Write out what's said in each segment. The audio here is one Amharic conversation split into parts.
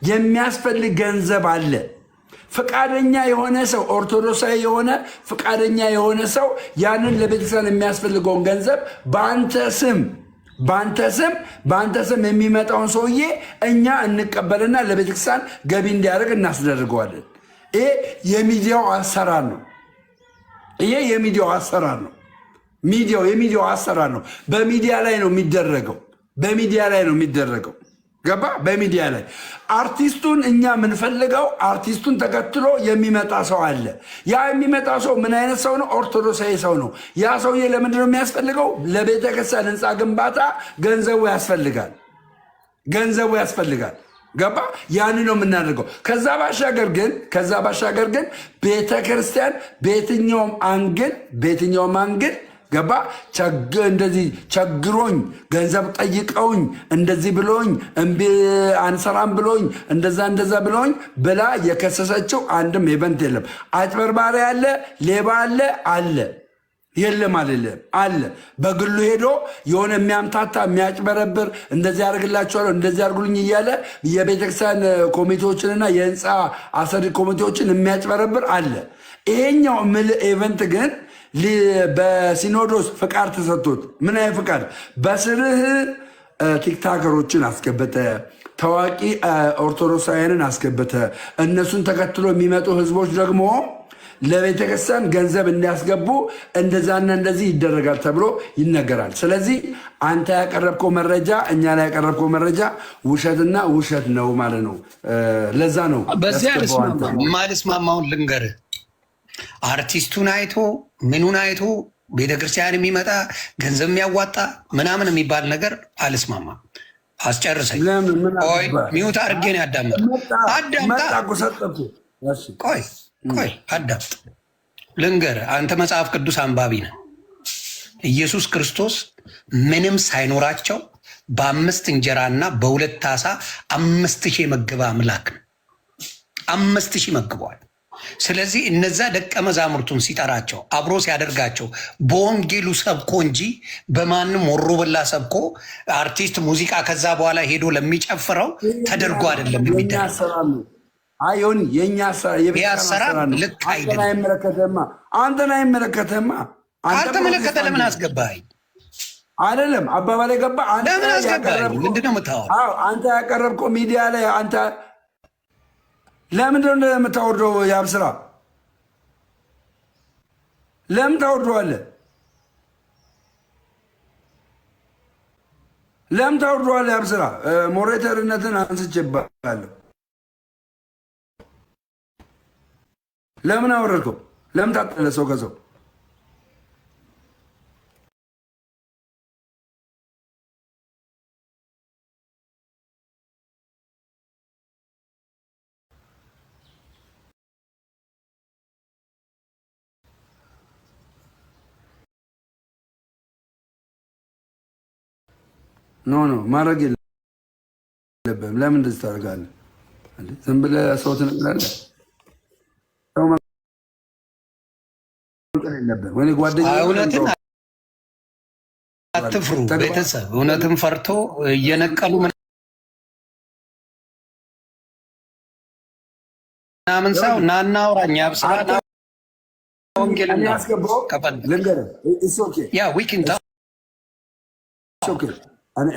የሚያስፈልግ ገንዘብ አለ። ፈቃደኛ የሆነ ሰው ኦርቶዶክሳዊ የሆነ ፈቃደኛ የሆነ ሰው ያንን ለቤተክርስቲያን የሚያስፈልገውን ገንዘብ በአንተ ስም የሚመጣውን ሰውዬ እኛ እንቀበልና ለቤተክርስቲያን ገቢ እንዲያደርግ እናስደርገዋለን። ይሄ የሚዲያው አሰራር ነው። የሚዲያው አሰራር ነው። በሚዲያ ላይ ነው የሚደረገው። ገባ? በሚዲያ ላይ አርቲስቱን እኛ የምንፈልገው አርቲስቱን ተከትሎ የሚመጣ ሰው አለ። ያ የሚመጣ ሰው ምን አይነት ሰው ነው? ኦርቶዶክሳዊ ሰው ነው። ያ ሰውዬ ለምንድን ነው የሚያስፈልገው? ለቤተክርስቲያን ህንፃ ግንባታ ገንዘቡ ያስፈልጋል። ገባ? ያን ነው የምናደርገው። ከዛ ባሻገር ግን ቤተክርስቲያን በየትኛውም አንግል ገባ? እንደዚህ ቸግሮኝ ገንዘብ ጠይቀውኝ እንደዚህ ብሎኝ እምቢ አንሰራም ብሎኝ እንደዛ ብሎኝ ብላ የከሰሰችው አንድም ኢቨንት የለም። አጭበርባሪ አለ፣ ሌባ አለ የለም አለ። በግሉ ሄዶ የሆነ የሚያምታታ የሚያጭበረብር እንደዚህ ያደርግላቸዋለሁ እንደዚህ ያርጉልኝ እያለ የቤተክርስቲያን ኮሚቴዎችንና የህንፃ አሰሪ ኮሚቴዎችን የሚያጭበረብር አለ። ይሄኛው ኢቨንት ግን በሲኖዶስ ፍቃድ ተሰጥቶት ምን አይነት ፍቃድ? በስርህ ቲክታከሮችን አስገብተ፣ ታዋቂ ኦርቶዶክሳውያንን አስገብተ፣ እነሱን ተከትሎ የሚመጡ ህዝቦች ደግሞ ለቤተክርስቲያን ገንዘብ እንዲያስገቡ እንደዛና እንደዚህ ይደረጋል ተብሎ ይነገራል። ስለዚህ አንተ ያቀረብከው መረጃ እኛ ላይ ያቀረብከው መረጃ ውሸት ነው ማለት ነው። ለዛ ነው በዚህ ማልስማማውን ልንገርህ። አርቲስቱን አይቶ ምኑን አይቶ ቤተክርስቲያን የሚመጣ ገንዘብ የሚያዋጣ ምናምን የሚባል ነገር አልስማማም። አስጨርሰኝ። ሚዩት አድርጌ ነው ቆይ አዳምጥ። ልንገርህ፣ አንተ መጽሐፍ ቅዱስ አንባቢ ነህ። ኢየሱስ ክርስቶስ ምንም ሳይኖራቸው በ5 እንጀራና በ2 ዓሣ 5000 የመገበ አምላክ ነው። 5000 መግበዋል። ስለዚህ እነዛ ደቀ መዛሙርቱን ሲጠራቸው አብሮ ሲያደርጋቸው በወንጌሉ ሰብኮ እንጂ በማንም ወሮ በላ ሰብኮ አርቲስት ሙዚቃ ከዛ በኋላ ሄዶ ለሚጨፍረው ተደርጎ አይደለም የሚደረገው። አይሁን የኛ አሰራር ልክ አይደለም። አንተን አይመለከተማ። አልተመለከተ ለምን አስገባኝ? አይደለም አባባል ገባ። ለምን አስገባኝ? ምንድነው የምታወራው? አንተ ያቀረብከው ሚዲያ ላይ አንተ ለምንድን ነው የምታወርደው? ያብስራ ለምን ታወርደዋለህ? ያብስራ ሞሬተርነትን አንስቼብሃለሁ። ለምን አወረድከው? ለምን ታጠለ ሰው ከሰው? ኖ ማድረግ የለብህም። ለምን እንደዚህ ታደርጋለህ? ዝም ብለህ ሰው ትነግራለህ። እውነትን አትፍሩ ቤተሰብ። እውነትን ፈርቶ እየነቀሉ ምናምን ሰው ናና አውራኝ ያብስራ ወንጌል እኔ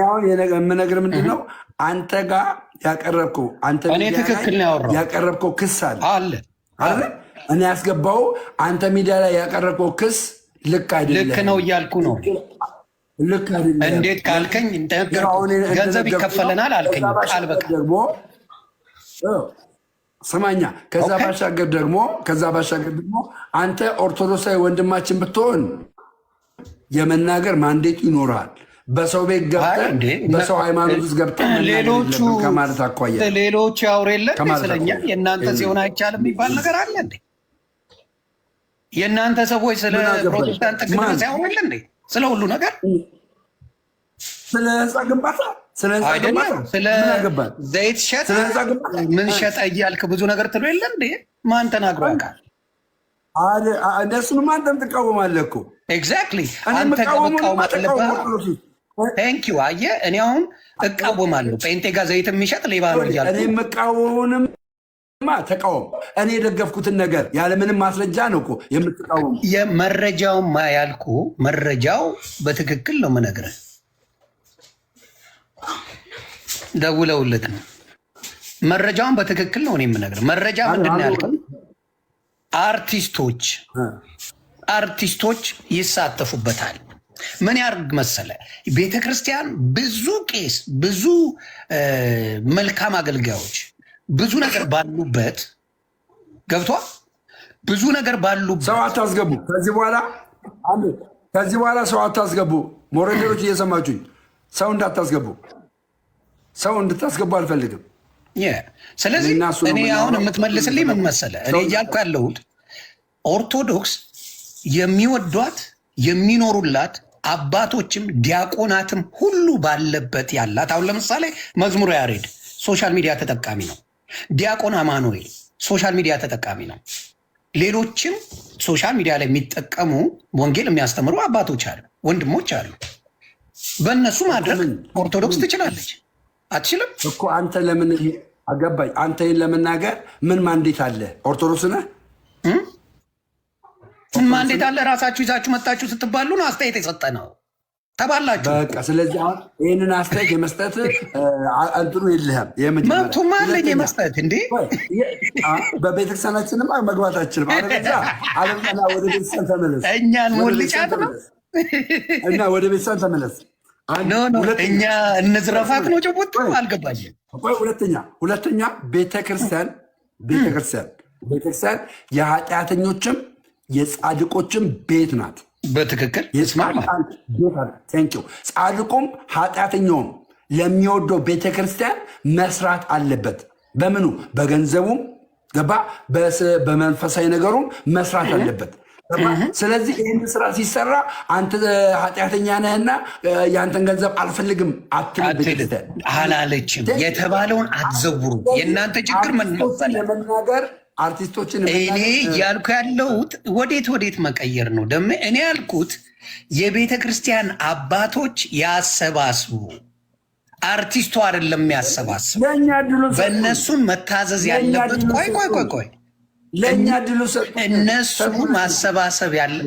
አሁን የምነግርህ ምንድን ነው፣ አንተ ጋር ያቀረብከው ትክክል ነው ያቀረብከው ክስ አለ። እኔ ያስገባው አንተ ሚዲያ ላይ ያቀረብከው ክስ ልክ አይደለም። ልክ ነው እያልኩ ነው። ልክ አይደለም እንዴት ካልከኝ ገንዘብ ይከፈለናል አልከኝ። ቃል በቃ ደግሞ ስማኛ። ከዛ ባሻገር ደግሞ አንተ ኦርቶዶክሳዊ ወንድማችን ብትሆን የመናገር ማንዴቱ ይኖራል። በሰው ቤት ገብተህ በሰው ሃይማኖት ውስጥ ገብተህ ሌሎቹ ከማለት አኳያ ሌሎቹ ያውሬ የለን ስለኛ የእናንተ ሲሆን አይቻልም የሚባል ነገር አለ እንዴ? የእናንተ ሰዎች ስለ ፕሮቴስታንት ጥቅም ሳይሆን የለ እንዴ? ስለ ሁሉ ነገር ስለ ህንፃ ግንባታ ስለ ዘይት ሸጥ ምን ሸጠ እያልክ ብዙ ነገር ትሎ የለ እንዴ? ማን ተናግሮ ያውቃል? እነሱንም አንተም ትቃወማለህ እኮ። ኤግዛክትሊ አንተ ከመቃወም አለብህ። ቴንኪው። አየህ እኔ አሁን እቃወማለሁ። ጴንጤ ጋር ዘይት የሚሸጥ ሌባ ነው እያልኩ እኔ የምቃወሙንም ተቃወም። እኔ የደገፍኩትን ነገር ያለምንም ማስረጃ ነው እኮ የምትቃወሙ። የመረጃውማ ያልኩ መረጃው በትክክል ነው የምነግርህ። ደውለውልህ ነው መረጃውን በትክክል ነው እኔ የምነግርህ። መረጃ ምንድን ነው ያልከው? አርቲስቶች ይሳተፉበታል። ምን ያርግ መሰለ ቤተ ክርስቲያን ብዙ ቄስ፣ ብዙ መልካም አገልጋዮች፣ ብዙ ነገር ባሉበት ገብቷል። ብዙ ነገር ባሉበት ሰው አታስገቡ። ከዚህ በኋላ ሰው አታስገቡ። ሞረደሮች እየሰማችሁኝ፣ ሰው እንዳታስገቡ። ሰው እንድታስገቡ አልፈልግም። ስለዚህ እኔ አሁን የምትመልስልኝ ምን መሰለ እኔ እያልኩ ያለሁት ኦርቶዶክስ የሚወዷት የሚኖሩላት አባቶችም ዲያቆናትም ሁሉ ባለበት ያላት። አሁን ለምሳሌ መዝሙረ ያሬድ ሶሻል ሚዲያ ተጠቃሚ ነው። ዲያቆን አማኑኤል ሶሻል ሚዲያ ተጠቃሚ ነው። ሌሎችም ሶሻል ሚዲያ ላይ የሚጠቀሙ ወንጌል የሚያስተምሩ አባቶች አሉ፣ ወንድሞች አሉ። በእነሱ ማድረግ ኦርቶዶክስ ትችላለች? አትችልም እኮ። አንተ ለምን አገባኝ? አንተ ይህን ለመናገር ምን ማንዴት አለ? ኦርቶዶክስ ነህ? ማንዴት አለ? ራሳችሁ ይዛችሁ መጣችሁ ስትባሉ ነው አስተያየት የሰጠ ነው ተባላችሁ። በቃ ስለዚህ አሁን ይህንን አስተያየት የመስጠት እንትኑ የለህም። መብቱማ አለኝ የመስጠት። እንዴ በቤተክርስቲያናችንማ መግባት አችልም። አለምና ወደ ቤተክርስቲያን ተመለስ። እኛን ሞልጫት ነው እና ወደ ቤተክርስቲያን ተመለስ። እኛ እነዝረፋት ነው ጭቡጥ አልገባኝም። ሁለተኛ ቤተክርስቲያን የኃጢአተኞችም የጻድቆችም ቤት ናት። በትክክል ጻድቁም ኃጢአተኛውም ለሚወደው ቤተክርስቲያን መስራት አለበት። በምኑ? በገንዘቡም ገባ፣ በመንፈሳዊ ነገሩም መስራት አለበት። ስለዚህ ይህን ስራ ሲሰራ አንተ ኃጢአተኛ ነህና የአንተን ገንዘብ አልፈልግም አትልም። አላለችም። የተባለውን አትዘውሩ። የእናንተ ችግር ምን ለመናገር አርቲስቶችን እኔ እያልኩ ያለሁት ወዴት መቀየር ነው ደሞ። እኔ ያልኩት የቤተ ክርስቲያን አባቶች ያሰባስቡ፣ አርቲስቱ አይደለም ያሰባስቡ። በእነሱን መታዘዝ ያለበት ቆይ ለእኛ ድሉ እነሱ ማሰባሰብ ያለ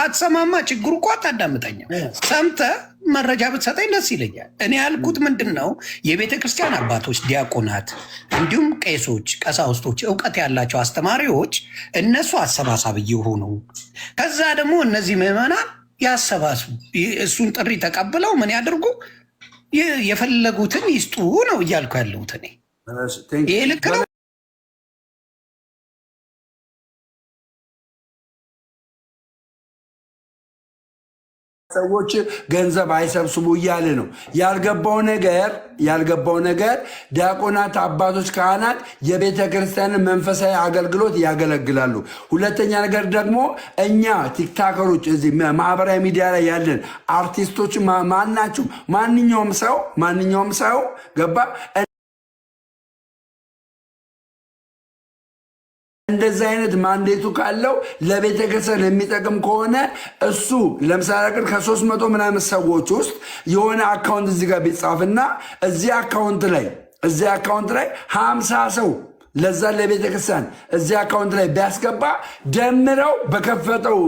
አትሰማማ። ችግሩ እኮ አታዳምጠኝም። ሰምተህ መረጃ ብትሰጠኝ ደስ ይለኛል። እኔ ያልኩት ምንድን ነው የቤተ ክርስቲያን አባቶች፣ ዲያቆናት፣ እንዲሁም ቄሶች፣ ቀሳውስቶች፣ እውቀት ያላቸው አስተማሪዎች እነሱ አሰባሳቢ የሆኑ ከዛ ደግሞ እነዚህ ምዕመናን ያሰባስቡ። እሱን ጥሪ ተቀብለው ምን ያድርጉ? የፈለጉትን ይስጡ ነው እያልኩ ያለሁት እኔ። ይሄ ልክ ነው። ሰዎች ገንዘብ አይሰብስቡ እያለ ነው። ያልገባው ነገር ዲያቆናት፣ አባቶች፣ ካህናት የቤተ ክርስቲያንን መንፈሳዊ አገልግሎት ያገለግላሉ። ሁለተኛ ነገር ደግሞ እኛ ቲክታከሮች፣ እዚህ ማህበራዊ ሚዲያ ላይ ያለን አርቲስቶች ማናችሁ? ማንኛውም ሰው ገባ እንደዚህ አይነት ማንዴቱ ካለው ለቤተ ክርስቲያን የሚጠቅም ከሆነ እሱ ለምሳሌ ከ300 ምናምን ሰዎች ውስጥ የሆነ አካውንት እዚህ ጋር ቢጻፍና እዚህ አካውንት ላይ 50 ሰው ለዛ ለቤተ ክርስቲያን እዚህ አካውንት ላይ ቢያስገባ ደምረው በከፈተው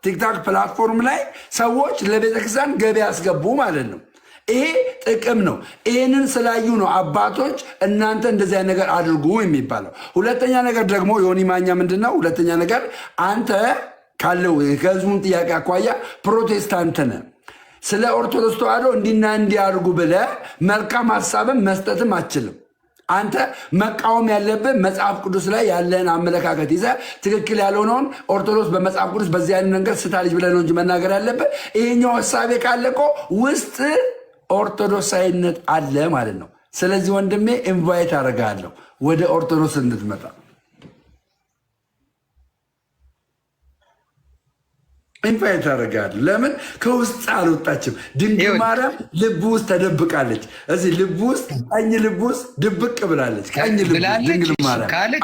ቲክታክ ፕላትፎርም ላይ ሰዎች ለቤተ ክርስቲያን ገቢ ያስገቡ ማለት ነው። ይሄ ጥቅም ነው። ይህንን ስላዩ ነው አባቶች እናንተ እንደዚህ አይነት ነገር አድርጉ የሚባለው። ሁለተኛ ነገር ደግሞ ዮኒ ማኛ ምንድን ነው? ሁለተኛ ነገር አንተ ካለው ከህዝቡን ጥያቄ አኳያ ፕሮቴስታንት ነህ። ስለ ኦርቶዶክስ ተዋሕዶ እንዲና እንዲያርጉ ብለህ መልካም ሀሳብን መስጠትም አችልም። አንተ መቃወም ያለብህ መጽሐፍ ቅዱስ ላይ ያለን አመለካከት ይዘህ ትክክል ያልሆነውን ኦርቶዶክስ በመጽሐፍ ቅዱስ በዚህ አይነት ነገር ስታልጅ ብለህ ነው እንጂ መናገር ያለብህ። ይሄኛው ሀሳቤ ካለ እኮ ውስጥ ኦርቶዶክሳዊነት አለ ማለት ነው። ስለዚህ ወንድሜ ኢንቫይት አደርግሃለሁ ወደ ኦርቶዶክስ እንድትመጣ። ኢንቫይት አደርግሃለሁ። ለምን ከውስጥ አልወጣችም? ድንግል ማርያም ልብ ውስጥ ተደብቃለች። እዚህ ልብ ውስጥ ቀኝ ልብ ውስጥ ድብቅ ብላለች። ቀኝ ልብ ድንግል ማርያም ካለች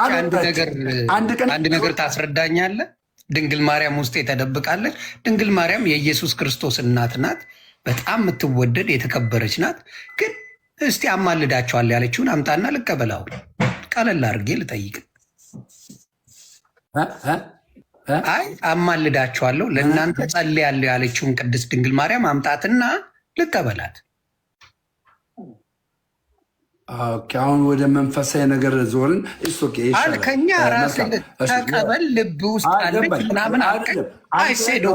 አንድ ነገር ታስረዳኛለህ? ድንግል ማርያም ውስጥ ተደብቃለች። ድንግል ማርያም የኢየሱስ ክርስቶስ እናት ናት። በጣም የምትወደድ የተከበረች ናት። ግን እስቲ አማልዳቸዋል ያለችውን አምጣና ልቀበላው። ቀለል አድርጌ ልጠይቅ። አይ አማልዳቸዋለሁ ለእናንተ ጸልያለሁ ያለችውን ቅድስት ድንግል ማርያም አምጣትና ልቀበላት። አሁን ወደ መንፈሳዊ ነገር ዞርን። አልከኛ ራስ ተቀበል ልብ ውስጥ አለች ምናምን አይሴድ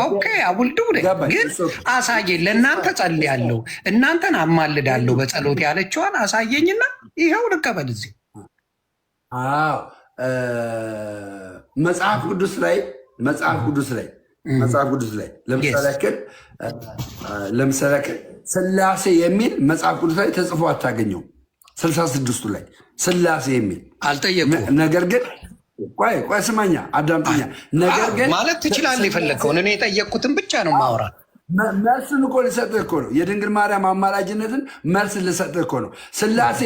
ኦኬ አውልዱ ግን አሳየኝ። ለእናንተ ጸልያለሁ እናንተን አማልዳለሁ በጸሎት ያለችዋን አሳየኝና ይኸው ልቀበል። እዚህ መጽሐፍ ቅዱስ ላይ ለምሳሌ ስላሴ የሚል መጽሐፍ ቅዱስ ላይ ተጽፎ አታገኘው። 66ቱ ላይ ስላሴ የሚል አልጠየቁም። ነገር ግን ቆይ ስማኛ አዳምጠኛ። ነገር ግን ማለት ትችላለህ የፈለግከውን። እኔ የጠየቅኩትን ብቻ ነው ማውራ። መልስን እኮ ልሰጥህ እኮ ነው። የድንግል ማርያም አማላጅነትን መልስ ልሰጥህ እኮ ነው። ስላሴ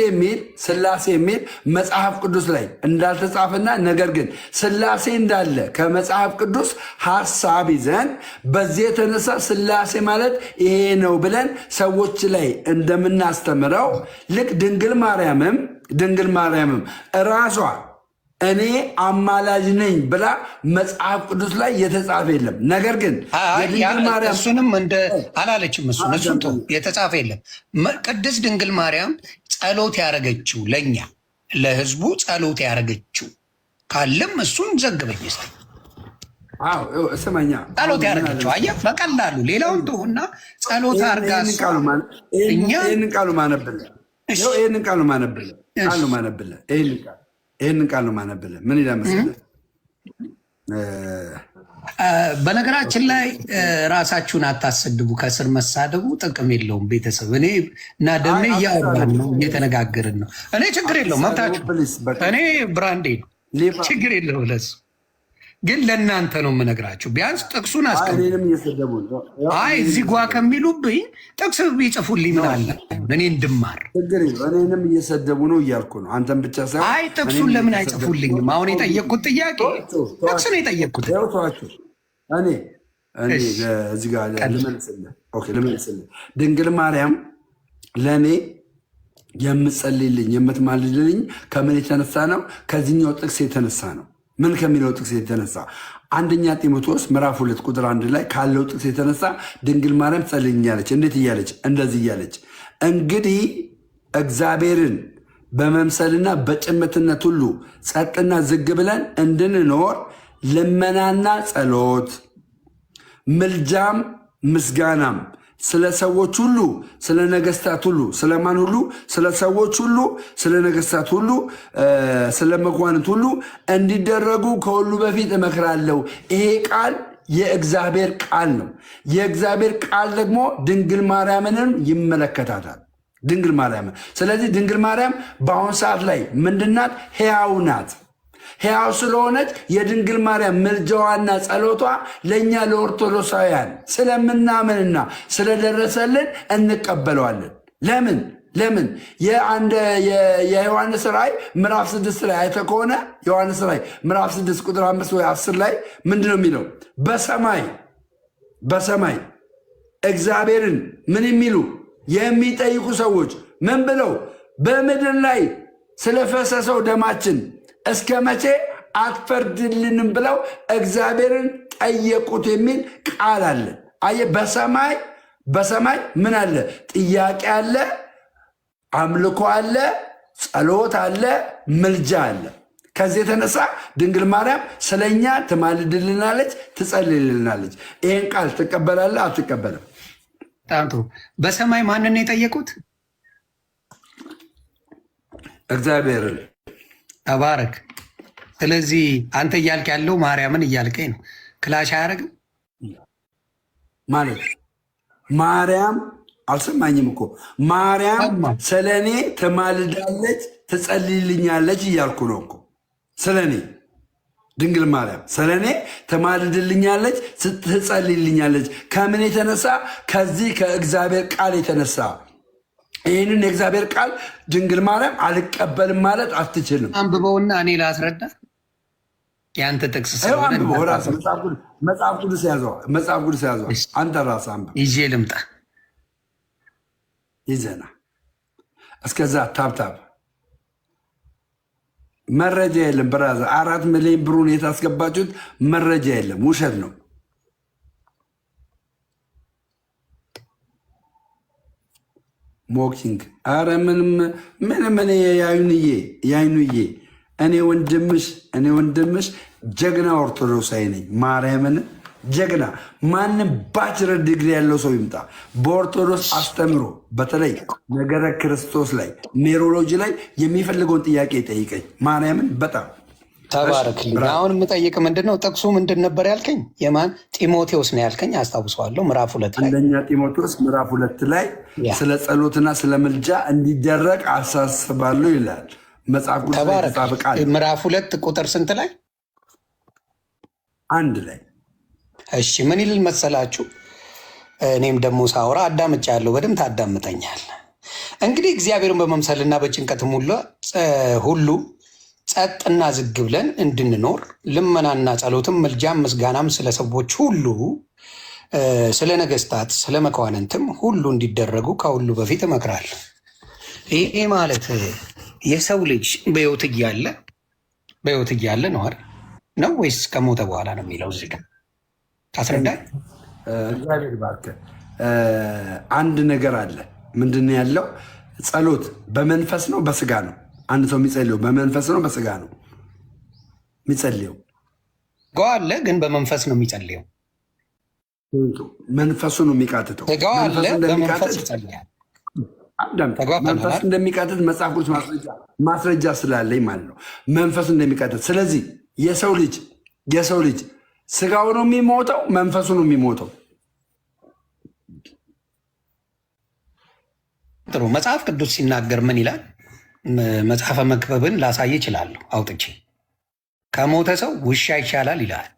የሚል መጽሐፍ ቅዱስ ላይ እንዳልተጻፈና ነገር ግን ስላሴ እንዳለ ከመጽሐፍ ቅዱስ ሀሳብ ይዘን በዚህ የተነሳ ስላሴ ማለት ይሄ ነው ብለን ሰዎች ላይ እንደምናስተምረው ልክ ድንግል ማርያምም እራሷ እኔ አማላጅ ነኝ ብላ መጽሐፍ ቅዱስ ላይ የተጻፈ የለም። ነገር ግን እሱንም እንደ አላለችም። እሱን የተጻፈ የለም። ቅድስት ድንግል ማርያም ጸሎት ያደረገችው ለእኛ ለህዝቡ ጸሎት ያደረገችው ካለም እሱን ዘግበኝ እስኪ። ስመኛ ጸሎት ያደረገችው አየህ፣ በቀላሉ ሌላውን ትሁና ጸሎት አርጋ ይህንን ቃሉ ማነብልህ ይህንን ቃል ነው ማነብልህ። ምን ይላል መሰለህ? በነገራችን ላይ ራሳችሁን አታሰድቡ። ከስር መሳደቡ ጥቅም የለውም። ቤተሰብ እኔ እና ደሜ እያወራን ነው፣ እየተነጋገርን ነው። እኔ ችግር የለውም መብታችሁ። እኔ ብራንዴ ነው፣ ችግር የለው ለሱ። ግን ለእናንተ ነው የምነግራችሁ። ቢያንስ ጥቅሱን አይ እዚህ ጓ ከሚሉብኝ ጥቅስ ቢጽፉልኝ ምን አለ እኔ እንድማር። እኔንም እየሰደቡ ነው እያልኩ ነው። አንተን ብቻ ሳይሆን አይ ጥቅሱን ለምን አይጽፉልኝም? አሁን የጠየቅኩት ጥያቄ ጥቅስ ነው የጠየቅኩት። እኔ እዚህ ጋር ልመልስልህ። ድንግል ማርያም ለእኔ የምትጸልይልኝ የምትማልድልኝ ከምን የተነሳ ነው? ከዚህኛው ጥቅስ የተነሳ ነው። ምን ከሚለው ጥቅስ የተነሳ? አንደኛ ጢሞቴዎስ ምዕራፍ 2 ቁጥር 1 ላይ ካለው ጥቅስ የተነሳ ድንግል ማርያም ትጸልይልኛለች። እንዴት እያለች? እንደዚህ እያለች እንግዲህ እግዚአብሔርን በመምሰልና በጭምትነት ሁሉ ጸጥና ዝግ ብለን እንድንኖር ልመናና ጸሎት፣ ምልጃም ምስጋናም ስለ ሰዎች ሁሉ፣ ስለ ነገስታት ሁሉ፣ ስለማን ሁሉ? ስለ ሰዎች ሁሉ፣ ስለ ነገስታት ሁሉ፣ ስለ መኳንንት ሁሉ እንዲደረጉ ከሁሉ በፊት እመክራለሁ። ይሄ ቃል የእግዚአብሔር ቃል ነው። የእግዚአብሔር ቃል ደግሞ ድንግል ማርያምንም ይመለከታታል። ድንግል ማርያምን። ስለዚህ ድንግል ማርያም በአሁኑ ሰዓት ላይ ምንድናት? ሕያው ናት። ሕያው ስለሆነች የድንግል ማርያም ምልጃዋና ጸሎቷ ለእኛ ለኦርቶዶክሳውያን ስለምናምንና ስለደረሰልን እንቀበለዋለን። ለምን የዮሐንስ ራእይ ምዕራፍ 6 ላይ አይተህ ከሆነ ዮሐንስ ራእይ ምዕራፍ 6 ቁጥር 5 ወይ 10 ላይ ምንድን ነው የሚለው? በሰማይ እግዚአብሔርን ምን የሚሉ የሚጠይቁ ሰዎች ምን ብለው? በምድር ላይ ስለፈሰሰው ደማችን እስከ መቼ አትፈርድልንም ብለው እግዚአብሔርን ጠየቁት የሚል ቃል አለ። አየህ፣ በሰማይ ምን አለ? ጥያቄ አለ፣ አምልኮ አለ፣ ጸሎት አለ፣ ምልጃ አለ። ከዚህ የተነሳ ድንግል ማርያም ስለኛ ትማልድልናለች፣ ትጸልልልናለች። ይህን ቃል ትቀበላለህ አትቀበልም? በጣም ጥሩ። በሰማይ ማንን የጠየቁት? እግዚአብሔርን። ተባረክ። ስለዚህ አንተ እያልክ ያለው ማርያምን እያልከኝ ነው። ክላሽ አያደርግም ማለት ማርያም አልሰማኝም እኮ ማርያም ስለ እኔ ትማልዳለች፣ ትጸልይልኛለች እያልኩ ነው እኮ። ስለ እኔ ድንግል ማርያም ስለ እኔ ትማልድልኛለች፣ ትጸልይልኛለች። ከምን የተነሳ? ከዚህ ከእግዚአብሔር ቃል የተነሳ። ይህንን የእግዚአብሔር ቃል ድንግል ማርያም አልቀበልም ማለት አትችልም። አንብበውና እኔ ላስረዳ። የአንተ ጥቅስ ስለሆነ መጽሐፍ ቅዱስ ያዘዋ። አንተ ራስህ አንብብ። ይዤ ልምጣ። ይዘና እስከዛ ታብታብ መረጃ የለም ብራዘር። 4 ሚሊዮን ብሩን የታስገባችሁት መረጃ የለም፣ ውሸት ነው። ሞኪንግ አረ ምንም እኔ ያይኑዬ እኔ ወንድምሽ ጀግና ኦርቶዶክሳዊ ነኝ። ማርያምን ጀግና ማንም ባችለር ዲግሪ ያለው ሰው ይምጣ በኦርቶዶክስ አስተምሮ በተለይ ነገረ ክርስቶስ ላይ ሜሮሎጂ ላይ የሚፈልገውን ጥያቄ ጠይቀኝ። ማርያምን በጣም ተባረክልኝ። አሁን የምጠይቅ ምንድን ነው ጥቅሱ ምንድን ነበር ያልከኝ? የማን ጢሞቴዎስ ነው ያልከኝ? አስታውሰዋለሁ። ምዕራፍ 2 ላይ አንደኛ ጢሞቴዎስ ምዕራፍ 2 ላይ ስለ ጸሎትና ስለ ምልጃ እንዲደረግ አሳስባለሁ ይላል መጽሐፍ ቅዱስ። ምዕራፍ 2 ቁጥር ስንት ላይ? 1 ላይ። እሺ ምን ይል መሰላችሁ? እኔም ደግሞ ሳወራ አዳምጫለሁ፣ በደምብ ታዳምጠኛል። እንግዲህ እግዚአብሔርን በመምሰልና በጭንቀትም ሁሉ ጸጥና ዝግ ብለን እንድንኖር ልመናና ጸሎትም ምልጃም ምስጋናም ስለ ሰዎች ሁሉ ስለ ነገስታት ስለ መኳንንትም ሁሉ እንዲደረጉ ከሁሉ በፊት እመክራለሁ። ይሄ ማለት የሰው ልጅ በሕይወት እያለ ነው አይደል ነው ወይስ ከሞተ በኋላ ነው የሚለው? እዚህ ጋር ታስረዳኝ። እግዚአብሔር እባክህ አንድ ነገር አለ። ምንድን ነው ያለው? ጸሎት በመንፈስ ነው በስጋ ነው? አንድ ሰው የሚጸልየው በመንፈስ ነው በስጋ ነው የሚጸልየው? ስጋው አለ ግን በመንፈስ ነው የሚጸልየው። መንፈሱ ነው የሚቃትተው። ስጋው አለ በመንፈስ ይጸልያል። መንፈስ እንደሚቃትት መጽሐፍ ቅዱስ ማስረጃ ስላለኝ ማለት ነው። መንፈሱ እንደሚቃትት። ስለዚህ የሰው ልጅ ስጋው ነው የሚሞተው፣ መንፈሱ ነው የሚሞተው። ጥሩ። መጽሐፍ ቅዱስ ሲናገር ምን ይላል? መጽሐፈ መክብብን ላሳይ እችላለሁ አውጥቼ። ከሞተ ሰው ውሻ ይሻላል ይላል።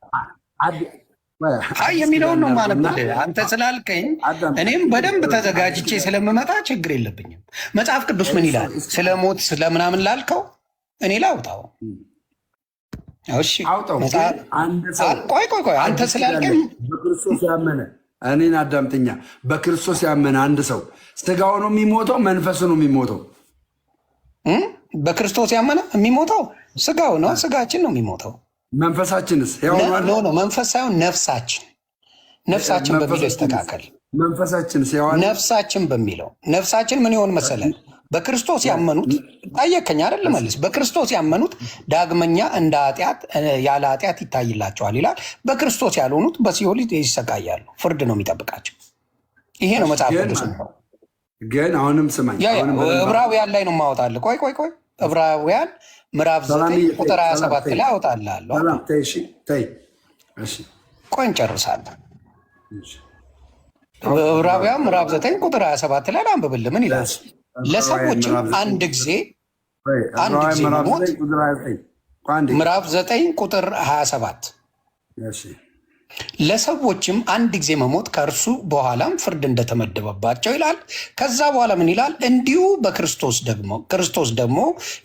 አይ የሚለውን ነው ማለብልህ። አንተ ስላልከኝ እኔም በደንብ ተዘጋጅቼ ስለምመጣ ችግር የለብኝም። መጽሐፍ ቅዱስ ምን ይላል? ስለ ሞት ስለምናምን ላልከው እኔ ላውጣው። እሺ ቆይ አንተ ስላልከኝ በክርስቶስ ያመነ እኔን አዳምጠኛ። በክርስቶስ ያመነ አንድ ሰው ስጋው ነው የሚሞተው፣ መንፈሱ ነው የሚሞተው? በክርስቶስ ያመነ የሚሞተው ስጋው ነው፣ ስጋችን ነው የሚሞተው። መንፈሳችንስ? መንፈስ ሳይሆን ነፍሳችን በሚለው ይስተካከል። መንፈሳችንስ? ነፍሳችን በሚለው ነፍሳችን ምን ይሆን መሰለን? በክርስቶስ ያመኑት ጠየከኝ አይደል? መልስ። በክርስቶስ ያመኑት ዳግመኛ እንደ ኃጢአት ያለ ኃጢአት ይታይላቸዋል ይላል። በክርስቶስ ያልሆኑት በሲኦል ይሰቃያሉ፣ ፍርድ ነው የሚጠብቃቸው። ይሄ ነው መጽሐፍ ቅዱስ ነው። ግን አሁንም ስማኝ፣ ዕብራውያን ላይ ነው የማወጣልህ። ቆይ ዕብራውያን ምዕራፍ 9 ቁጥር 27 ላይ አወጣልሃለሁ። ቆይ እንጨርሳለን። ዕብራውያን ምዕራፍ 9 ቁጥር 27 ላይ ላንብብልህ። ምን ይላል? ለሰዎችም አንድ ጊዜ መሞት። ምዕራፍ 9 ቁጥር 27 ለሰዎችም አንድ ጊዜ መሞት ከእርሱ በኋላም ፍርድ እንደተመደበባቸው ይላል። ከዛ በኋላ ምን ይላል? እንዲሁ ክርስቶስ ደግሞ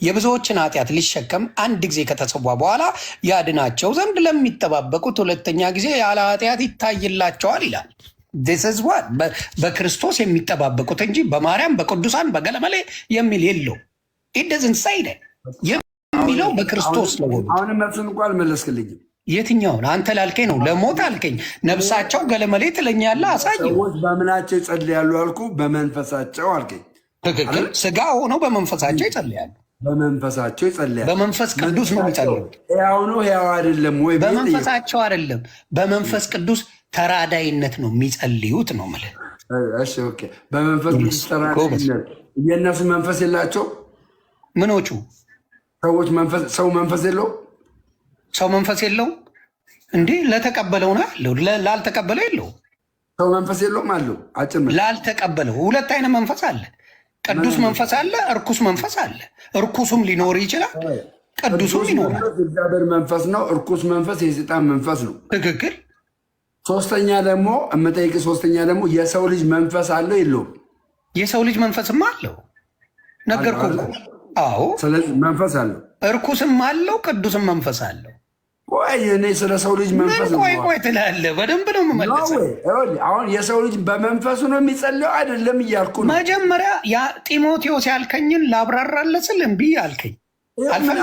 የብዙዎችን ኃጢአት ሊሸከም አንድ ጊዜ ከተሰዋ በኋላ ያድናቸው ዘንድ ለሚጠባበቁት ሁለተኛ ጊዜ ያለ ኃጢአት ይታይላቸዋል ይላል። በክርስቶስ የሚጠባበቁት እንጂ በማርያም በቅዱሳን በገለመሌ የሚል የለው። ኢደዝን ሳይደ የሚለው በክርስቶስ ለሆኑ። አሁንም መልሱን እንኳ አልመለስክልኝም። የትኛውን? አንተ ላልከኝ ነው። ለሞት አልከኝ። ነፍሳቸው ገለመሌ ትለኛለህ። አሳየው። ሰዎች በምናቸው ይጸልያሉ አልኩ? በመንፈሳቸው አልከኝ። ትክክል። ስጋ ሆነው በመንፈሳቸው ይጸልያሉ። በመንፈሳቸው ይጸልያሉ። በመንፈስ ቅዱስ ነው የሚጸልዩት። ሕያው ነው ሕያው አይደለም ወይ? በመንፈሳቸው አይደለም፣ በመንፈስ ቅዱስ ተራዳይነት ነው የሚጸልዩት ነው የምልህ። እሺ ኦኬ። በመንፈስ ቅዱስ ተራዳይነት የእነሱ መንፈስ የላቸው? ምኖቹ ሰዎች ሰው መንፈስ የለው? ሰው መንፈስ የለውም እንዴ? ለተቀበለው ነው ያለው፣ ላልተቀበለው የለው። ሰው መንፈስ የለውም አለው። አጭር ላልተቀበለው ሁለት አይነት መንፈስ አለ። ቅዱስ መንፈስ አለ፣ እርኩስ መንፈስ አለ። እርኩሱም ሊኖር ይችላል፣ ቅዱሱም ይኖራል። እግዚአብሔር መንፈስ ነው፣ እርኩስ መንፈስ የሰይጣን መንፈስ ነው። ትክክል። ሶስተኛ ደግሞ የሰው ልጅ መንፈስ አለው የለውም? የሰው ልጅ መንፈስም አለው፣ ነገርኩህ እኮ። አዎ፣ ስለዚህ መንፈስ አለው፣ እርኩስም አለው፣ ቅዱስም መንፈስ አለው። ቆይ እኔ ስለ ሰው ልጅ መንፈስ ነው። ቆይ ትላለህ። በደንብ ነው የምመልሰው። አሁን የሰው ልጅ በመንፈሱ ነው የሚጸልየው አይደለም እያልኩ ነው። መጀመሪያ ያ ጢሞቴዎስ ያልከኝን ላብራራለህ ስል እምቢ አልከኝ።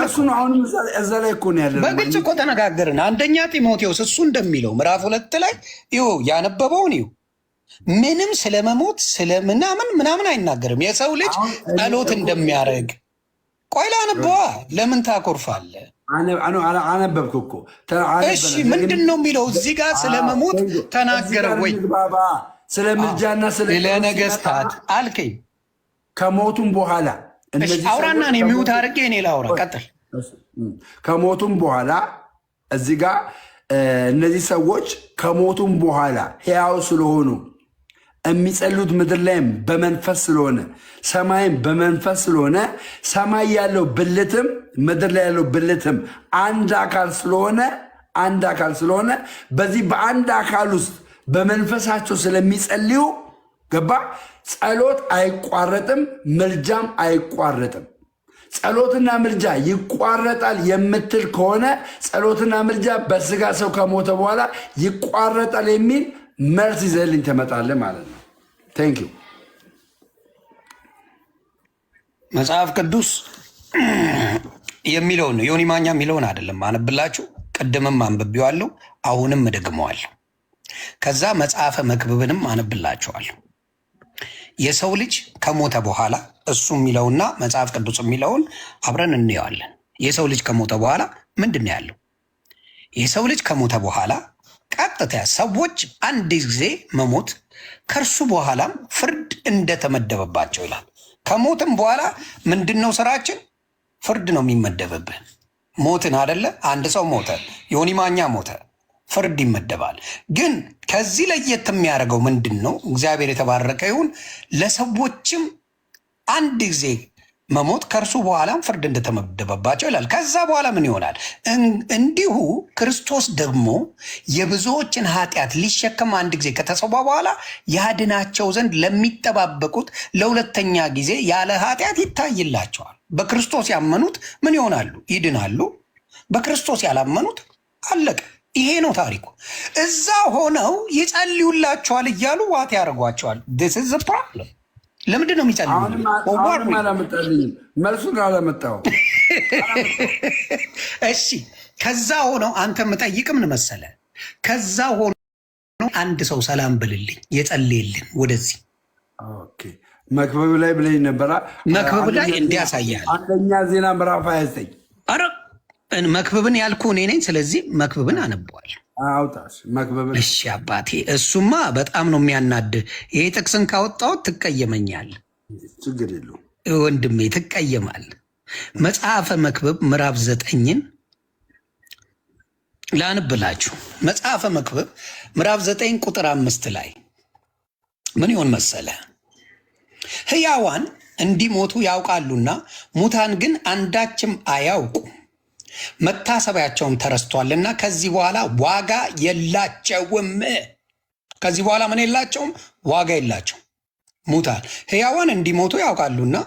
እሱ ነው አሁንም እዛ ላይ እኮ ነው ያለ። በግልጽ እኮ ተነጋገርን። አንደኛ ጢሞቴዎስ እሱ እንደሚለው ምዕራፍ 2 ላይ ይኸው ያነበበውን ይኸው ምንም ስለመሞት ስለምናምን አይናገርም። የሰው ልጅ ጸሎት እንደሚያደርግ ቆይ ላነበዋ። ለምን ታኮርፋለህ? አነበብክ እኮ። እሺ ምንድን ነው የሚለው እዚህ ጋር? ስለመሞት ተናገረ ወይ? ስለ ምልጃና ስለ ነገስታት አልከኝ። ከሞቱም በኋላ አውራና ነው የሚውት አድርጌ እኔ ላውራ። ቀጥል። ከሞቱም በኋላ እዚህ ጋር እነዚህ ሰዎች ከሞቱም በኋላ ሕያው ስለሆኑ የሚጸሉት ምድር ላይም በመንፈስ ስለሆነ ሰማይም በመንፈስ ስለሆነ ሰማይ ያለው ብልትም ምድር ላይ ያለው ብልትም አንድ አካል ስለሆነ በዚህ በአንድ አካል ውስጥ በመንፈሳቸው ስለሚጸልዩ ገባ። ጸሎት አይቋረጥም፣ ምልጃም አይቋረጥም። ጸሎትና ምልጃ ይቋረጣል የምትል ከሆነ ጸሎትና ምልጃ በስጋ ሰው ከሞተ በኋላ ይቋረጣል የሚል መልስ ይዘህልኝ ትመጣለህ ማለት ነው። ቴንክ ዩ። መጽሐፍ ቅዱስ የሚለውን ነው ዮኒ ማኛ የሚለውን አይደለም አነብላችሁ። ቅድምም አንብቤዋለሁ፣ አሁንም እደግመዋለሁ። ከዛ መጽሐፈ መክብብንም አነብላችኋለሁ። የሰው ልጅ ከሞተ በኋላ እሱ የሚለውና መጽሐፍ ቅዱስ የሚለውን አብረን እንየዋለን። የሰው ልጅ ከሞተ በኋላ ምንድን ነው ያለው? የሰው ልጅ ከሞተ በኋላ ቀጥታ ሰዎች አንድ ጊዜ መሞት ከእርሱ በኋላም ፍርድ እንደተመደበባቸው ይላል። ከሞትም በኋላ ምንድን ነው ስራችን? ፍርድ ነው የሚመደብብህ። ሞትን አደለ? አንድ ሰው ሞተ፣ ዮኒ ማኛ ሞተ፣ ፍርድ ይመደባል። ግን ከዚህ ለየት የሚያደርገው ምንድን ነው? እግዚአብሔር የተባረከ ይሁን። ለሰዎችም አንድ ጊዜ መሞት ከእርሱ በኋላም ፍርድ እንደተመደበባቸው ይላል። ከዛ በኋላ ምን ይሆናል? እንዲሁ ክርስቶስ ደግሞ የብዙዎችን ኃጢአት ሊሸከም አንድ ጊዜ ከተሰዋ በኋላ ያድናቸው ዘንድ ለሚጠባበቁት ለሁለተኛ ጊዜ ያለ ኃጢአት ይታይላቸዋል። በክርስቶስ ያመኑት ምን ይሆናሉ? ይድናሉ። በክርስቶስ ያላመኑት አለቀ። ይሄ ነው ታሪኩ። እዛ ሆነው ይጸልዩላቸዋል እያሉ ዋት ያደርጓቸዋል። ዲስ ኢዝ ዘ ፕሮብለም። ለምንድን ነው የሚጸልዩ? አላመጣልኝም፣ መልሱን አላመጣሁም። እሺ ከዛ ሆነው አንተ የምጠይቅ ምን መሰለህ? ከዛ ሆነው አንድ ሰው ሰላም ብልልኝ የጸልይልን ወደዚህ መክብብ ላይ ብለኝ ነበራ። መክብብ ላይ እንዲያሳያል አንደኛ ዜና ምዕራፍ 29 አረ መክብብን ያልኩ እኔ ነኝ። ስለዚህ መክብብን አነበዋል። አውጣሽ መክብብን። እሺ አባቴ፣ እሱማ በጣም ነው የሚያናድ። ይሄ ጥቅስን ካወጣሁት ትቀየመኛል። ችግር የለውም ወንድሜ፣ ትቀየማል። መጽሐፈ መክብብ ምዕራፍ 9ን ላንብላችሁ። መጽሐፈ መክብብ ምዕራፍ 9 ቁጥር 5 ላይ ምን ይሆን መሰለ? ሕያዋን እንዲሞቱ ያውቃሉና ሙታን ግን አንዳችም አያውቁም። መታሰቢያቸውን ተረስቷልና ከዚህ በኋላ ዋጋ የላቸውም። ከዚህ በኋላ ምን የላቸውም? ዋጋ የላቸውም። ሙታን ሕያዋን እንዲሞቱ ያውቃሉና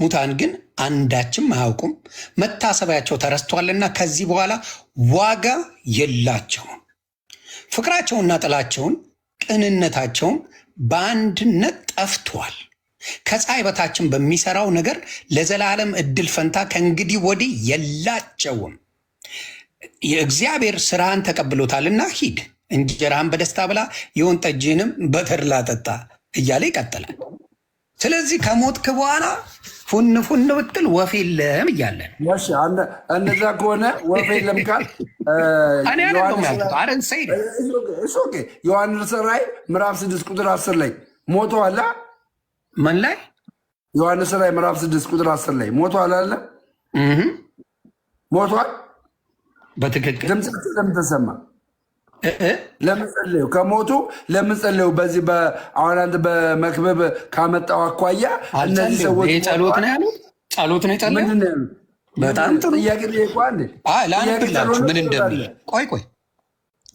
ሙታን ግን አንዳችም አያውቁም። መታሰቢያቸው ተረስቷልና ከዚህ በኋላ ዋጋ የላቸውም። ፍቅራቸውና ጥላቸውን ቅንነታቸውን በአንድነት ጠፍቷል። ከፀሐይ በታችን በሚሰራው ነገር ለዘላለም እድል ፈንታ ከእንግዲህ ወዲህ የላቸውም። የእግዚአብሔር ስራህን ተቀብሎታልና ሂድ፣ እንጀራህን በደስታ ብላ፣ የወይን ጠጅህንም በተድላ ጠጣ እያለ ይቀጥላል። ስለዚህ ከሞትክ በኋላ ፉን ፉን ብትል ወፍ የለም እያለን እንደዛ ከሆነ ወፍ የለም ካል ዮሐንስ ራዕይ ምዕራፍ 6 ቁጥር 10 ላይ ሞተዋል። ምን ላይ? ዮሐንስ ራዕይ ምዕራፍ 6 ቁጥር 10 ላይ ሞቷል አለ። ሞቷል። በትክክል ድምፃቸው ለምን ተሰማ? ለምን ጸለዩ? ከሞቱ ለምን ጸለዩ? በዚህ አሁን አንተ በመክብብ ካመጣው አኳያ እነዚህ ሰዎች ጸሎት ነው ያሉት። ጸሎት ነው የጸለዩት። በጣም ጥሩ ጥያቄ ጠይቋል። ላንብላችሁ ምን እንደሚል። ቆይ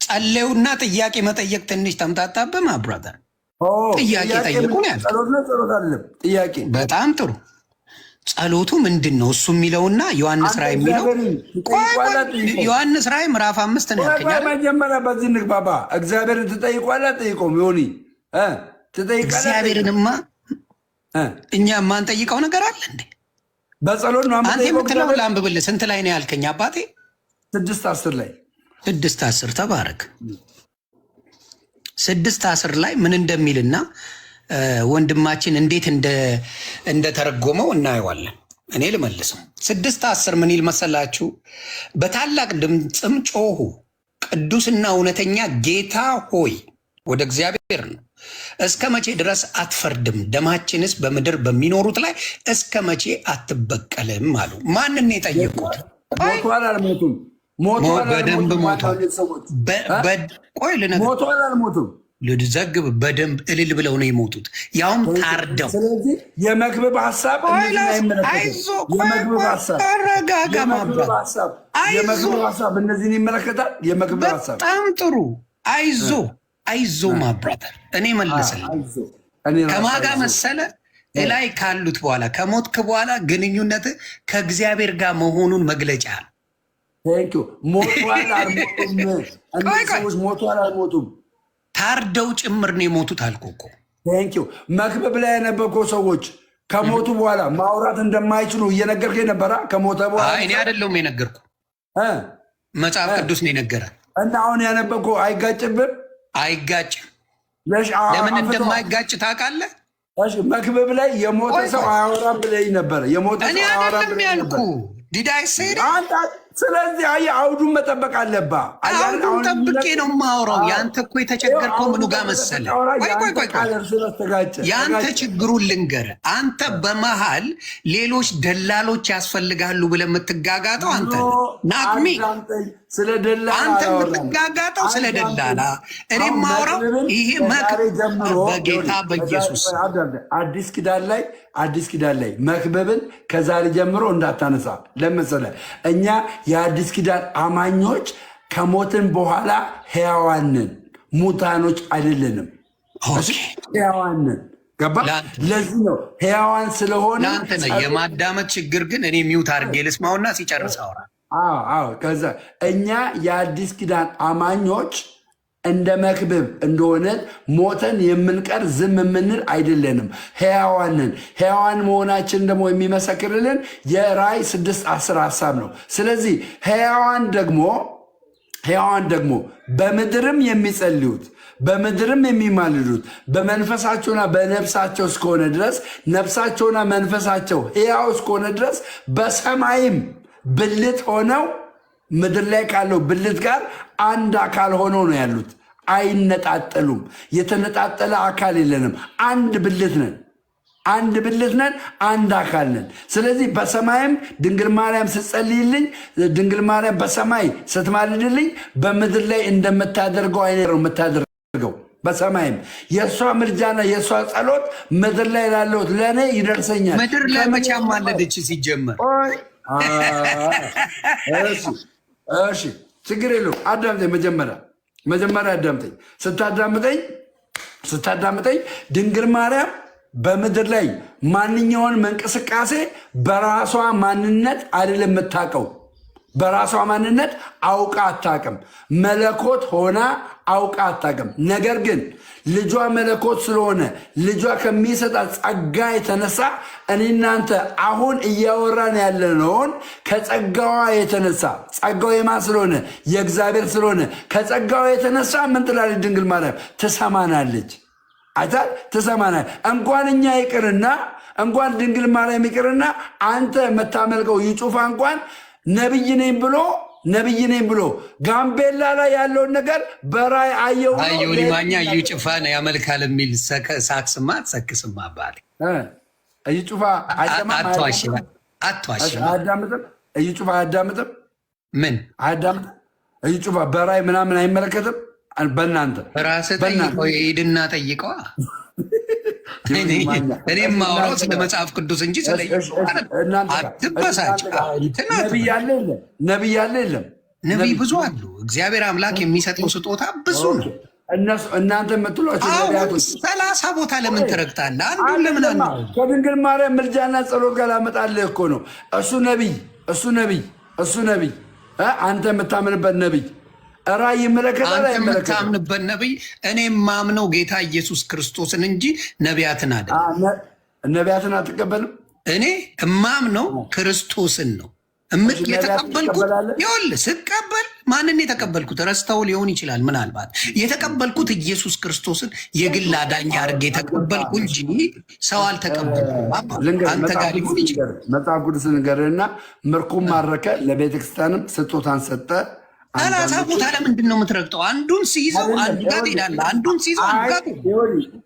ጸለዩና ጥያቄ መጠየቅ ትንሽ ተምታታብህ ማብራታ። ጥያቄ ጠይቁ ነው ያሉት። ጸሎት ነው ጸሎት አይደለም ጥያቄ። በጣም ጥሩ ጸሎቱ ምንድን ነው እሱ የሚለውና ዮሐንስ ራእይ የሚለው ዮሐንስ ራእይ ምዕራፍ 5 ነው ያልከኛል። መጀመሪያ በዚህ ንግባባ። እግዚአብሔርን ትጠይቋለህ አትጠይቀውም? ዮኒ ትጠይቃለህ? እግዚአብሔርንማ እኛ የማንጠይቀው ነገር አለ እንዴ? በጸሎት ነው አንተ የምትለው። ላንብብልህ። ስንት ላይ ነው ያልከኝ አባቴ? 6:10 ላይ 6:10 ተባረክ። 6:10 ላይ ምን እንደሚልና ወንድማችን እንዴት እንደተረጎመው እናየዋለን። እኔ ልመልሰው። 6:10 ምን ይል መሰላችሁ? በታላቅ ድምፅም ጮሁ፣ ቅዱስና እውነተኛ ጌታ ሆይ፣ ወደ እግዚአብሔር ነው፣ እስከ መቼ ድረስ አትፈርድም? ደማችንስ በምድር በሚኖሩት ላይ እስከ መቼ አትበቀልም አሉ። ማንን የጠየቁት? ሞቷል አልሞቱም? በደንብ ሞቷል። ቆይ ልነግርህ፣ ሞቷል አልሞቱም? ልዘግብ በደንብ እልል ብለው ነው የሞቱት፣ ያውም ታርደው። ስለዚህ የመክብብ ሀሳብ ሀሳብ እነዚህን ይመለከታል። የመክብብ ሀሳብ በጣም ጥሩ። አይዞ ማብራተር እኔ መልስልህ። ከማጋ መሰለ እላይ ካሉት በኋላ ከሞትክ በኋላ ግንኙነት ከእግዚአብሔር ጋር መሆኑን መግለጫ ነው። ሞቷል አልሞቱም? እነዚህ ሰዎች ሞቷል አልሞቱም? ታርደው ጭምር ነው የሞቱት አልኩህ እኮ። መክብብ ላይ የነበርከው ሰዎች ከሞቱ በኋላ ማውራት እንደማይችሉ እየነገርከኝ ነበረ። ከሞተ በኋላ እኔ አይደለሁም የነገርኩ፣ መጽሐፍ ቅዱስ ነው የነገረ። እና አሁን ያነበርከው አይጋጭብን? አይጋጭም። ለምን እንደማይጋጭ ታውቃለህ? መክብብ ላይ የሞተ ሰው አያወራም ብለኝ ነበረ። የሞተ ሰው አያወራም ብለኝ ያልኩ ዲዳይ ሰይድ። ስለዚህ አውዱን መጠበቅ አለባ። አውዱን ጠብቄ ነው የማወራው። ያንተ እኮ የተቸገርከው ምኑ ጋር መሰለ? ያንተ ችግሩን ልንገርህ። አንተ በመሃል ሌሎች ደላሎች ያስፈልጋሉ ብለህ የምትጋጋጠው አንተ ናቅሚ። አንተ የምትጋጋጠው ስለ ደላላ፣ እኔ የማወራው ይሄ በጌታ በኢየሱስ አዲስ ኪዳን ላይ መክብብን ከዛሬ ጀምሮ እንዳታነሳ። ለመሰለ እኛ የአዲስ ኪዳን አማኞች ከሞትን በኋላ ሕያዋንን ሙታኖች አይደለንም። ሕያዋንን ገባ? ለዚህ ነው ሕያዋን ስለሆነ ለአንተ ነው የማዳመጥ ችግር። ግን እኔ ሚውት አድርጌ ልስማውና ሲጨርስ አውራ። ከዛ እኛ የአዲስ ኪዳን አማኞች እንደ መክብብ እንደሆነ ሞተን የምንቀር ዝም የምንል አይደለንም። ሕያዋንን ሕያዋን መሆናችን ደግሞ የሚመሰክርልን የራእይ 6:10 ሀሳብ ነው። ስለዚህ ሕያዋን ደግሞ በምድርም የሚጸልዩት በምድርም የሚማልዱት በመንፈሳቸውና በነፍሳቸው እስከሆነ ድረስ ነፍሳቸውና መንፈሳቸው ሕያው እስከሆነ ድረስ በሰማይም ብልት ሆነው ምድር ላይ ካለው ብልት ጋር አንድ አካል ሆነው ነው ያሉት። አይነጣጠሉም። የተነጣጠለ አካል የለንም። አንድ ብልት ነን፣ አንድ አካል ነን። ስለዚህ በሰማይም ድንግል ማርያም ስትጸልይልኝ፣ ድንግል ማርያም በሰማይ ስትማልድልኝ በምድር ላይ እንደምታደርገው አይነት ነው የምታደርገው። በሰማይም የእሷ ምልጃና የእሷ ጸሎት ምድር ላይ ላለሁት ለእኔ ይደርሰኛል። ምድር ላይ መቼ አማለደች ሲጀመር? እሺ ችግር የለውም። አዳምጠኝ። መጀመሪያ አዳምጠኝ። ስታዳምጠኝ ድንግል ማርያም በምድር ላይ ማንኛውንም እንቅስቃሴ በራሷ ማንነት አይደለም የምታውቀው። በራሷ ማንነት አውቃ አታውቅም። መለኮት ሆና አውቃ አታውቅም። ነገር ግን ልጇ መለኮት ስለሆነ ልጇ ከሚሰጣት ጸጋ የተነሳ እኔ እናንተ አሁን እያወራን ያለነውን ከጸጋዋ የተነሳ ጸጋው የማን ስለሆነ? የእግዚአብሔር ስለሆነ ከጸጋዋ የተነሳ ምን ትላለች ድንግል ማርያም? ትሰማናለች። አይታል ትሰማናለች። እንኳን እኛ ይቅርና እንኳን ድንግል ማርያም ይቅርና አንተ የምታመልከው ይጩፋ እንኳን ነቢይ ነኝ ብሎ ጋምቤላ ላይ ያለውን ነገር በራይ አየው። አየሁ ሊማኛ እዩ ጭፋን ያመልካል የሚል ሳክስማ አትሰክስማ አባቴ። እዩ ጩፋ አትዋሽም። አያዳምጥም። እዩ ጩፋ አያዳምጥም። ምን አያዳምጥም? እዩ ጩፋ በራይ ምናምን አይመለከትም። በእናንተ ራስህ ጠይቀው፣ ሂድና ጠይቀዋ። እኔም ማውራው ስለ መጽሐፍ ቅዱስ እንጂ ስለ አትበሳጭ። ነቢይ አለ የለም? ነቢይ ብዙ አሉ። እግዚአብሔር አምላክ የሚሰጠው ስጦታ ብዙ ነው። እናንተ የምትሏቸው ነቢያቶች 30 ቦታ ለምን ትረግጣለህ? አንዱን ለምን አንዱ ከድንግል ማርያም ምልጃና ጸሎት ጋር ላመጣልህ እኮ ነው። እሱ ነቢይ አንተ የምታምንበት ነቢይ ራእይ ይመለከታል። አንተ የምታምንበት ነቢይ እኔ ማምነው ጌታ ኢየሱስ ክርስቶስን እንጂ ነቢያትን አይደለም። ነቢያትን አትቀበልም? እኔ እማምነው ክርስቶስን ነው። የተቀበልኩት ይኸውልህ፣ ስቀበል ማንን የተቀበልኩት ረስተው ሊሆን ይችላል። ምናልባት የተቀበልኩት ኢየሱስ ክርስቶስን የግል አዳኝ አድርጌ የተቀበልኩ እንጂ ሰው አልተቀበልኩም። አንተ ጋር ሊሆን ይችላል። መጽሐፍ ቅዱስ ንገርና ምርኮም ማረከ፣ ለቤተክርስቲያንም ስጦታን ሰጠ። 30 ቦታ ለምንድን ነው የምትረግጠው? አንዱን ሲይዘው አንዱ ጋር ትሄዳለህ፣ አንዱን ሲይዘው አንዱ ጋር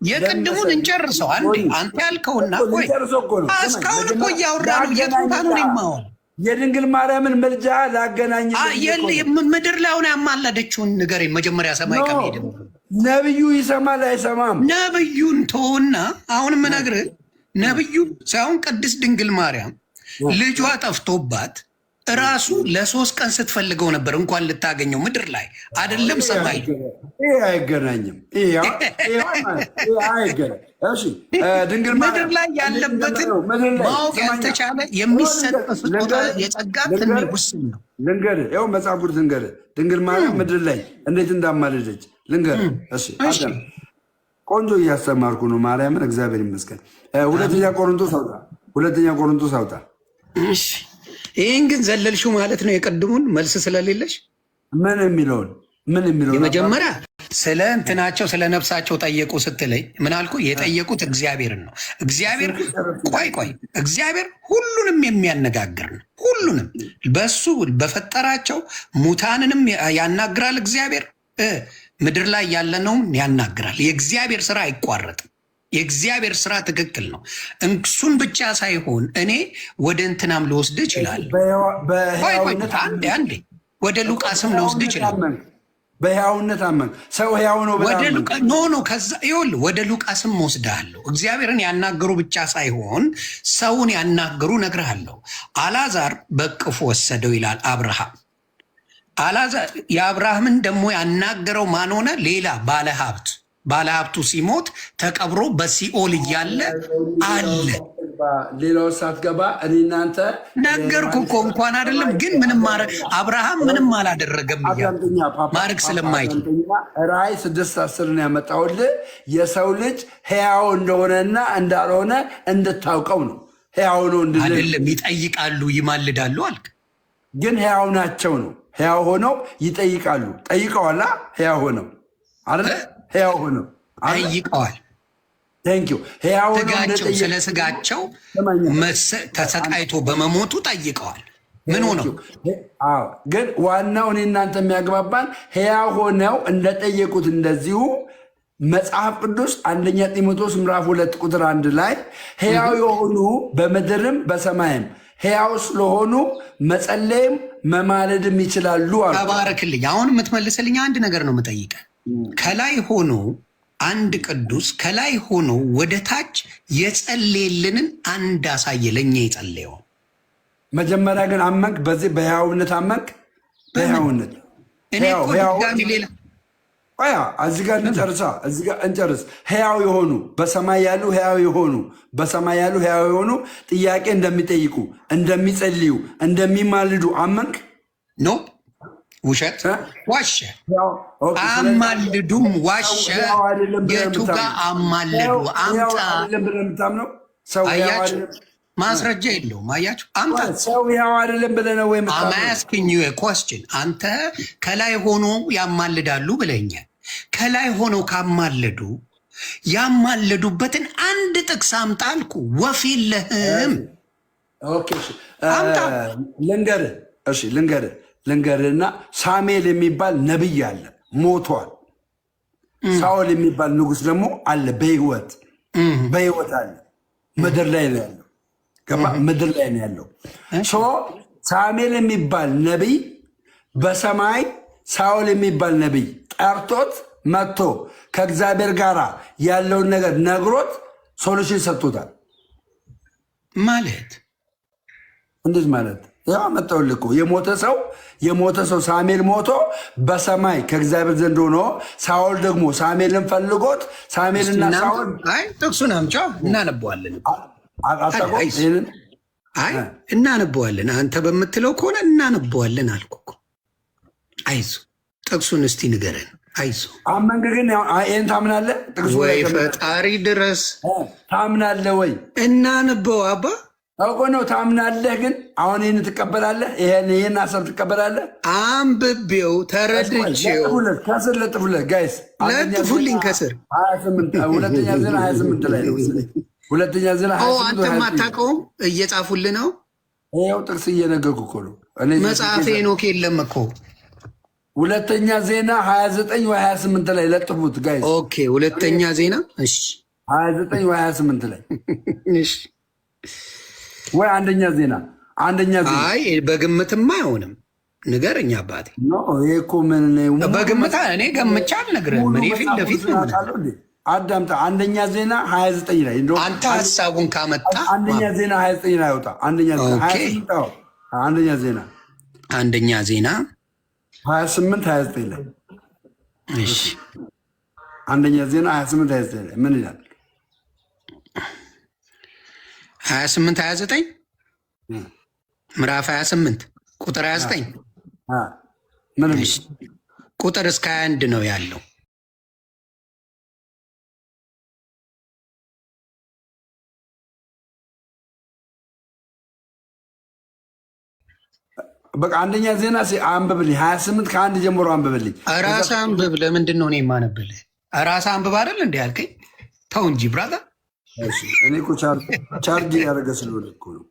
የቅድሙን እንጨርሰው። አንተ ያልከውና ቆይ እስካሁን እኮ እያወራህ ነው። የት ቦታ ነው የማወራው? የድንግል ማርያምን ምልጃ ላገናኝ ምድር ላይ ሆነ ያማለደችውን ንገረኝ መጀመሪያ። ሰማይ ከመሄድ ነብዩ ይሰማል አይሰማም? ነብዩን ተውና አሁን የምነግርህ ነብዩ ሳይሆን ቅድስት ድንግል ማርያም ልጇ ጠፍቶባት ራሱ ለ3 ቀን ስትፈልገው ነበር። እንኳን ልታገኘው ምድር ላይ አይደለም ሰማይ። ይሄ አይገናኝም። ድንግል ምድር ላይ ያለበትን ማወቅ ያልተቻለ የሚሰጥ ስጦታ የጸጋ ትንሽ ውስን ነው። ልንገርህ፣ ይኸው መጽሐፍ ቅዱስ ልንገርህ፣ ድንግል ማርያም ምድር ላይ እንዴት እንዳማለደች ልንገርህ። ቆንጆ እያስተማርኩ ነው። ማርያምን እግዚአብሔር ይመስገን። ሁለተኛ ቆሮንቶስ አውጣ። ይህን ግን ዘለልሽው ማለት ነው። የቀድሙን መልስ ስለሌለሽ ምን የሚለውን የመጀመሪያ ስለ እንትናቸው ስለ ነፍሳቸው ጠየቁ ስትለኝ ምን አልኩ? የጠየቁት እግዚአብሔርን ነው። እግዚአብሔር ቆይ እግዚአብሔር ሁሉንም የሚያነጋግር ነው። ሁሉንም በሱ በፈጠራቸው ሙታንንም ያናግራል። እግዚአብሔር ምድር ላይ ያለነውን ያናግራል። የእግዚአብሔር ስራ አይቋረጥም። የእግዚአብሔር ስራ ትክክል ነው። እሱን ብቻ ሳይሆን እኔ ወደ እንትናም ልወስድ ይችላል። አንዴ ወደ ሉቃስም ልወስድ ይችላል። በሕያውነት አመን ሰው ሕያው ነው። ከዛ ይኸውልህ ወደ ሉቃስም ወስድሃለሁ። እግዚአብሔርን ያናገሩ ብቻ ሳይሆን ሰውን ያናገሩ እነግርሃለሁ። አልዓዛር በቅፉ ወሰደው ይላል አብርሃም። አልዓዛር የአብርሃምን ደግሞ ያናገረው ማን ሆነ? ሌላ ባለሀብቱ ሲሞት ተቀብሮ በሲኦል እያለ አለ። ሌላው ሳትገባ እኔ እናንተ ነገርኩህ እኮ እንኳን አይደለም ግን ምንም አብርሃም ምንም አላደረገም ማድረግ ስለማይችል ራእይ 6:10 ያመጣውልህ የሰው ልጅ ሕያው እንደሆነና እንዳልሆነ እንድታውቀው ነው። ሕያው ነው አይደለም። ይጠይቃሉ፣ ይማልዳሉ አልክ። ግን ሕያው ናቸው ነው። ሕያው ሆነው ይጠይቃሉ። ጠይቀዋላ? ሕያው ሆነው አይደል? ሕያው ሆነው ጠይቀዋል። ስለ ስጋቸው ተሰቃይቶ በመሞቱ ጠይቀዋል። ምን ሆነው ግን ዋናው እኔ እናንተ የሚያግባባን ሕያው ሆነው እንደጠየቁት እንደዚሁ መጽሐፍ ቅዱስ አንደኛ ጢሞቴዎስ ምዕራፍ 2 ቁጥር 1 ላይ ሕያው የሆኑ በምድርም በሰማይም ሕያው ስለሆኑ መጸለይም መማለድም ይችላሉ አሉ። ተባረክልኝ። አሁን የምትመልስልኝ አንድ ነገር ነው የምጠይቀ ከላይ ሆኖ አንድ ቅዱስ ከላይ ሆኖ ወደ ታች የጸለየልንን አንድ አሳየ። ለእኛ የጸለየው መጀመሪያ ግን አመንክ። በዚህ በሕያውነት አመንክ። በሕያውነት እዚህ ጋር እንጨርስ። ሕያው የሆኑ በሰማይ ያሉ ሕያው የሆኑ በሰማይ ያሉ ሕያው የሆኑ ጥያቄ እንደሚጠይቁ እንደሚጸልዩ እንደሚማልዱ አመንክ ኖ ውሸት ዋሸ። አማልዱም ዋሸ። የቱ ጋር አማልዱ? አምጣ። አያችሁ፣ ማስረጃ የለውም። አያችሁ፣ አምጣ። ሰው ሕያው አይደለም ብለህ ነው ወይ? አማያስክኝ ኮስችን አንተ ከላይ ሆኖ ያማልዳሉ ብለኛል። ከላይ ሆኖ ካማለዱ ያማለዱበትን አንድ ጥቅስ አምጣ አልኩ። ወፍ የለህም። አምጣ። ልንገርህና ሳሙኤል የሚባል ነቢይ አለ፣ ሞቷል። ሳኦል የሚባል ንጉሥ ደግሞ አለ፣ በሕይወት አለ። ምድር ላይ ነው ያለው። ምድር ላይ ነው ያለው። ሳሙኤል የሚባል ነቢይ በሰማይ ሳኦል የሚባል ነቢይ ጠርቶት መጥቶ ከእግዚአብሔር ጋር ያለውን ነገር ነግሮት ሶሉሽን ሰጥቶታል። ማለት እንዴት ማለት? ያ መጣሁልህ እኮ የሞተ ሰው ሳሙኤል ሞቶ በሰማይ ከእግዚአብሔር ዘንድ ሆኖ ሳኦል ደግሞ ሳሙኤልን ፈልጎት ሳሙኤልና ሳኦል ጥቅሱን አምጪው እናነበዋለን። እናነበዋለን። አንተ በምትለው ከሆነ እናነበዋለን አልኩ እኮ። አይዞህ ጥቅሱን እስቲ ንገረን። አይዞህ አመንክ ግን ይህን ታምናለህ? ወይ ፈጣሪ ድረስ ታምናለህ ወይ? እናነበው አባ አውቆ ነው። ታምናለህ ግን አሁን ይህን ትቀበላለህ? ይህን ሀሳብ ትቀበላለህ? አንብቤው ተረድቼው ከስር ለጥፉለት ጋይስ፣ ለጥፉልኝ ከስር 28 ሁለተኛ ዜና 28 ላይ ነው። ሁለተኛ ዜና 28 አንተም አታውቀውም? እየጻፉልህ ነው። ይኸው ጥቅስ እየነገርኩ እኮ ነው። መጽሐፌ ሄኖክ የለም እኮ ሁለተኛ ዜና 29 ወይ 28 ላይ ለጥፉት ጋይስ። ኦኬ ሁለተኛ ዜና እሺ 29 ወይ 28 ላይ እሺ ወይ አንደኛ ዜና አይ በግምትማ አይሆንም። ንገረኝ አባቴ። ይሄ እኮ ምን በግምት እኔ ገምቻ አልነግርህም። እኔ ፊት ለፊት ነው አዳምጣ። አንደኛ ዜና 29 ላይ አንተ ሀሳቡን ካመጣ አንደኛ ዜና 29 ላይ አውጣ። አንደኛ ዜና 28 አንደኛ ዜና 28 29 ላይ እሺ አንደኛ ዜና 28 29 ላይ ምን ይላል? 28 29 ምዕራፍ 28 ቁጥር 29 ቁጥር እስከ 21 ነው ያለው። በቃ አንደኛ ዜና አንብብልኝ። 28 ከአንድ ጀምሮ አንብብልኝ። ራስህ አንብብ። ለምንድን ነው እኔ የማነብልህ? ራስህ አንብብ አይደል እንዲ ያልከኝ? ተው እንጂ ብራዘር። እኔ እኮ ቻርጅ ያደረገ ስለሆነ እኮ ነው።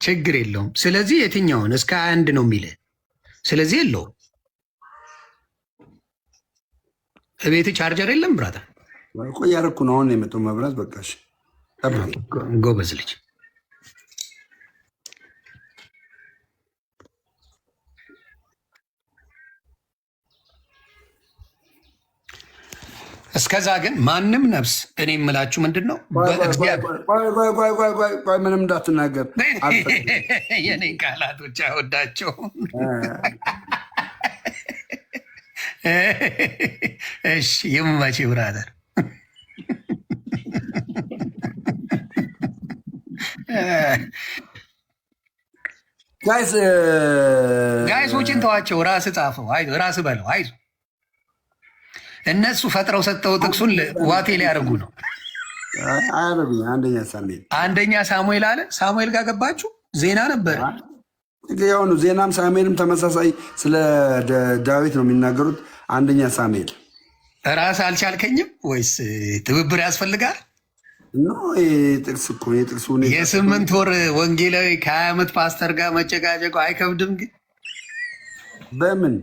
ችግር የለውም። ስለዚህ የትኛውን እስከ 21 ነው የሚልህ? ስለዚህ የለውም። እቤት ቻርጀር የለም ብራዘር? እኮ እያደረኩ ነው። አሁን የመጣው መብራት። በቃ ጎበዝ ልጅ። እስከዛ ግን ማንም ነፍስ እኔ የምላችሁ ምንድን ነው፣ ምንም እንዳትናገር። የኔ ቃላቶች አይወዳቸውም። እሺ ይመች ብራዘር። ጋይሶችን ተዋቸው። ራስ ጻፈው። ራስ በለው። አይዞ እነሱ ፈጥረው ሰጠው ጥቅሱን ዋቴ ሊያደርጉ ነው። አንደኛ ሳሙኤል አለ። ሳሙኤል ጋር ገባችሁ? ዜና ነበር የሆኑ ዜናም ሳሙኤልም ተመሳሳይ ስለ ዳዊት ነው የሚናገሩት። አንደኛ ሳሙኤል ራስ አልቻልከኝም ወይስ ትብብር ያስፈልጋል? ጥቅስ እኮ የጥቅሱ የ8 ወር ወንጌላዊ ከ20 ዓመት ፓስተር ጋር መጨቃጨቁ አይከብድም? ግን በምን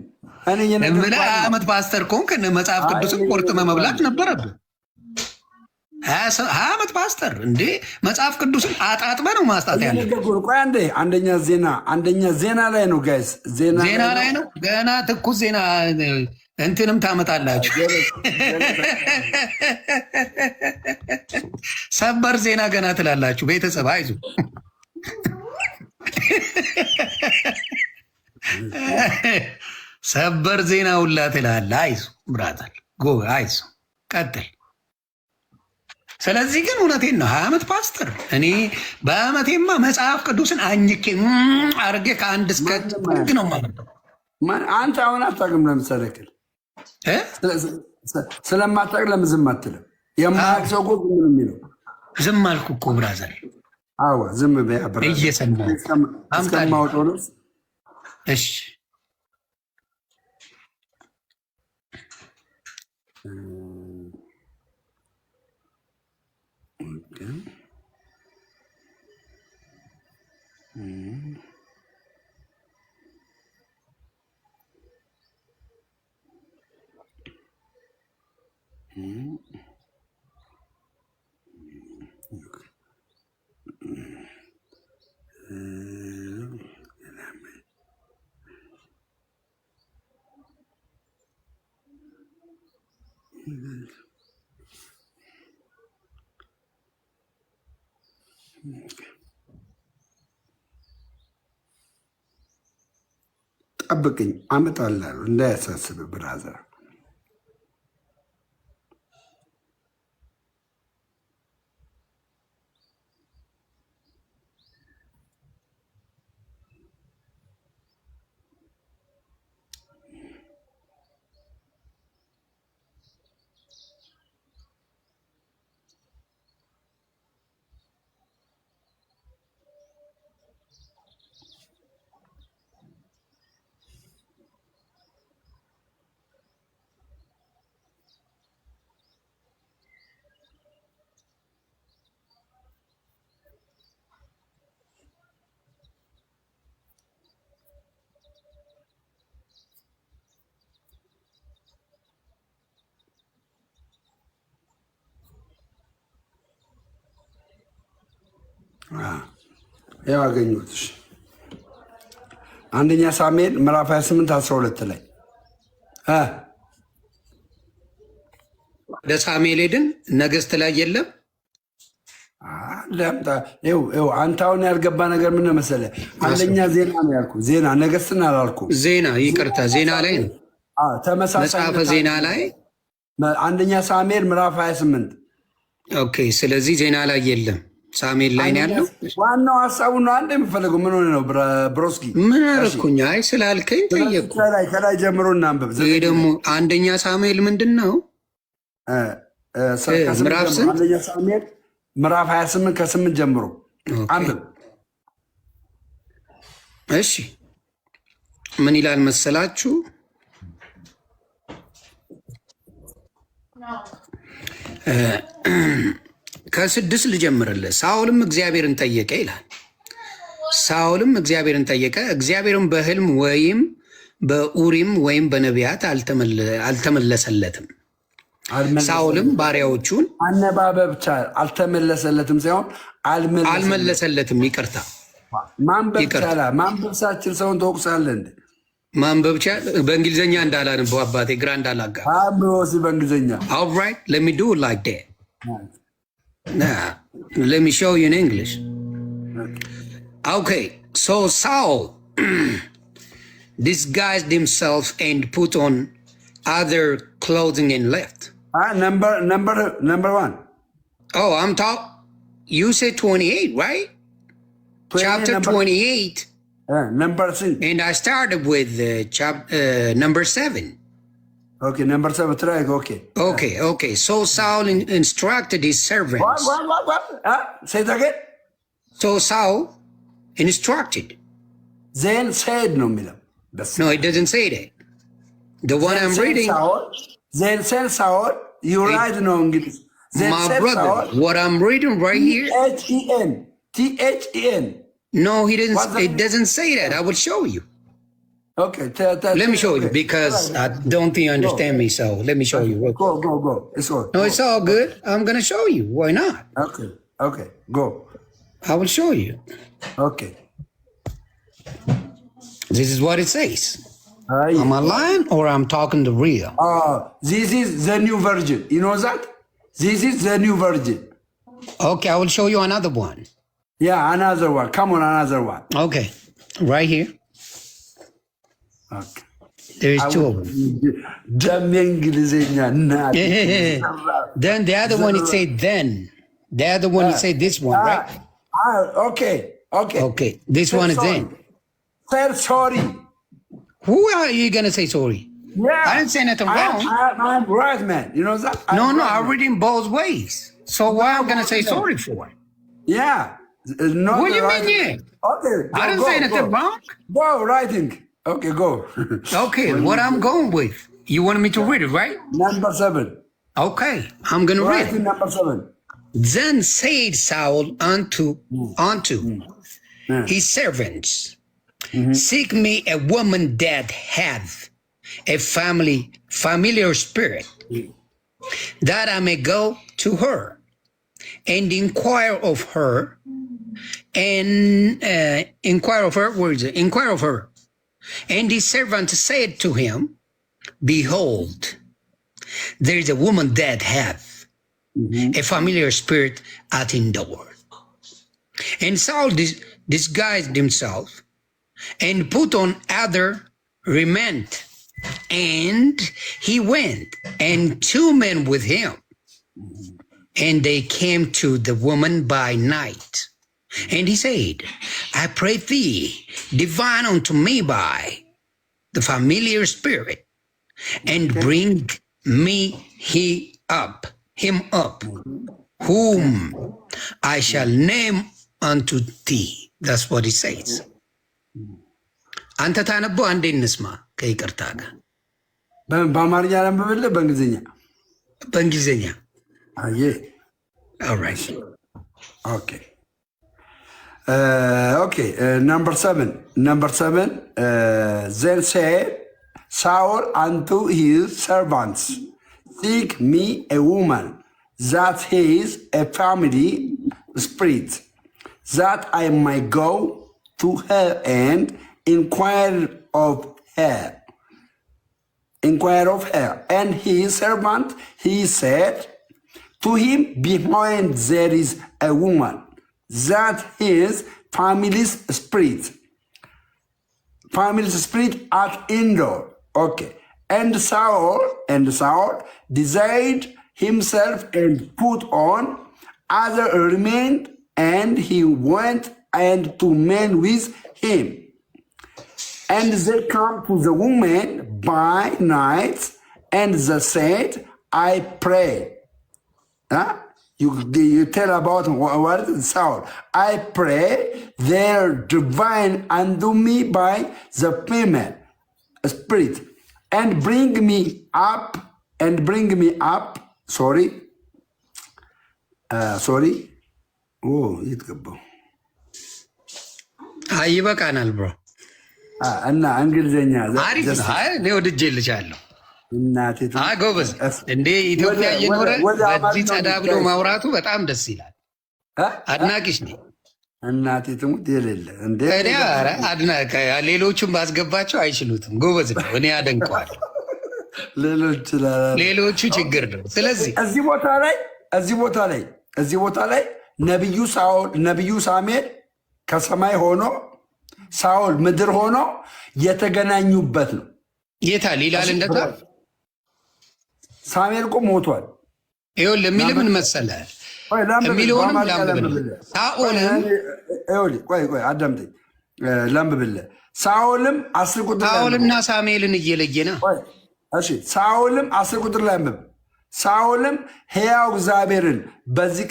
እምልህ 20 ዓመት ፓስተር ከሆንክ መጽሐፍ ቅዱስን ቆርጥመህ መብላት ነበረብህ። 20 ዓመት ፓስተር እንዴ! መጽሐፍ ቅዱስን አጣጥመህ ነው ማስጣት ያለ። አንደኛ ዜና ላይ ነው ጋይስ፣ ዜና ላይ ነው። ገና ትኩስ ዜና እንትንም ታመጣላችሁ። ሰበር ዜና ገና ትላላችሁ። ቤተሰብ አይዞ ሰበር ዜና ሁላ ትላለህ። አይዞ ብራዘር ጎ አይዞ ቀጥል። ስለዚህ ግን እውነቴን ነው 20 ዓመት ፓስተር እኔ በአመቴማ መጽሐፍ ቅዱስን አኝኬ አርጌ ከአንድ እስከ ህግ ነው ማለት ነው። አንተ አሁን አታውቅም። ለምሳሌ ስለማታውቅ ለምን ዝም አትልም? የማያውቅ ሰው እኮ ዝም ነው የሚለው። ዝም አልኩ እኮ ብራዘር። አዎ ዝም በያ እየሰማሁ እስከማውጣው ነው። እሺ ጠብቅኝ አመጣልሃለሁ፣ እንዳያሳስብ ብራዘር። ያው አገኘሁት። አንደኛ ሳሙኤል ምዕራፍ 28 12 ላይ ወደ ሳሙኤል ሄድን። ነገሥት ላይ የለም። አንተ አሁን ያልገባ ነገር ምን መሰለህ? አንደኛ ዜና ነው ያልኩህ። ዜና ነገሥትን አላልኩም። ዜና ይቅርታ፣ ዜና ላይ ነው። መጽሐፈ ዜና ላይ አንደኛ ሳሙኤል ምዕራፍ 28። ኦኬ፣ ስለዚህ ዜና ላይ የለም፣ ሳሙኤል ላይ ነው ያለው። ዋናው ሀሳቡ ነው። አንድ የምፈልገው ምን ሆነ ነው ብሮስኪ? ምን አደረኩኝ? አይ ስላልከኝ ጠየቁ። ከላይ ጀምሮ እናንብብ። ይሄ ደግሞ አንደኛ ሳሙኤል ምንድን ነው? ምዕራፍ ስንት? አንደኛ ሳሙኤል ምዕራፍ 28 ከ8 ጀምሮ አንብብ። እሺ ምን ይላል መሰላችሁ? ከ6 ልጀምርልህ። ሳኦልም እግዚአብሔርን ጠየቀ ይላል። ሳኦልም እግዚአብሔርን ጠየቀ፣ እግዚአብሔርን በሕልም ወይም በኡሪም ወይም በነቢያት አልተመለሰለትም። ሳኦልም ባሪያዎቹን አነባበብ ብቻ አልተመለሰለትም ሳይሆን አልመለሰለትም። ይቅርታ ማንበብ ሳችል ሰውን ተወቅሳለህ እንዴ? ማንበብ በእንግሊዝኛ እንዳላንበው አባቴ ግራ እንዳላጋ በእንግሊዝኛ alright let me do it like that. Now let me show you in English. Okay, so Saul disguised himself and put on other clothing and left. Number 1. Oh, you said 28, right? Chapter 28. Number 6. And I started with number 7. Okay, number 7. Try. Okay. So Saul instructed his servants. What? Say it again. So Saul instructed. Then said no, Milam. No, it doesn't say that. The one I'm reading. Then said Saul. You right no English. My brother, Saul, what I'm reading right here. T-H-E-N. No, he didn't. It doesn't say that. I will show you. Okay. Let me show you because I don't think you understand me. So let me show you. Go. It's all. No, it's all good. I'm gonna show you. Why not? Okay. Go. I will show you. Okay. This is what it says. Am I lying or I'm talking the real? This is the new version. You know that? This is the new version. Okay, I will show you another one. Yeah, another one. Come on, another one. Okay, right here. Okay. There's 2 of them. Then the other one, it said then. The other one, it said this one, right? Okay. This one is then. Say sorry. Who are you going to say sorry? Yeah. I didn't say nothing wrong. I'm right, man. You know that? No, I read in both ways. So why am I going to say sorry for it? Yeah. What do you mean, yeah? Okay. I didn't say anything wrong. Go, writing. Okay, go. Okay, what I'm going with. You wanted me to read it, right? Number 7. Okay, I'm going to read it. Number 7. Then said Saul unto his servants, seek me a woman that hath a familiar spirit, that I may go to her and inquire of her. Inquire of her. And his servant said to him, behold, there is a woman that hath a familiar spirit at in the door. And Saul disguised himself and put on other remained, and he went, and 2 men with him. And they came to the woman by night. And he said, I pray thee, divine unto me by the familiar spirit, and bring me him up, whom I shall name unto thee. That's what he says. አንተ ታነቦ አንዴ እንስማ ከይቅርታ ጋር በአማርኛ ለምብልህ በእንግሊዝኛ አየ ኦልራይት ኦኬ number 7 then said Saul unto his servants, seek me a woman that is a family spirit, that I might go to her and inquire of her. And his servant, he said to him, behold, there is a woman that is family spirit at Endor. Okay. And Saul desired himself and put on other remained, and he went and 2 men with him. And they come to the woman by night, and they said, I pray. Huh? You tell about what Saul. I pray their divine unto me by the female spirit, and bring me up. Sorry. Oh, ይትገባው ይበቃናል ብሮ እና እንግሊዝኛ አሪፍ ነው። እኔ ወድጄልሻለሁ እናቴ። ጎበዝ እንዴ ኢትዮጵያ እየኖረ በዚህ ጸዳ ብሎ ማውራቱ በጣም ደስ ይላል። አድናቂሽ ነኝ እናቴ ትሙት የሌለ እንዴ እኔ ኧረ አድናቂ ሌሎቹም ባስገባቸው አይችሉትም። ጎበዝ ነው። እኔ አደንቀዋለሁ። ሌሎቹ ችግር ነው። ስለዚህ እዚህ ቦታ ላይ ነቢዩ ሳሙኤል ከሰማይ ሆኖ ሳኦል ምድር ሆኖ የተገናኙበት ነው። የታል ይላል እንደታ ሳሙኤል እኮ ሞቷል። ይኸው ለሚል ምን መሰለህ የሚለውንም ላምብልህ ቆይ አዳምጠኝ ላምብልህ። ሳኦልም 10 ቁጥር ሳኦልና ሳሙኤልን እየለየና እሺ ሳኦልም 10 ቁጥር ላይ አንብብ። ሳኦልም ሕያው እግዚአብሔርን በዚህ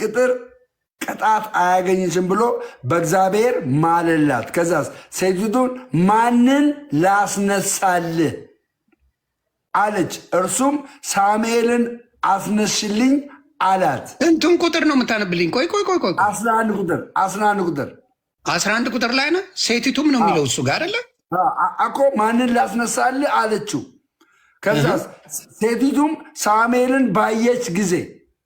ቅጣት አያገኝሽም ብሎ በእግዚአብሔር ማለላት። ከዛስ ሴቲቱን ማንን ላስነሳልህ አለች። እርሱም ሳሙኤልን አስነሽልኝ አላት። እንትን ቁጥር ነው የምታነብልኝ? ቆይ 11 ቁጥር ላይ ነው። ሴቲቱም ነው የሚለው እሱ ጋር አለ እኮ ማንን ላስነሳልህ አለችው። ከዛስ ሴቲቱም ሳሙኤልን ባየች ጊዜ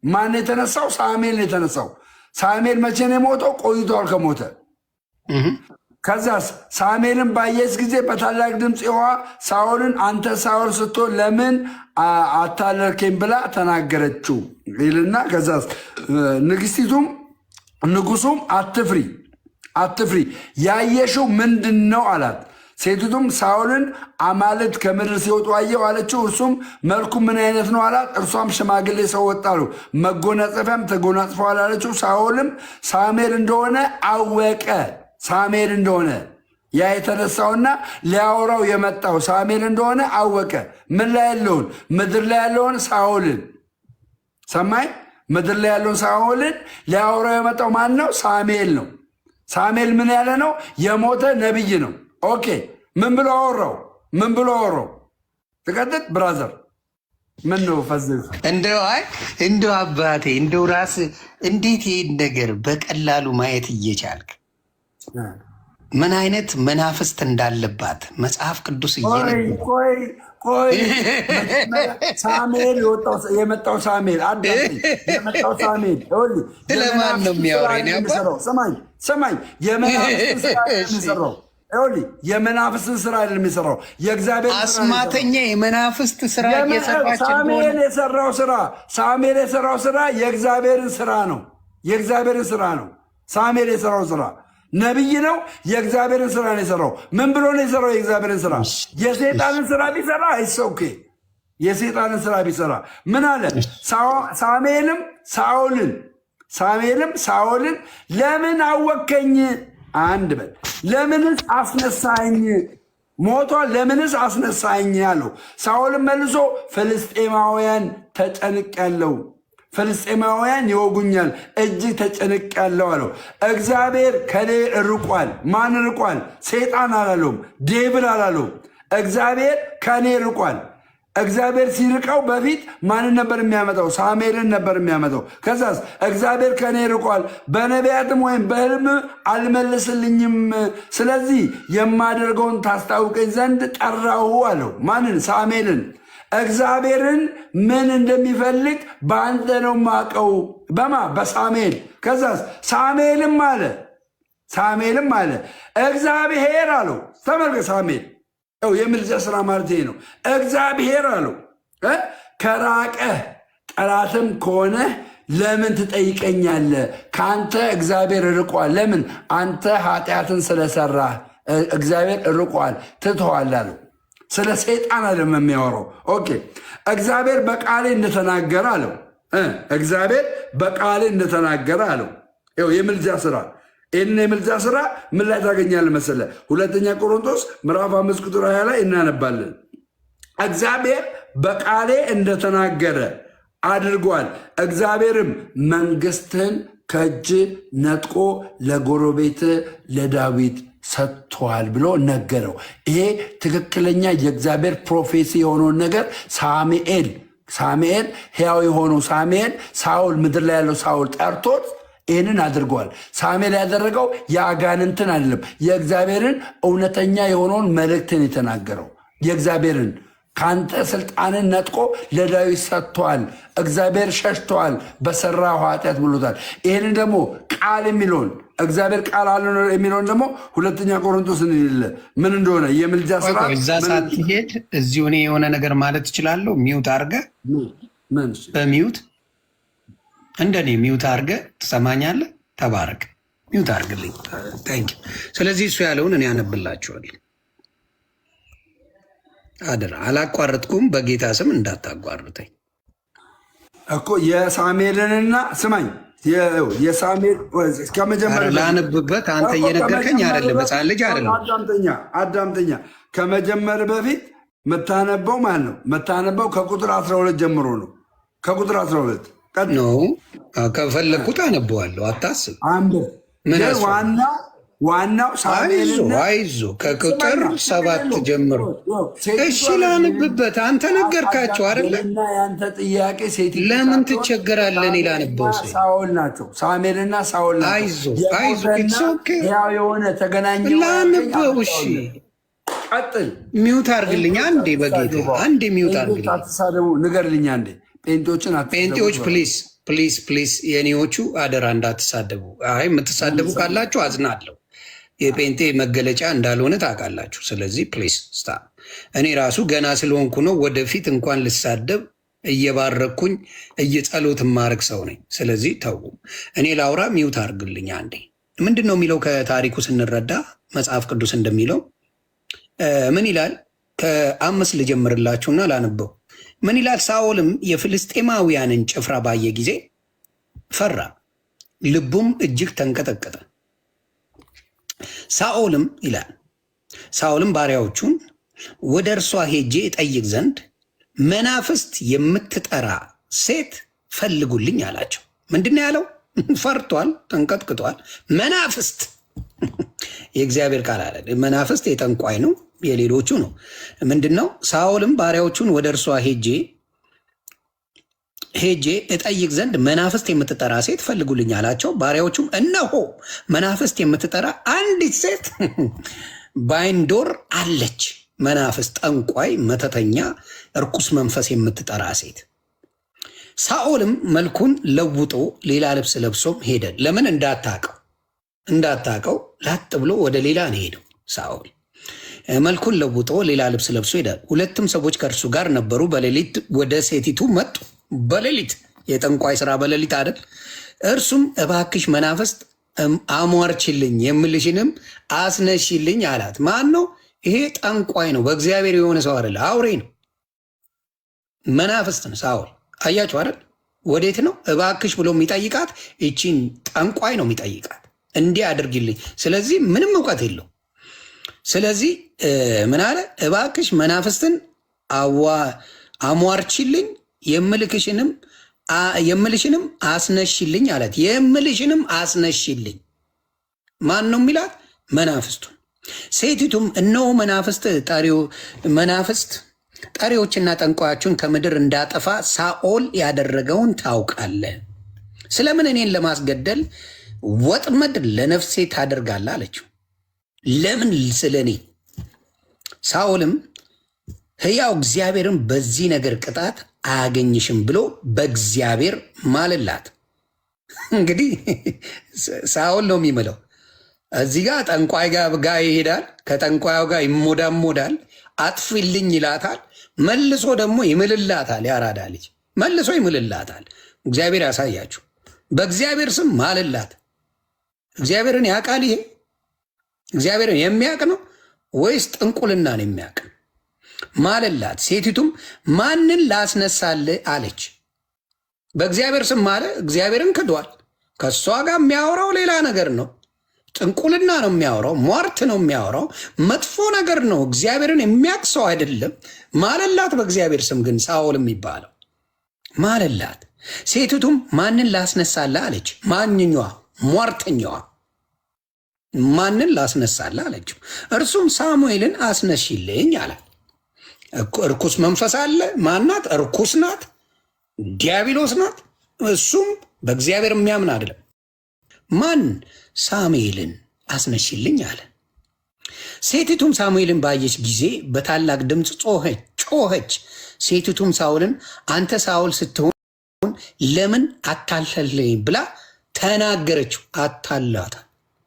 ማን የተነሳው? ሳሙኤል የተነሳው። ሳሙኤል መቼ ነው የሞተው? ቆይቷል ከሞተ። ከዛስ ሳሙኤልን ባየች ጊዜ በታላቅ ድምፅ ውሃ ሳኦልን አንተ ሳኦል ስትሆን ለምን አታለልከኝ ብላ ተናገረችው ይልና ከዛስ ንጉሱም አትፍሪ ያየሽው ምንድን ነው አላት። ሴቲቱም ሳኦልን አማልክት ከምድር ሲወጡ አየሁ አለችው። እርሱም መልኩ ምን አይነት ነው አላት። እርሷም ሽማግሌ ሰው ወጣሉ፣ መጎናጸፊያም ተጎናጽፈዋል አለችው። ሳኦልም ሳሙኤል እንደሆነ አወቀ። ሳሙኤል እንደሆነ ያ የተነሳውና ሊያወራው የመጣው ሳሙኤል እንደሆነ አወቀ። ምን ላይ ያለውን? ምድር ላይ ያለውን ሳኦልን ሰማይ። ምድር ላይ ያለውን ሳኦልን ሊያወራው የመጣው ማን ነው? ሳሙኤል ነው። ሳሙኤል ምን ያለ ነው? የሞተ ነቢይ ነው። ኦኬ ምን ብሎ አወራው? ተቀጥጥ ብራዘር ምን ነው ፈዘዝ እንደው አባቴ እንደው ራስ እንዴት ይሄን ነገር በቀላሉ ማየት እየቻልክ ምን አይነት መናፍስት እንዳለባት መጽሐፍ ቅዱስ ቆይ ሳሙኤል የመጣው ሳሙኤል ስለማን ነው የሚያወራኝ? ሰማኝ የመናፍስትን ስራ አይደለም የሚሰራው፣ የእግዚአብሔር አስማተኛ የመናፍስት ስራ እየሰራች ሳሙኤል የሰራው ስራ የእግዚአብሔርን ስራ ነው። ሳሙኤል የሰራው ስራ ነቢይ ነው። የእግዚአብሔርን ስራ ነው የሰራው። ምን ብሎ ነው የሰራው? የእግዚአብሔርን ስራ። የሴጣንን ስራ ቢሰራ አይሰውኬ የሴጣንን ስራ ቢሰራ ምን አለ? ሳሙኤልም ሳኦልን ለምን አወከኝ? አንድ በል ለምንስ አስነሳኝ? ሞቷል፣ ለምንስ አስነሳኝ አለው። ሳኦልም መልሶ ፍልስጤማውያን ተጨንቄያለሁ፣ ፍልስጤማውያን ይወጉኛል፣ እጅግ ተጨንቄያለሁ አለው። እግዚአብሔር ከኔ ርቋል። ማን ርቋል? ሰይጣን አላለውም፣ ዴብል አላለውም። እግዚአብሔር ከኔ ርቋል። እግዚአብሔር ሲርቀው በፊት ማንን ነበር የሚያመጣው? ሳሙኤልን ነበር የሚያመጣው። ከዛስ እግዚአብሔር ከኔ ርቋል፣ በነቢያትም ወይም በሕልም አልመልስልኝም፣ ስለዚህ የማደርገውን ታስታውቀኝ ዘንድ ጠራሁ አለው። ማንን? ሳሙኤልን። እግዚአብሔርን ምን እንደሚፈልግ በአንተ ነው ማቀው። በማ? በሳሙኤል። ከዛስ ሳሙኤልም አለ እግዚአብሔር አለው። ተመልከት፣ ሳሙኤል የምልጃ ስራ ማለት ነው። እግዚአብሔር አለው ከራቀ ጠላትም ከሆነ ለምን ትጠይቀኛለህ? ከአንተ እግዚአብሔር ርቋል። ለምን? አንተ ኃጢአትን ስለሰራ እግዚአብሔር ርቋል፣ ትተዋል አለው። ስለ ሰይጣን አለም የሚያወራው። ኦኬ እግዚአብሔር በቃሌ እንደተናገረ አለው። እግዚአብሔር በቃሌ እንደተናገረ አለው። የምልጃ ስራ ይህን የምልጃ ስራ ምን ላይ ታገኛለህ መሰለህ? ሁለተኛ ቆሮንቶስ ምዕራፍ 5 ቁጥር 20 ላይ እናነባለን። እግዚአብሔር በቃሌ እንደተናገረ አድርጓል፣ እግዚአብሔርም መንግስትን ከእጅ ነጥቆ ለጎረቤት ለዳዊት ሰጥቷል ብሎ ነገረው። ይሄ ትክክለኛ የእግዚአብሔር ፕሮፌሲ የሆነውን ነገር ሳሙኤል ሕያው የሆነው ሳኦል ምድር ላይ ያለው ሳኦል ጠርቶት ይህንን አድርገዋል። ሳሙኤል ያደረገው የአጋንንትን አይደለም፣ የእግዚአብሔርን እውነተኛ የሆነውን መልእክትን የተናገረው የእግዚአብሔርን ከአንተ ስልጣንን ነጥቆ ለዳዊት ሰጥቷል፣ እግዚአብሔር ሸሽተዋል በሰራው ኃጢአት ብሎታል። ይህንን ደግሞ ቃል የሚለውን እግዚአብሔር ቃል አለ የሚለውን ደግሞ ሁለተኛ ቆሮንቶስ ምን እንደሆነ የምልጃ ስራ እዛ ሳትሄድ እዚሁ እኔ የሆነ ነገር ማለት እችላለሁ። ሚውት አድርገህ በሚውት እንደኔ ሚውት አድርገህ ትሰማኛለህ? ተባረክ። ሚውት አድርግልኝ። ታንኪው። ስለዚህ እሱ ያለውን እኔ አነብላችኋለሁ። አደራ አላቋረጥኩም። በጌታ ስም እንዳታቋርጠኝ እኮ የሳሙኤልንና ስማኝ፣ የሳሙኤል ከመጀመሪያ ላነብበት አንተ እየነገርከኝ አይደለም። ሕፃን ልጅ አይደለም። አዳምጠኛ። ከመጀመር በፊት መታነበው ማለት ነው። መታነበው ከቁጥር 12 ጀምሮ ነው። ከቁጥር 12 ነው። ከፈለግኩት አነበዋለሁ። አታስብ። ዋናው አይዞ ከቁጥር 7 ጀምሮ። እሺ ላንብበት። አንተ ነገርካቸው አይደለ? ያንተ ጥያቄ ሴት ለምን ትቸገራለህ? እኔ ላነበው ሳኦል ናቸው። ሳሙኤልና ሳኦል ናቸው። ያው የሆነ ተገናኘ። ላነበው። እሺ ቀጥል። ሚውት አድርግልኝ አንዴ። በጌታ አንዴ ሚውት አድርግልኝ። አትሳደቡ፣ ንገርልኝ አንዴ። ጴንጤዎች ፕሊዝ የኔዎቹ አደራ እንዳትሳደቡ። አይ የምትሳደቡ ካላችሁ አዝናለሁ። የጴንጤ መገለጫ እንዳልሆነ ታውቃላችሁ። ስለዚህ ፕሊዝ ስታ። እኔ ራሱ ገና ስለሆንኩ ነው። ወደፊት እንኳን ልሳደብ እየባረኩኝ እየጸሎት ማድረግ ሰው ነኝ። ስለዚህ ተው። እኔ ላውራ፣ ሚውት አድርግልኝ አንዴ። ምንድን ነው የሚለው? ከታሪኩ ስንረዳ መጽሐፍ ቅዱስ እንደሚለው ምን ይላል? ከ5 ልጀምርላችሁና ላነበው። ምን ይላል? ሳኦልም የፍልስጤማውያንን ጭፍራ ባየ ጊዜ ፈራ፣ ልቡም እጅግ ተንቀጠቀጠ። ሳኦልም ባሪያዎቹን ወደ እርሷ ሄጄ እጠይቅ ዘንድ መናፍስት የምትጠራ ሴት ፈልጉልኝ አላቸው። ምንድን ነው ያለው? ፈርቷል፣ ተንቀጥቅጧል። መናፍስት የእግዚአብሔር ቃል አለ። መናፍስት የጠንቋይ ነው፣ የሌሎቹ ነው። ምንድን ነው? ሳኦልም ባሪያዎቹን ወደ እርሷ ሄጄ እጠይቅ ዘንድ መናፍስት የምትጠራ ሴት ፈልጉልኝ አላቸው። ባሪያዎቹም እነሆ መናፍስት የምትጠራ አንዲት ሴት በዓይንዶር አለች። መናፍስት፣ ጠንቋይ፣ መተተኛ፣ እርኩስ መንፈስ የምትጠራ ሴት። ሳኦልም መልኩን ለውጦ ሌላ ልብስ ለብሶም ሄደ። ለምን? እንዳታቀው ላጥ ብሎ ወደ ሌላ ነው ሄደው። ሳኦል መልኩን ለውጦ ሌላ ልብስ ለብሶ ሄደ። 2 ሰዎች ከእርሱ ጋር ነበሩ። በሌሊት ወደ ሴቲቱ መጡ። በሌሊት የጠንቋይ ስራ በሌሊት አይደል? እርሱም እባክሽ መናፍስት አሟርችልኝ የምልሽንም አስነሽልኝ አላት። ማን ነው ይሄ? ጠንቋይ ነው። በእግዚአብሔር የሆነ ሰው አይደለ፣ አውሬ ነው፣ መናፍስት ነው ሳውል። አያችሁ አይደል? ወዴት ነው እባክሽ ብሎ የሚጠይቃት? ይቺን ጠንቋይ ነው የሚጠይቃት፣ እንዲህ አድርጊልኝ። ስለዚህ ምንም እውቀት የለው። ስለዚህ ምን አለ? እባክሽ መናፍስትን አሟርችልኝ የምልሽንም አስነሽልኝ አላት። የምልሽንም አስነሽልኝ ማን ነው የሚላት? መናፍስቱን። ሴቲቱም እነሆ መናፍስት ጠሪዎችና ጠንቋዮችን ከምድር እንዳጠፋ ሳኦል ያደረገውን ታውቃለህ። ስለምን እኔን ለማስገደል ወጥመድ ለነፍሴ ታደርጋለህ አለችው። ለምን ስለ እኔ? ሳኦልም ሕያው እግዚአብሔርን በዚህ ነገር ቅጣት አያገኝሽም ብሎ በእግዚአብሔር ማልላት። እንግዲህ ሳኦል ነው የሚምለው። እዚህ ጋር ጠንቋይ ጋር ይሄዳል፣ ከጠንቋዩ ጋር ይሞዳሞዳል፣ አጥፊልኝ ይላታል፣ መልሶ ደግሞ ይምልላታል። ያራዳ ልጅ መልሶ ይምልላታል። እግዚአብሔር ያሳያችሁ። በእግዚአብሔር ስም ማልላት። እግዚአብሔርን ያውቃል። ይሄ እግዚአብሔርን የሚያውቅ ነው ወይስ ጥንቁልናን የሚያውቅ? ማልላት። ሴቲቱም ማንን ላስነሳልህ አለች። በእግዚአብሔር ስም ማለ። እግዚአብሔርን ክዷል። ከእሷ ጋር የሚያወራው ሌላ ነገር ነው። ጥንቁልና ነው የሚያወራው፣ ሟርት ነው የሚያወራው፣ መጥፎ ነገር ነው። እግዚአብሔርን የሚያውቅ ሰው አይደለም። ማለላት በእግዚአብሔር ስም ግን ሳኦል የሚባለው ማለላት። ሴቲቱም ማንን ላስነሳልህ አለች። ማንኛዋ? ሟርተኛዋ። ማንን ላስነሳልህ አለችው። እርሱም ሳሙኤልን አስነሽልኝ አላት። እርኩስ መንፈስ አለ። ማናት? እርኩስ ናት፣ ዲያብሎስ ናት። እሱም በእግዚአብሔር የሚያምን አይደለም። ማን? ሳሙኤልን አስነሽልኝ አለ። ሴቲቱም ሳሙኤልን ባየች ጊዜ በታላቅ ድምፅ ጮኸች። ሴቲቱም ሳኦልን አንተ ሳኦል ስትሆን ለምን አታለለኝ ብላ ተናገረችው። አታላታል።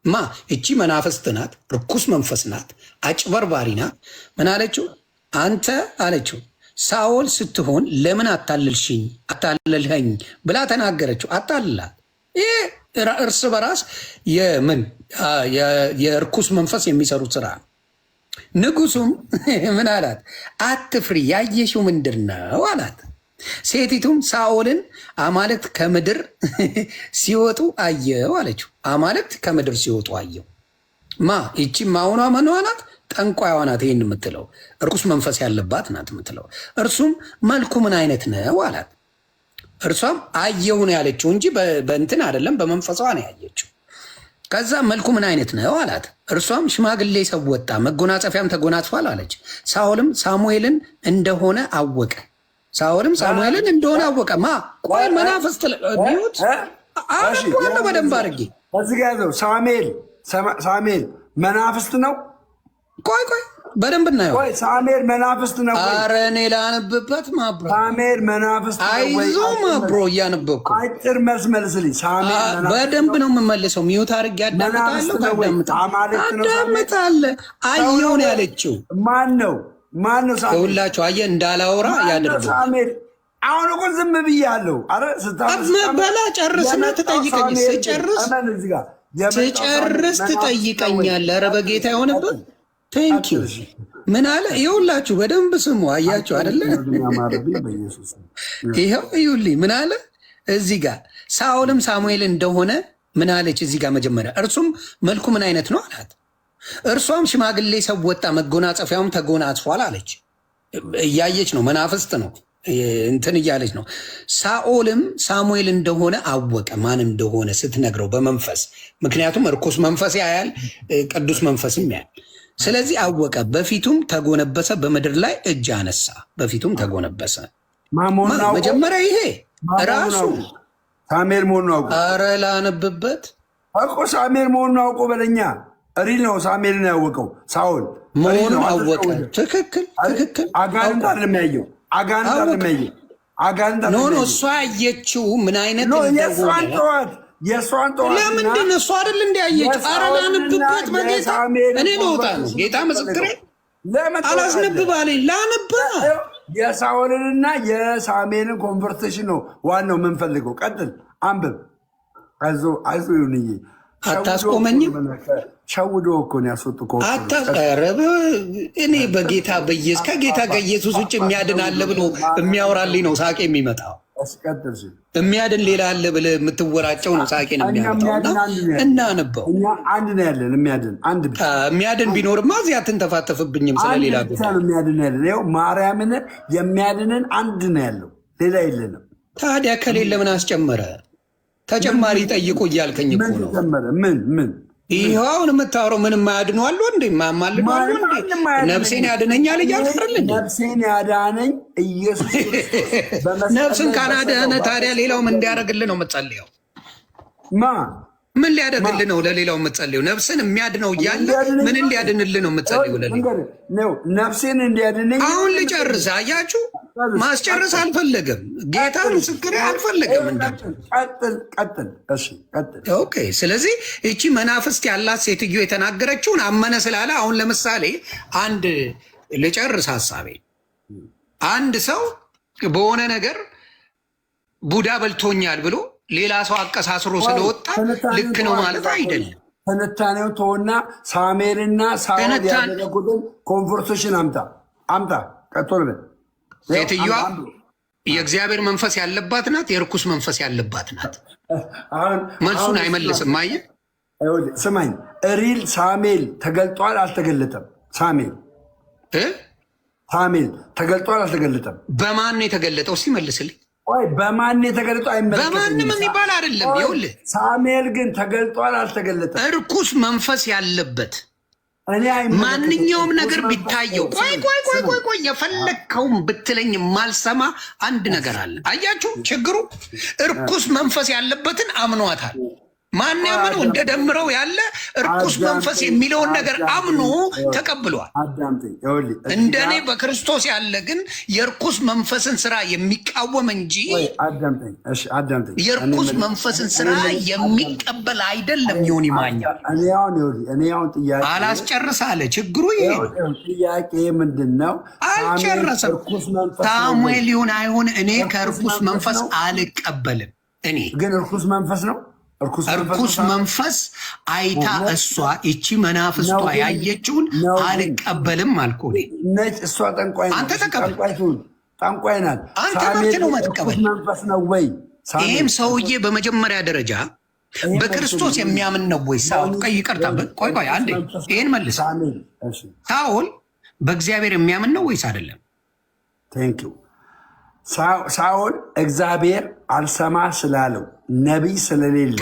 ማ? እቺ መናፍስት ናት፣ ርኩስ መንፈስ ናት፣ አጭበርባሪ ናት። ምን አለችው? አንተ አለችው ሳኦል ስትሆን ለምን አታለልኸኝ ብላ ተናገረችው። አታልላት። ይህ እርስ በራስ የእርኩስ መንፈስ የሚሰሩት ስራ። ንጉሱም ምን አላት? አትፍሪ፣ ያየሽው ምንድር ነው አላት። ሴቲቱም ሳኦልን አማልክት ከምድር ሲወጡ አየው አለችው። አማልክት ከምድር ሲወጡ አየው። ማ? ይቺ ማውኗ መኗ ናት፣ ጠንቋይዋ ናት። ይህን የምትለው እርኩስ መንፈስ ያለባት ናት የምትለው። እርሱም መልኩ ምን አይነት ነው አላት። እርሷም አየሁ ነው ያለችው እንጂ በእንትን አይደለም፣ በመንፈሷ ነው ያየችው። ከዛ መልኩ ምን አይነት ነው አላት። እርሷም ሽማግሌ ሰው ወጣ፣ መጎናጸፊያም ተጎናጽፏል አለች። ሳኦልም ሳሙኤልን እንደሆነ አወቀ። ማ? ቆይ መናፍስት ቢዩት አረጓለ በደንብ አድርጌ እዚህ ጋ ያዘው። ሳሙኤል መናፍስት ነው። ቆይ በደንብ እናየው። ሳሙኤል መናፍስት ነው። ኧረ እኔ ላነብበት ማብሮ። ሳሙኤል መናፍስት ነው። አይዞ ማብሮ፣ እያነበብኩ አጭር መልስ መልስልኝ። በደንብ ነው የምመልሰው። ሚዩት አድርጌ አዳምጣለሁ። አዳምጣለህ። አየሁ ነው ያለችው። ማን ነው? ሁላችሁ አየህ እንዳላወራ ያደርገው። አሁን እኮ ዝም ብያለሁ። በላ ጨርስና ትጠይቀኝ። ስጨርስ ትጠይቀኛለህ። ኧረ በጌታ የሆነበት ቴንኪው። ምን አለ? ይኸውላችሁ በደንብ ስሙ። አያችሁ አደለ? ይኸው ይኸውልኝ ምን አለ እዚህ ጋር። ሳኦልም ሳሙኤል እንደሆነ ምን አለች እዚህ ጋር መጀመሪያ። እርሱም መልኩ ምን አይነት ነው አላት። እርሷም ሽማግሌ ሰው ወጣ፣ መጎናጸፊያውም ተጎናጽፏል አለች። እያየች ነው፣ መናፍስት ነው እንትን እያለች ነው። ሳኦልም ሳሙኤል እንደሆነ አወቀ። ማን እንደሆነ ስትነግረው በመንፈስ ምክንያቱም እርኩስ መንፈስ ያያል፣ ቅዱስ መንፈስም ያያል። ስለዚህ አወቀ። በፊቱም ተጎነበሰ፣ በምድር ላይ እጅ አነሳ። በፊቱም ተጎነበሰ። መጀመሪያ ይሄ ራሱ ሳሙኤል መሆኑን አውቆ፣ ኧረ ላነብበት እኮ ሳሙኤል መሆኑን አውቆ በለኛ። ሪል ነው ሳሙኤልን ያወቀው ሳኦል መሆኑን አወቀ። ትክክል። አጋንንት አይደለም ያየው፣ አጋንንት ኖ እሷ ያየችው ምን አይነት የእሷን ጠዋት ለምንድን እሷ አይደል እንዲያየችው? ኧረ ላንብበት በጌታ እኔ ልወጣ ነው። ጌታ ምስክሬ አላስነብብ አለኝ። ላንብ የሳኦልንና የሳሙኤልን ኮንቨርሴሽን ነው ዋናው የምንፈልገው። ቀጥል፣ አንብብ። አይዞህ ይሁንዬ። አታስቆመኝም። ሸውዶ እኮ ነው ያስወጡ። አታቀረበ እኔ በጌታ ከጌታ ከኢየሱስ ውጭ የሚያድን አለ ብሎ የሚያወራልኝ ነው ሳቄ የሚመጣው። የሚያድን ሌላ አለ ብለህ የምትወራጨው ነው ሳቄን የሚያመጣው። እናነበው አንድ ነው ያለን የሚያድን ቢኖርማ እዚህ አትንተፋተፍብኝም። ስለሌላ የሚያድን ያለን ይኸው ማርያምን የሚያድንን አንድ ነው ያለው፣ ሌላ የለንም። ታዲያ ከሌለ ምን አስጨመረ? ተጨማሪ ጠይቁ እያልከኝ እኮ ነው። ምን ይኸው አሁን የምታወራው ምንም ማያድኑ አሉ እንዴ? ማማልዱ አሉ እንዴ? ነፍሴን ያድነኛል እያልከኝ እንዴ? ነፍሴን ያዳነኝ ኢየሱስ ክርስቶስ። ነፍስን ካላዳነ ታዲያ ሌላው ምን እንዲያደርግልህ ነው የምትጸልየው? ምን ሊያደርግልህ ነው ለሌላው የምትጸልየው? ነፍስን የሚያድነው እያለ ምን እንዲያድንልህ ነው የምትጸልየው? ለሌላው ነፍሴን እንዲያድነኝ። አሁን ልጨርስ። አያችሁ፣ ማስጨረስ አልፈለገም ጌታ። ምስክር አልፈለገም። ቀጥል። ኦኬ። ስለዚህ እቺ መናፍስት ያላት ሴትዮ የተናገረችውን አመነ ስላለ አሁን ለምሳሌ አንድ ልጨርስ ሀሳቤ። አንድ ሰው በሆነ ነገር ቡዳ በልቶኛል ብሎ ሌላ ሰው አቀሳስሮ ስለወጣ ልክ ነው ማለት አይደለም። ትንታኔው ተወና ሳሙኤልና ሳኦል ያደረጉትን ኮንቨርሴሽን አምጣ። ቀጥል። ሴትዮዋ የእግዚአብሔር መንፈስ ያለባት ናት፣ የርኩስ መንፈስ ያለባት ናት? መልሱን አይመልስም። አየህ፣ ስማኝ፣ ሪል ሳሙኤል ተገልጧል አልተገለጠም? ሳሙኤል ተገልጧል አልተገለጠም? በማን የተገለጠው? እስኪ መልስልኝ። በማን የተገለጠው? በማንም የሚባል አይደለም። ይኸውልህ ሳሙኤል ግን ተገልጧል አልተገለጠም? እርኩስ መንፈስ ያለበት ማንኛውም ነገር ቢታየው፣ ቆይ የፈለግከውን ብትለኝ የማልሰማ አንድ ነገር አለ። አያችሁ ችግሩ፣ እርኩስ መንፈስ ያለበትን አምኗታል። ማን ያምነው? እንደ ደምረው ያለ እርኩስ መንፈስ የሚለውን ነገር አምኖ ተቀብሏል። እንደኔ በክርስቶስ ያለ ግን የእርኩስ መንፈስን ስራ የሚቃወም እንጂ የእርኩስ መንፈስን ስራ የሚቀበል አይደለም። ይሁን ይማኛል። አላስጨርስ አለ። ችግሩ ይሄ ጥያቄ ምንድን ነው? አልጨረሰም። ሳሙኤል ይሁን አይሁን እኔ ከእርኩስ መንፈስ አልቀበልም። እኔ ግን እርኩስ መንፈስ ነው እርኩስ መንፈስ አይታ እሷ እቺ መናፍስቷ ያየችውን አልቀበልም አልኩ። እሷ ጠንቋይ፣ አንተ ተቀበል። ጠንቋይ ናት። አንተ መብት ነው መትቀበል። መንፈስ ነው ወይ? ይህም ሰውዬ በመጀመሪያ ደረጃ በክርስቶስ የሚያምን ነው ወይ? ሳኦል ይቅርታ፣ ቆይ አንዴ ይህን መልስ። ሳኦል በእግዚአብሔር የሚያምን ነው ወይስ አይደለም? ቴንኪው። ሳኦል እግዚአብሔር አልሰማ ስላለው ነቢይ ስለሌለ፣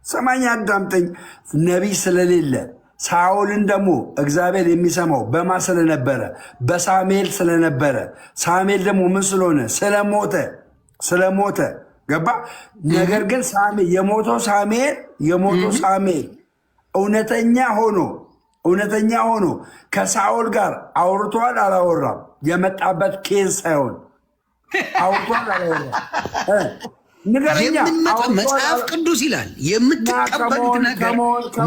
ስማኝ አዳምጠኝ። ነቢይ ስለሌለ ሳኦልን ደግሞ እግዚአብሔር የሚሰማው በማ ስለነበረ? በሳሙኤል ስለነበረ። ሳሙኤል ደግሞ ምን ስለሆነ? ስለሞተ ገባ። ነገር ግን የሞተው ሳሙኤል እውነተኛ ሆኖ ከሳኦል ጋር አውርቷል አላወራም? የመጣበት ኬዝ ሳይሆን አውርቷል አላወራም? መጽሐፍ ቅዱስ ይላል የምትቀበሉት ነገር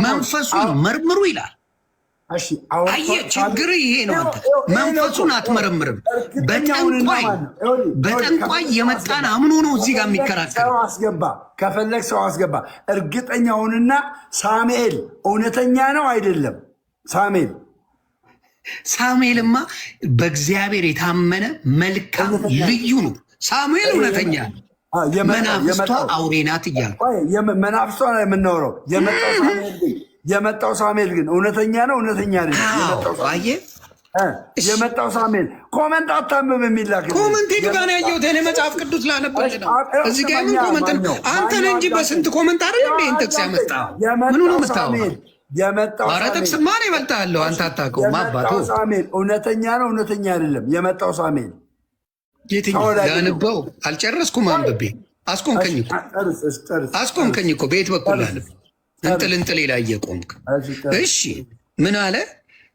መንፈሱን መርምሩ ይላል። አየህ ችግር ይሄ ነው። አንተ መንፈሱን አትመረምርም። በጠንቋይ የመጣን አምኖ ነው እዚህ ጋር የሚከራከር። ከፈለግ ሰው አስገባ። እርግጠኛውንና ሳሙኤል እውነተኛ ነው አይደለም? ሳሙኤልማ በእግዚአብሔር የታመነ መልካም ልዩ ነው። ሳሙኤል እውነተኛ ነው። መናፍስቷ አውሬ ናት እያልኩ መናፍስቷ ነው የምናወራው። የመጣው ሳሙኤል ግን እውነተኛ ነው እውነተኛ አይደለም? የመጣው ሳሙኤል ኮመንት አታምም የሚላክ ኮመንት ጋር ነው ያየሁት። እኔ መጽሐፍ ቅዱስ ላነበር ነው እዚህ ጋር ምን ኮመንት ነው? አንተን እንጂ በስንት ኮመንት አይደል እንዴ ጥቅስ ያመጣው? ምን ነው የምታወራው? ኧረ ጥቅስማ ነው ይበልጣለሁ። አንተ አታውቀውም አባቱ። ሳሙኤል እውነተኛ ነው እውነተኛ አይደለም? የመጣው ሳሙኤል የትኛው ላንበው? አልጨረስኩም አንብቤ። አስቆምከኝ እኮ በየት በኩል ላንብ? እንጥል ላይ እየቆምክ እሺ። ምን አለ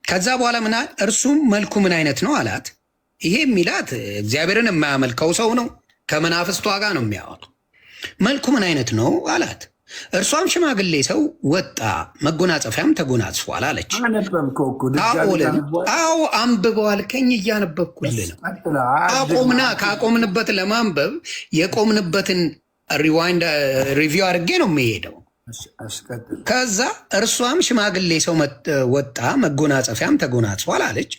ከዛ በኋላ? ምን አለ? እርሱም መልኩ ምን አይነት ነው አላት። ይሄ የሚላት እግዚአብሔርን የማያመልከው ሰው ነው። ከመናፍስቷ ጋር ነው የሚያወራው። መልኩ ምን አይነት ነው አላት። እርሷም ሽማግሌ ሰው ወጣ፣ መጎናጸፊያም ተጎናጽፏል አለች። አዎ አንብበዋል። ከኝ እያነበብኩልህ ነው። አቆምና ካቆምንበት ለማንበብ የቆምንበትን ሪዋይንድ ሪቪው አድርጌ ነው የሚሄደው። ከዛ እርሷም ሽማግሌ ሰው ወጣ፣ መጎናጸፊያም ተጎናጽፏል አለች።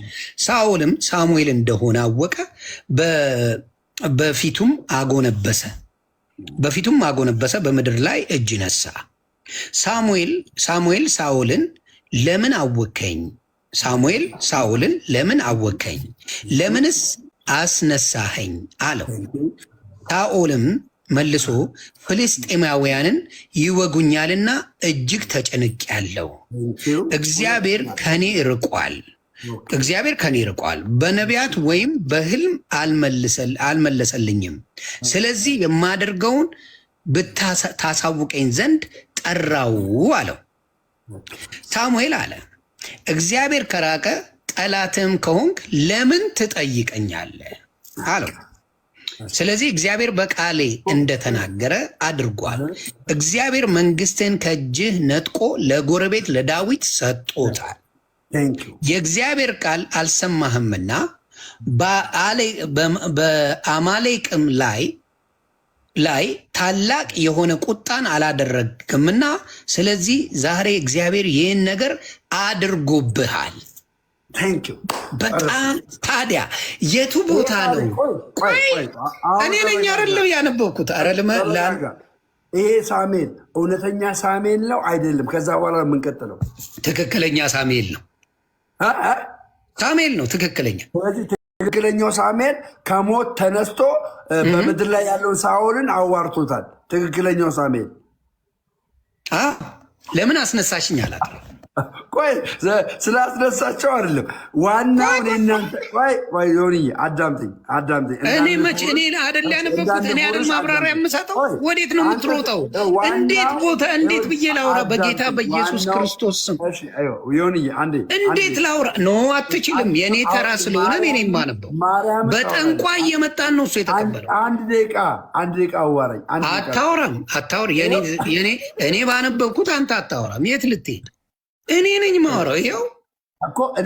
ሳኦልም ሳሙኤል እንደሆነ አወቀ፣ በፊቱም አጎነበሰ፣ በምድር ላይ እጅ ነሳ። ሳሙኤል ሳኦልን ለምን አወከኝ? ለምንስ አስነሳኸኝ አለው። ሳኦልም መልሶ ፍልስጤማውያንን ይወጉኛልና እጅግ ተጨንቄአለሁ። እግዚአብሔር ከኔ ርቋል፣ በነቢያት ወይም በሕልም አልመለሰልኝም። ስለዚህ የማደርገውን ብታሳውቀኝ ዘንድ ጠራው አለው። ሳሙኤል አለ፣ እግዚአብሔር ከራቀ ጠላትም ከሆንክ ለምን ትጠይቀኛለህ አለው። ስለዚህ እግዚአብሔር በቃሌ እንደተናገረ አድርጓል። እግዚአብሔር መንግስትን ከእጅህ ነጥቆ ለጎረቤት ለዳዊት ሰጥቶታል። የእግዚአብሔር ቃል አልሰማህምና በአማሌቅም ላይ ታላቅ የሆነ ቁጣን አላደረግምና፣ ስለዚህ ዛሬ እግዚአብሔር ይህን ነገር አድርጎብሃል። በጣም ታዲያ የቱ ቦታ ነው? እኔ ነኝ አይደለም ያነበብኩት። ይሄ ሳሙኤል እውነተኛ ሳሙኤል ነው አይደለም? ከዛ በኋላ የምንቀጥለው ትክክለኛ ሳሙኤል ነው። ትክክለኛው ሳሙኤል ከሞት ተነስቶ በምድር ላይ ያለውን ሳኦልን አዋርቶታል። ትክክለኛው ሳሙኤል ለምን አስነሳሽኝ አላት። ቆይ ስላስነሳቸው አይደለም ዋናው እናንተ ሆንዬ አዳምጠኝ። እኔ መቼ እኔ አይደል ያነበብኩት? እኔ አይደል ማብራሪያ የምሰጠው? ወዴት ነው የምትሮጠው? እንዴት ብዬ ላውራ? በጌታ በኢየሱስ ክርስቶስ ስም ሆንዬ አንዴ እንዴት ላውራ? ኖ አትችልም። የእኔ ተራ ስለሆነ እኔ የማነበው በጠንቋይ እየመጣን ነው እሱ የተቀበለው። አንድ ደቂቃ አዋራኝ። አታወራም። እኔ ባነበብኩት አንተ አታወራም። የት ልትሄድ? እኔ ነኝ ማወራው። ይኸው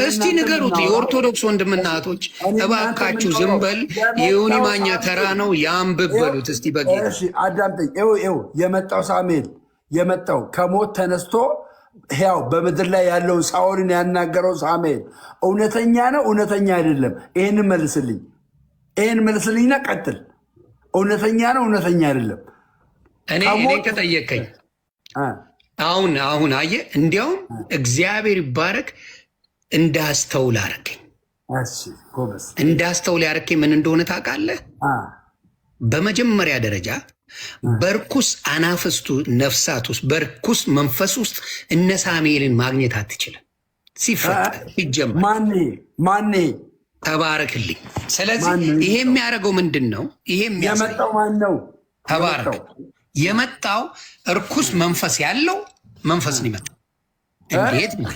እስቲ ንገሩት የኦርቶዶክስ ወንድምና እህቶች እባካችሁ ዝም በል። የዮኒ ማኛ ተራ ነው ያንብብ በሉት እስቲ በጌታ አዳምጠኝ። የመጣው ሳሙኤል የመጣው ከሞት ተነስቶ ሕያው በምድር ላይ ያለውን ሳኦልን ያናገረው ሳሙኤል እውነተኛ ነው እውነተኛ አይደለም? ይህን መልስልኝና ቀጥል። እውነተኛ ነው እውነተኛ አይደለም? እኔ ከጠየቀኝ አሁን አየህ፣ እንዲያውም እግዚአብሔር ይባረክ እንዳስተውል አደረገኝ። እንዳስተውል ያደረገኝ ምን እንደሆነ ታውቃለህ? በመጀመሪያ ደረጃ በርኩስ አናፍስቱ ነፍሳት ውስጥ በርኩስ መንፈስ ውስጥ እነ ሳሙኤልን ማግኘት አትችልም። ሲፈጠር ሲጀመር ማን ተባረክልኝ። ስለዚህ ይሄ የሚያደርገው ምንድን ነው? ይሄ የመጣው ማን ነው? ተባረክ። የመጣው እርኩስ መንፈስ ያለው መንፈስ ነው የመጣው። እንዴት ነው?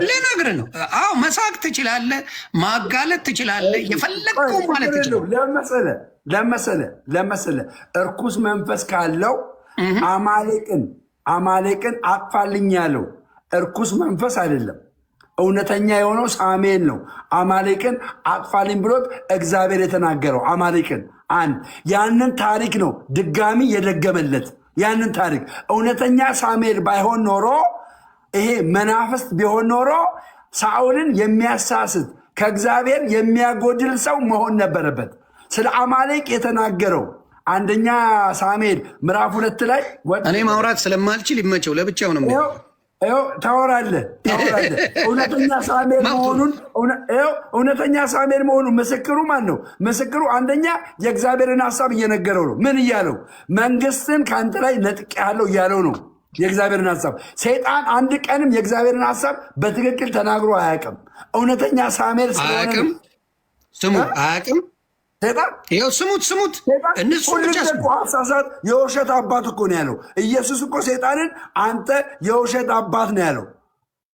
ልነግርህ ነው። አዎ መሳቅ ትችላለህ፣ ማጋለጥ ትችላለህ፣ የፈለግከው ማለት ትችላለህ። ለመሰለ እርኩስ መንፈስ ካለው አማሌቅን አጥፋልኝ ያለው እርኩስ መንፈስ አይደለም። እውነተኛ የሆነው ሳሙኤል ነው። አማሌቅን አጥፋልኝ ብሎት እግዚአብሔር የተናገረው አማሌቅን ያንን ታሪክ ነው ድጋሚ የደገመለት። ያንን ታሪክ እውነተኛ ሳሙኤል ባይሆን ኖሮ ይሄ መናፍስት ቢሆን ኖሮ ሳኦልን የሚያሳስት ከእግዚአብሔር የሚያጎድል ሰው መሆን ነበረበት። ስለ አማሌቅ የተናገረው አንደኛ ሳሙኤል ምዕራፍ 2 ላይ እኔ ማውራት ስለማልችል ይመቸው ለብቻው ነው። ታወራለህ። እውነተኛ ሳሙኤል መሆኑን ምስክሩ ማን ነው? ምስክሩ አንደኛ የእግዚአብሔርን ሐሳብ እየነገረው ነው። ምን እያለው? መንግስትን ከአንተ ላይ ነጥቄአለሁ እያለው ነው። የእግዚአብሔርን ሐሳብ ሰይጣን አንድ ቀንም የእግዚአብሔርን ሐሳብ በትክክል ተናግሮ አያውቅም። እውነተኛ ሳሙኤል አያውቅም። ስሙ አያውቅም። ይኸው ስሙት። እነሱ ብቻ አሳሳት የውሸት አባት እኮ ነው ያለው። ኢየሱስ እኮ ሰይጣንን አንተ የውሸት አባት ነው ያለው።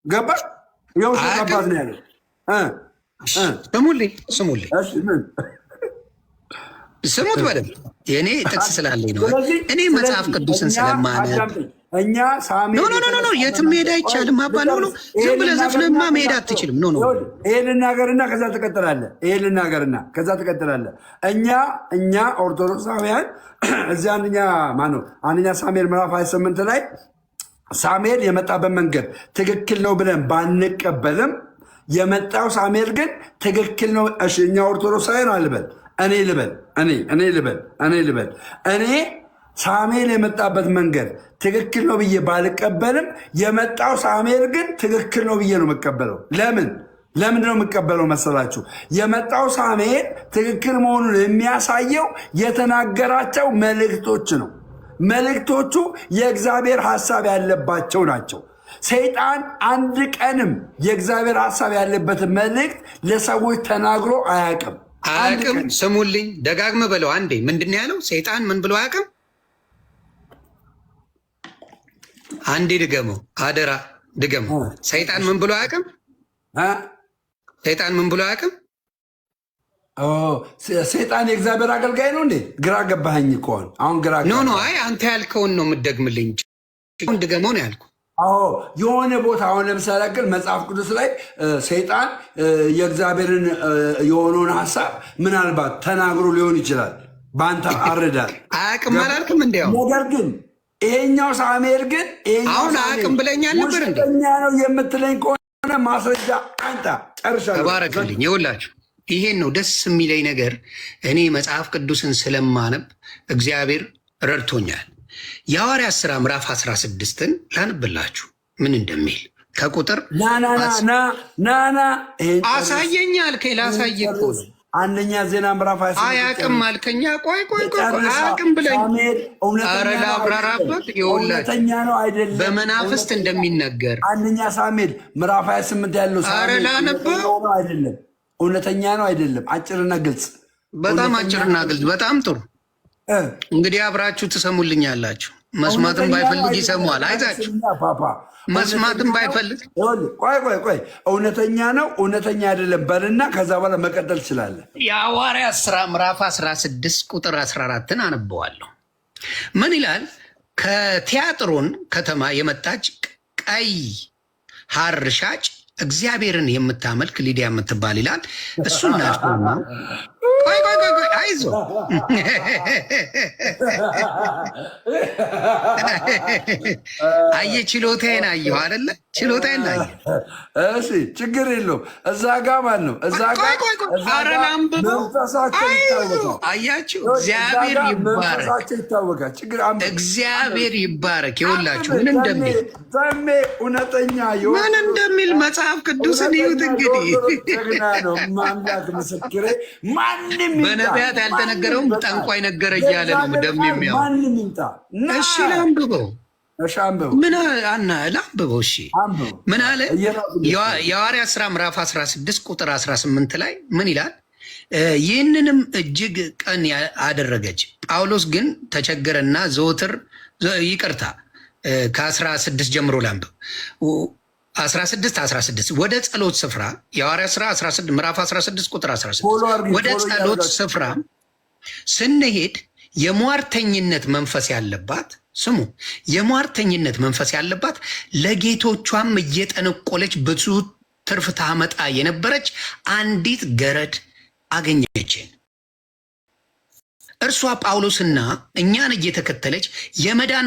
ገባ? የውሸት አባት ነው ያለው። ስሙት በደምብ። የእኔ ጥቅስ ስላለኝ ነው። እኔ መጽሐፍ ቅዱስን ስለማነብ እኛ ሳሜል ኖ የትም መሄድ አይቻልም። አባ ኖ ዝም ብለህ ዘፍነማ መሄድ አትችልም። ኖ ይሄ ልናገርና ከዛ ትቀጥላለህ። እኛ ኦርቶዶክሳውያን እዚህ አንደኛ ሳሙኤል ምዕራፍ 28 ላይ ሳሙኤል የመጣበት መንገድ ትክክል ነው ብለን ባንቀበልም የመጣው ሳሙኤል ግን ትክክል ነው። እኛ ኦርቶዶክሳውያን አልበል እኔ ሳሙኤል የመጣበት መንገድ ትክክል ነው ብዬ ባልቀበልም የመጣው ሳሙኤል ግን ትክክል ነው ብዬ ነው የምቀበለው። ለምንድን ነው የምቀበለው መሰላችሁ? የመጣው ሳሙኤል ትክክል መሆኑን የሚያሳየው የተናገራቸው መልእክቶች ነው። መልእክቶቹ የእግዚአብሔር ሐሳብ ያለባቸው ናቸው። ሰይጣን አንድ ቀንም የእግዚአብሔር ሐሳብ ያለበትን መልእክት ለሰዎች ተናግሮ አያውቅም። ስሙልኝ፣ ደጋግመ በለው አንዴ። ምንድን ነው ያለው? ሰይጣን ምን ብሎ አያውቅም? አንዴ ድገመው፣ አደራ ድገመው። ሰይጣን ምን ብሎ አያውቅም? ሰይጣን ምን ብሎ አያውቅም? ሰይጣን የእግዚአብሔር አገልጋይ ነው እንዴ? ግራ ገባኸኝ እኮ አሁን። ግራ ኖ አይ አንተ ያልከውን ነው የምትደግምልኝ። ድገመው ነው ያልኩ። የሆነ ቦታ አሁን ለምሳሌ ያክል መጽሐፍ ቅዱስ ላይ ሰይጣን የእግዚአብሔርን የሆነውን ሐሳብ ምናልባት ተናግሮ ሊሆን ይችላል። በአንተ አረዳል አያውቅም አላልክም? እንዲያው ነገር ግን ይሄኛው ሳሙኤል ግን አሁን አያውቅም ብለኛል ነበር። ውስጠኛ ነው የምትለኝ ከሆነ ማስረጃ አንተ ጨርሻለሁ። ተባረክልኝ። ይኸውላችሁ ይሄን ነው ደስ የሚለኝ ነገር። እኔ መጽሐፍ ቅዱስን ስለማነብ እግዚአብሔር ረድቶኛል። የሐዋርያት ሥራ ምዕራፍ 16ን ላንብላችሁ ምን እንደሚል ከቁጥር ናና አሳየኝ አልከኝ። ላሳየ እኮ ነው። አንደኛ ዜና ምዕራፍ አያውቅም አልከኛ። ቆይ አያውቅም ብለኝ። ኧረ ላብራራበት። እውነተኛ ነው አይደለም? በመናፍስት እንደሚነገር አንደኛ ሳሙኤል ምዕራፍ 28 ያለው ኧረ ላነበው አይደለም? እውነተኛ ነው አይደለም? አጭርና ግልጽ። በጣም አጭርና ግልጽ። በጣም ጥሩ። እንግዲህ አብራችሁ ትሰሙልኛላችሁ። መስማትም ባይፈልግ ይሰማዋል። አይዛችሁ መስማትም ባይፈልግ ቆይ እውነተኛ ነው እውነተኛ አይደለም በልና ከዛ በኋላ መቀጠል ትችላለህ። የሐዋርያት ሥራ ምዕራፍ 16 ቁጥር 14ን አነበዋለሁ። ምን ይላል? ከቲያጥሮን ከተማ የመጣች ቀይ ሐር ሻጭ እግዚአብሔርን የምታመልክ ሊዲያ የምትባል ይላል። እሱ እናልኩና ቆይ አይዞ አየ ችሎታዬን አየሁ አይደለ? ችሎታዬን አየሁ። እሺ ችግር የለውም። እዛ ጋ ማን ነው? እዛ ጋ አያችሁ። እግዚአብሔር ይባረክ፣ እግዚአብሔር ይባረክ። ይኸውላችሁ ምን እንደሚል እውነተኛ ምን እንደሚል መጽሐፍ ቅዱስን ይሁት እንግዲህ ማምላክ ምስክሬ በነቢያት ያልተነገረውም ጠንቋይ ነገረ እያለ ነው ደም የሚያው። እሺ ላንብበው፣ ላንብበው። እሺ ምን አለ? የሐዋርያት ሥራ ምዕራፍ 16 ቁጥር 18 ላይ ምን ይላል? ይህንንም እጅግ ቀን አደረገች። ጳውሎስ ግን ተቸገረና ዘወትር ይቅርታ ከ16 ጀምሮ ላንብብ 16 ወደ ጸሎት ስፍራ የሐዋርያት ሥራ 16 ምዕራፍ 16 ቁጥር 16 ወደ ጸሎት ስፍራ ስንሄድ የሟርተኝነት መንፈስ ያለባት ስሙ፣ የሟርተኝነት መንፈስ ያለባት ለጌቶቿም እየጠነቆለች ብዙ ትርፍ ታመጣ የነበረች አንዲት ገረድ አገኘችን። እርሷ ጳውሎስና እኛን እየተከተለች የመዳን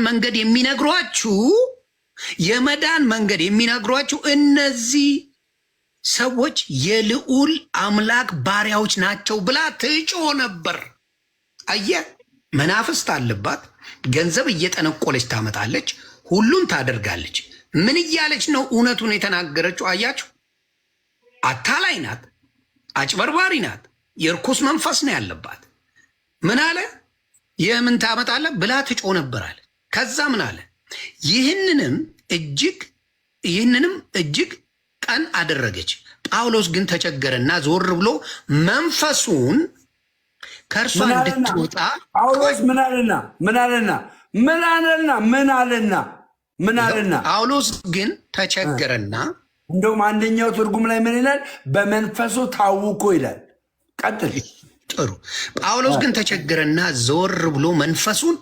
መንገድ የሚነግሯችሁ እነዚህ ሰዎች የልዑል አምላክ ባሪያዎች ናቸው ብላ ትጮህ ነበር። አየህ፣ መናፍስት አለባት። ገንዘብ እየጠነቆለች ታመጣለች፣ ሁሉን ታደርጋለች። ምን እያለች ነው እውነቱን የተናገረችው? አያችሁ፣ አታላይ ናት፣ አጭበርባሪ ናት፣ የርኩስ መንፈስ ነው ያለባት። ምን አለ? የምን ታመጣለህ ብላ ትጮህ ነበራል። ከዛ ምን አለ? ይህንንም እጅግ ቀን አደረገች። ጳውሎስ ግን ተቸገረና ዞር ብሎ መንፈሱን ከእርሷ እንድትወጣ ጳውሎስ ምን አለና ጳውሎስ ግን ተቸገረና፣ እንደውም አንደኛው ትርጉም ላይ ምን ይላል? በመንፈሱ ታውኮ ይላል። ቀጥል። ጥሩ። ጳውሎስ ግን ተቸገረና ዞር ብሎ መንፈሱን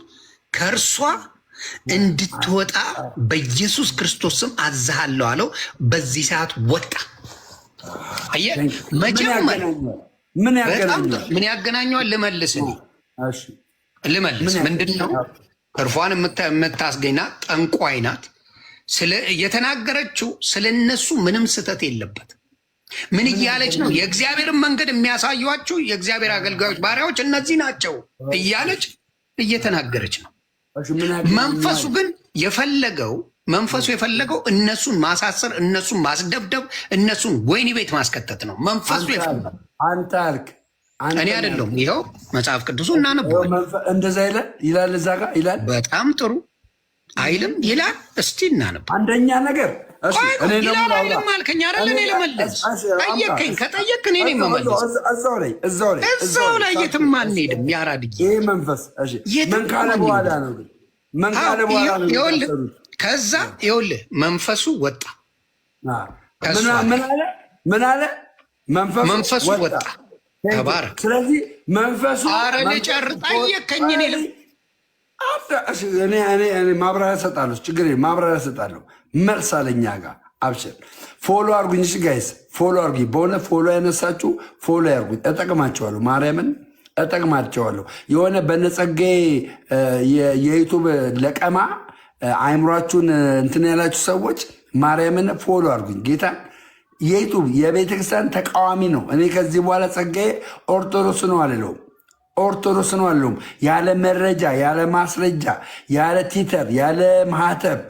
ከእርሷ እንድትወጣ በኢየሱስ ክርስቶስ ስም አዝሃለሁ አለው። በዚህ ሰዓት ወጣ። አየህ፣ መጀመሪያ ምን ያገናኘዋል? ልመልስ ምንድን ነው? እርፏን የምታስገኝ ናት፣ ጠንቋይ ናት። የተናገረችው ስለ እነሱ ምንም ስህተት የለበት። ምን እያለች ነው? የእግዚአብሔርን መንገድ የሚያሳዩአችሁ የእግዚአብሔር አገልጋዮች ባሪያዎች እነዚህ ናቸው እያለች እየተናገረች ነው። መንፈሱ ግን የፈለገው እነሱን ማሳሰር፣ እነሱን ማስደብደብ፣ እነሱን ወህኒ ቤት ማስከተት ነው መንፈሱ የፈለገው። አንተ አልክ፣ እኔ አይደለሁም። ይኸው መጽሐፍ ቅዱሱ እናነበዋለን። እንደዛ ይላል እዛ ጋር ይላል። በጣም ጥሩ አይልም ይላል። እስቲ እናነብ። አንደኛ ነገር ይላል አይልም አልከኝ አይደል? እኔ ልመለስ ጠየቅከኝ። ከጠየቅክ እኔ መመለስ እዛው ላይ የትም አንሄድም። ያራድዬ ይሄ መንፈስ ምን ካለ በኋላ ነው ግን ምን ካለ በኋላ ነው? ከዛ ይኸውልህ መንፈሱ ወጣ። ምን አለ? መንፈሱ ወጣ። ተባረክ። ስለዚህ መንፈሱ ኧረ ልጨርስ። ጠየቅከኝ። እኔ ማብራሪያ እሰጣለሁ። ችግር ማብራሪያ እሰጣለሁ። መልስ አለኛ ጋር አብሽር። ፎሎ አርጉኝ። እሺ ጋይስ ፎሎ አርጉኝ። በሆነ ፎሎ ያነሳችሁ ፎሎ ያርጉኝ። እጠቅማቸዋለሁ። ማርያምን እጠቅማቸዋለሁ። የሆነ በነጸጋዬ የዩቱብ ለቀማ አይምሯችሁን እንትን ያላችሁ ሰዎች ማርያምን ፎሎ አርጉኝ። ጌታን የዩቱብ የቤተክርስቲያን ተቃዋሚ ነው። እኔ ከዚህ በኋላ ጸጋዬ ኦርቶዶክስ ነው አልለውም። ኦርቶዶክስ ነው አልለውም። ያለ መረጃ፣ ያለ ማስረጃ፣ ያለ ቲተር፣ ያለ ማህተብ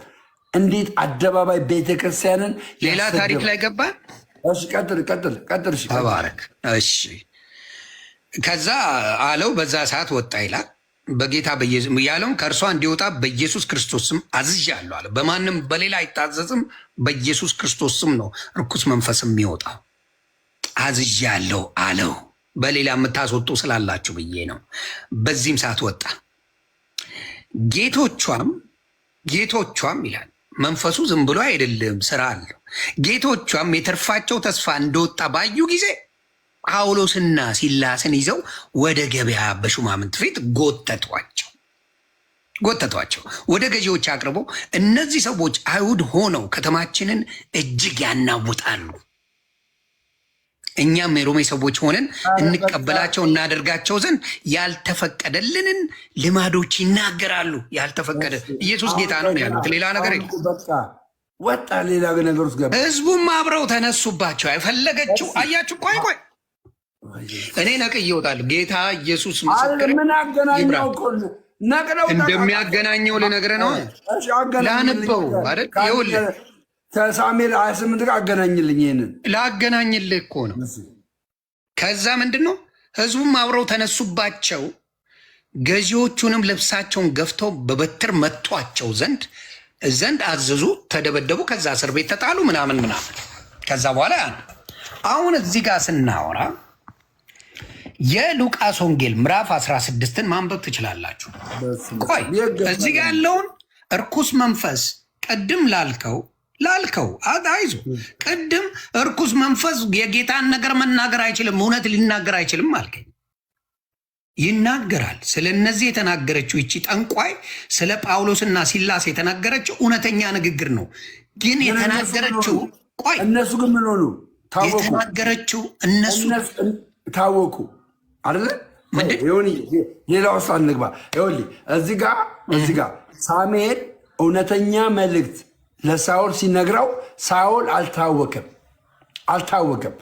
እንዴት አደባባይ ቤተክርስቲያንን ሌላ ታሪክ ላይ ገባ። እሺ ቀጥል። እሺ ተባረክ። እሺ ከዛ አለው በዛ ሰዓት ወጣ ይላል። በጌታ ያለውን ከእርሷ እንዲወጣ በኢየሱስ ክርስቶስ ስም አዝዣለሁ አለ። በማንም በሌላ አይታዘዝም። በኢየሱስ ክርስቶስ ስም ነው ርኩስ መንፈስ የሚወጣው። አዝዣለሁ አለው። በሌላ የምታስወጡ ስላላችሁ ብዬ ነው። በዚህም ሰዓት ወጣ። ጌቶቿም ይላል መንፈሱ ዝም ብሎ አይደለም፣ ስራ አለው። ጌቶቿም የትርፋቸው ተስፋ እንደወጣ ባዩ ጊዜ ጳውሎስና ሲላስን ይዘው ወደ ገበያ በሹማምንት ፊት ጎተቷቸው። ወደ ገዢዎች አቅርበው እነዚህ ሰዎች አይሁድ ሆነው ከተማችንን እጅግ ያናውጣሉ፣ እኛም የሮሜ ሰዎች ሆነን እንቀበላቸው እናደርጋቸው ዘንድ ያልተፈቀደልንን ልማዶች ይናገራሉ። ያልተፈቀደ ኢየሱስ ጌታ ነው ያሉት፣ ሌላ ነገር የለም። ወጣ ሌላ ነገር ውስጥ ገባ። ህዝቡም አብረው ተነሱባቸው። አይፈለገችው አያችሁ። ቆይ እኔ ነቅዬ እወጣለሁ። ጌታ ኢየሱስ ምስክር እንደሚያገናኘው ልነግርህ ነው። ላንበው አይደል? ይኸውልህ ከሳሙኤል 28 ጋር አገናኝልኝ። ይሄንን ላገናኝልህ እኮ ነው። ከዛ ምንድን ነው ህዝቡም አብረው ተነሱባቸው፣ ገዢዎቹንም ልብሳቸውን ገፍተው በበትር መቷቸው ዘንድ አዘዙ። ተደበደቡ። ከዛ እስር ቤት ተጣሉ ምናምን። ከዛ በኋላ አሁን እዚህ ጋር ስናወራ የሉቃስ ወንጌል ምዕራፍ 16ን ማንበብ ትችላላችሁ። ቆይ እዚህ ጋር ያለውን እርኩስ መንፈስ ቅድም ላልከው አይዞ፣ ቅድም እርኩስ መንፈስ የጌታን ነገር መናገር አይችልም፣ እውነት ሊናገር አይችልም አልከኝ። ይናገራል። ስለ እነዚህ የተናገረችው ይቺ ጠንቋይ ስለ ጳውሎስና ሲላስ የተናገረችው እውነተኛ ንግግር ነው። ግን የተናገረችው ቆይ እነሱ ግን ምን ሆኑ? የተናገረችው እነሱ ታወቁ አይደለ? ሌላ ውስጥ አንግባ። እዚህ ጋር ሳሙኤል እውነተኛ መልእክት ለሳኦል ሲነግረው ሳኦል አልታወቀም።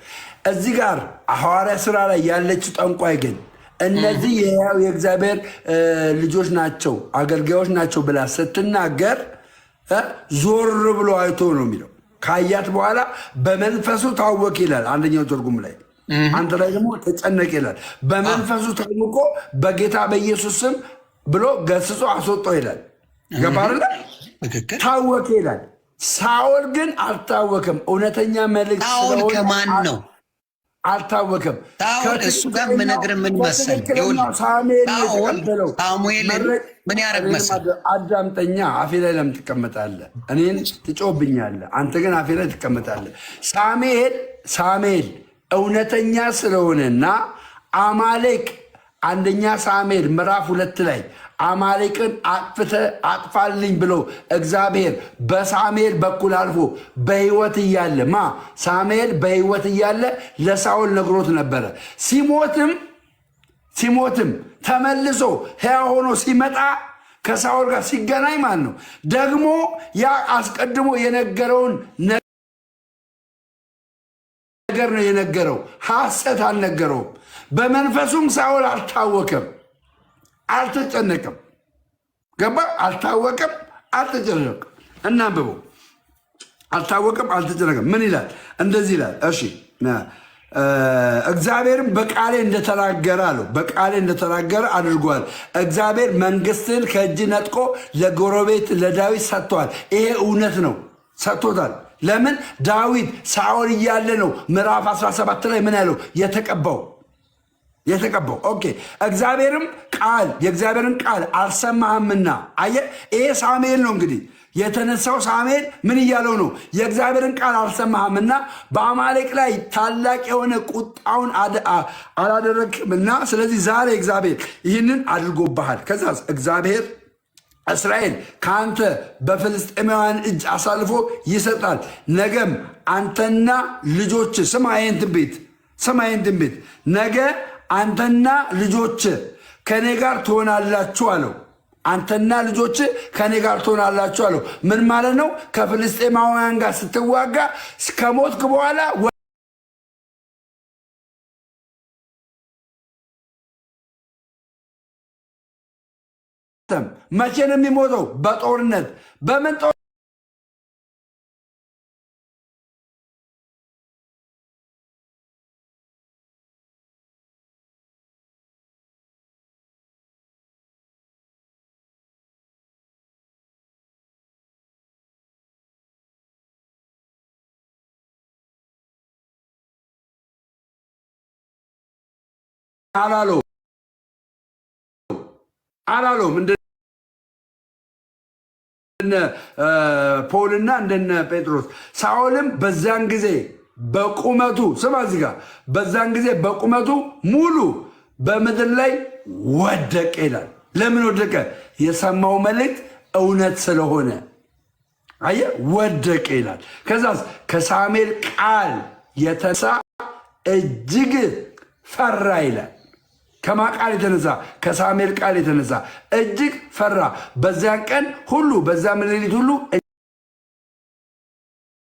እዚህ ጋር ሐዋርያ ስራ ላይ ያለችው ጠንቋይ ግን እነዚህ የሕያው የእግዚአብሔር ልጆች ናቸው፣ አገልጋዮች ናቸው ብላ ስትናገር ዞር ብሎ አይቶ ነው የሚለው። ካያት በኋላ በመንፈሱ ታወቅ ይላል አንደኛው ትርጉም ላይ። አንተ ላይ ደግሞ ተጨነቅ ይላል። በመንፈሱ ታውቆ በጌታ በኢየሱስ ስም ብሎ ገስጾ አስወጦ ይላል። ገባርለ ታወቀ ይላል። ሳኦል ግን አልታወቀም። እውነተኛ መልእክት ሳኦል ከማን ነው? አልታወቀም። እሱ ጋር ምነግርህ ምን መሰለህ? ሳሙኤልን ምን ያደርግ መሰለህ? አዳምጠኛ። አፌ ላይ ለምን ትቀመጣለህ? እኔን ትጮህብኛለህ፣ አንተ ግን አፌ ላይ ትቀመጣለህ። ሳሙኤል እውነተኛ ስለሆነና አንደኛ ሳሙኤል ምዕራፍ 2 ላይ አማሌቅን አጥፋልኝ ብሎ እግዚአብሔር በሳሙኤል በኩል አልፎ በሕይወት እያለ ሳሙኤል በሕይወት እያለ ለሳኦል ነግሮት ነበረ። ሲሞትም ተመልሶ ሕያው ሆኖ ሲመጣ ከሳኦል ጋር ሲገናኝ ማለት ነው ደግሞ ያ አስቀድሞ የነገረውን ነገር ነው የነገረው፣ ሐሰት አልነገረውም። በመንፈሱም ሳኦል አልታወከም፣ አልተጨነቀም። ገባ? አልታወቀም፣ አልተጨነቀም። እናንብበው። አልታወቀም፣ አልተጨነቀም። ምን ይላል? እንደዚህ ይላል። እሺ እግዚአብሔርም በቃሌ እንደተናገረ አለው። በቃሌ እንደተናገረ አድርጓል። እግዚአብሔር መንግስትን ከእጅ ነጥቆ ለጎረቤት ለዳዊት ሰጥቷል። ይሄ እውነት ነው፣ ሰጥቶታል። ለምን? ዳዊት ሳኦል እያለ ነው ምዕራፍ 17 ላይ ምን ያለው? የተቀባው። ኦኬ። እግዚአብሔርም የእግዚአብሔርን ቃል አልሰማህምና። አየህ፣ ይሄ ሳሙኤል ነው እንግዲህ የተነሳው። ሳሙኤል ምን እያለው ነው? የእግዚአብሔርን ቃል አልሰማህምና በአማሌቅ ላይ ታላቅ የሆነ ቁጣውን አላደረግምና፣ ስለዚህ ዛሬ እግዚአብሔር ይህንን አድርጎብሃል። ከዛ እግዚአብሔር እስራኤል ከአንተ በፍልስጤማውያን እጅ አሳልፎ ይሰጣል። ነገም አንተና ልጆች ስማ ይህን ትንቢት ነገ አንተና ልጆች ከኔ ጋር ትሆናላችሁ አለው። አንተና ልጆች ከኔ ጋር ትሆናላችሁ አለው። ምን ማለት ነው? ከፍልስጤማውያን ጋር ስትዋጋ ከሞትክ በኋላ መቼ ነው የሚሞተው? በጦርነት። በምን ጦር? አላሎም እንደነ ፖልና እንደነ ጴጥሮስ። ሳኦልም በዛን ጊዜ በቁመቱ ስማ እዚህ ጋር በዛን ጊዜ በቁመቱ ሙሉ በምድር ላይ ወደቀ ይላል። ለምን ወደቀ? የሰማው መልእክት እውነት ስለሆነ። አየህ፣ ወደቀ ይላል። ከዛስ ከሳሙኤል ቃል የተነሳ እጅግ ፈራ ይላል። ከማ ቃል የተነሳ? ከሳሙኤል ቃል የተነሳ እጅግ ፈራ። በዚያን ቀን ሁሉ በዛ ሌሊት ሁሉ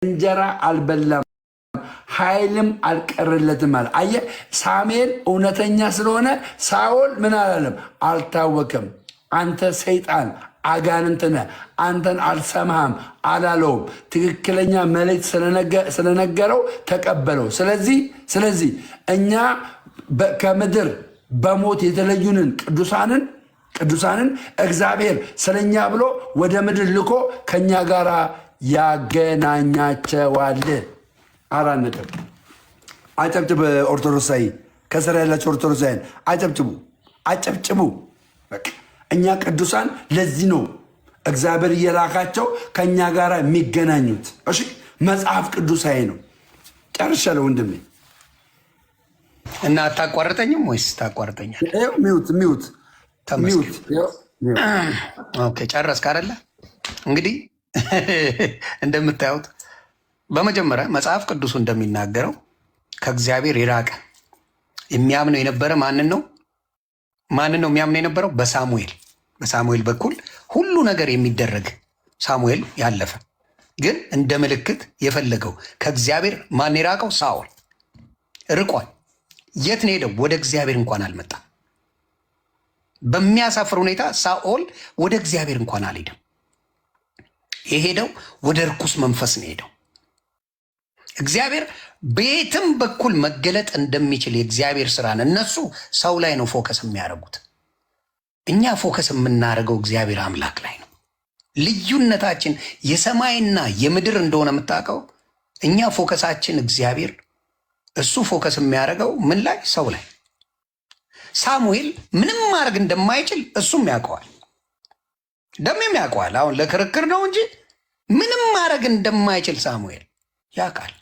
እንጀራ አልበላም፣ ኃይልም አልቀረለትም አለ። አየህ፣ ሳሙኤል እውነተኛ ስለሆነ ሳኦል ምን አላለም? አልታወከም። አንተ ሰይጣን አጋንንት ነህ፣ አንተን አልሰማህም አላለውም። ትክክለኛ መልእክት ስለነገረው ተቀበለው። ስለዚህ እኛ ከምድር በሞት የተለዩንን ቅዱሳንን እግዚአብሔር ስለኛ ብሎ ወደ ምድር ልኮ ከኛ ጋር ያገናኛቸዋል። 4 ነጥብ። አጨብጭብ ኦርቶዶክሳዊ፣ ከስራ ያላቸው ኦርቶዶክሳውያን አጨብጭቡ። እኛ ቅዱሳን ለዚህ ነው እግዚአብሔር እየላካቸው ከኛ ጋር የሚገናኙት። እሺ፣ መጽሐፍ ቅዱሳዊ ነው። ጨርሻለሁ ወንድሜ። እና አታቋርጠኝም ወይስ ታቋርጠኛል? ሚውት። ኦኬ፣ ጨረስክ አይደለ? እንግዲህ እንደምታዩት በመጀመሪያ መጽሐፍ ቅዱሱ እንደሚናገረው ከእግዚአብሔር የራቀ የሚያምነው የነበረ ማንን ነው የሚያምነው የነበረው? በሳሙኤል በኩል ሁሉ ነገር የሚደረግ ሳሙኤል ያለፈ ግን እንደ ምልክት የፈለገው ከእግዚአብሔር ማን የራቀው? ሳኦል ርቋል። የት ነው ሄደው? ወደ እግዚአብሔር እንኳን አልመጣም። በሚያሳፍር ሁኔታ ሳኦል ወደ እግዚአብሔር እንኳን አልሄደም። የሄደው ወደ ርኩስ መንፈስ ነው ሄደው። እግዚአብሔር በየትም በኩል መገለጥ እንደሚችል የእግዚአብሔር ስራን እነሱ ሰው ላይ ነው ፎከስ የሚያደርጉት። እኛ ፎከስ የምናደርገው እግዚአብሔር አምላክ ላይ ነው። ልዩነታችን የሰማይና የምድር እንደሆነ የምታውቀው እኛ ፎከሳችን እግዚአብሔር፣ እሱ ፎከስ የሚያደርገው ምን ላይ? ሰው ላይ። ሳሙኤል ምንም ማድረግ እንደማይችል እሱም ያውቀዋል፣ ደሜም ያውቀዋል። አሁን ለክርክር ነው እንጂ ምንም ማድረግ እንደማይችል ሳሙኤል ያውቃል።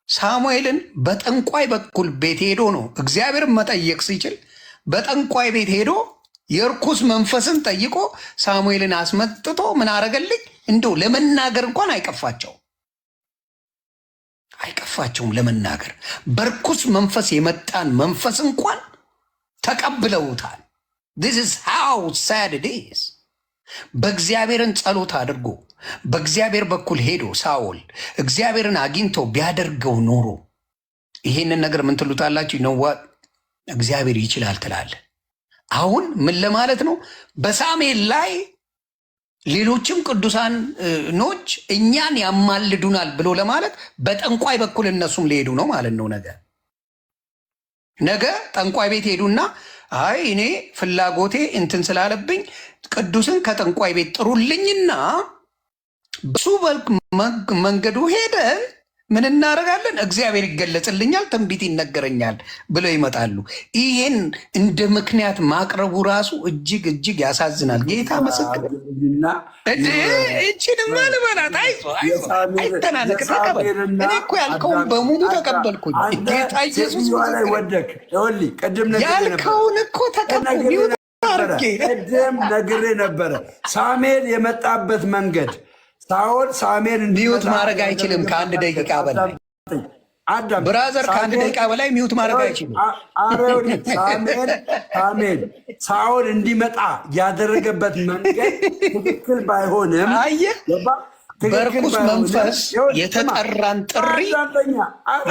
ሳሙኤልን በጠንቋይ በኩል ቤት ሄዶ ነው እግዚአብሔርን መጠየቅ ሲችል በጠንቋይ ቤት ሄዶ የርኩስ መንፈስን ጠይቆ ሳሙኤልን አስመጥቶ ምን አረገልኝ? እንደው ለመናገር እንኳን አይቀፋቸውም ለመናገር። በርኩስ መንፈስ የመጣን መንፈስ እንኳን ተቀብለውታል። this is how sad it is። በእግዚአብሔርን ጸሎት አድርጎ በእግዚአብሔር በኩል ሄዶ ሳኦል እግዚአብሔርን አግኝቶ ቢያደርገው ኖሮ ይሄንን ነገር ምን ትሉታላችሁ? ይነዋ እግዚአብሔር ይችላል ትላለ። አሁን ምን ለማለት ነው? በሳሙኤል ላይ ሌሎችም ቅዱሳን ኖች እኛን ያማልዱናል ብሎ ለማለት በጠንቋይ በኩል እነሱም ሊሄዱ ነው ማለት ነው። ነገ ጠንቋይ ቤት ሄዱና አይ እኔ ፍላጎቴ እንትን ስላለብኝ ቅዱስን ከጠንቋይ ቤት ጥሩልኝና በሱ መንገዱ ሄደን ምን እናደርጋለን? እግዚአብሔር ይገለጽልኛል፣ ትንቢት ይነገረኛል ብለው ይመጣሉ። ይሄን እንደ ምክንያት ማቅረቡ ራሱ እጅግ እጅግ ያሳዝናል። ጌታ ምስክር እችንማ ልበላት። አይተናነቅ፣ ተቀበል። እኔ እኮ ያልከውን በሙሉ ተቀበልኩኝ። ጌታ ኢየሱስ ያልከውን እኮ ተቀበል። ቅድም ነግሬ ነበረ። ሳሙኤል የመጣበት መንገድ ሳኦል ሳሙኤል ሚዩት ማድረግ አይችልም። ከአንድ ደቂቃ በላይ ብራዘር፣ ከአንድ ደቂቃ በላይ ሚዩት ማድረግ አይችልም። ሳኦል እንዲመጣ ያደረገበት መንገድ ትክክል ባይሆንም በርኩስ መንፈስ የተጠራን ጥሪ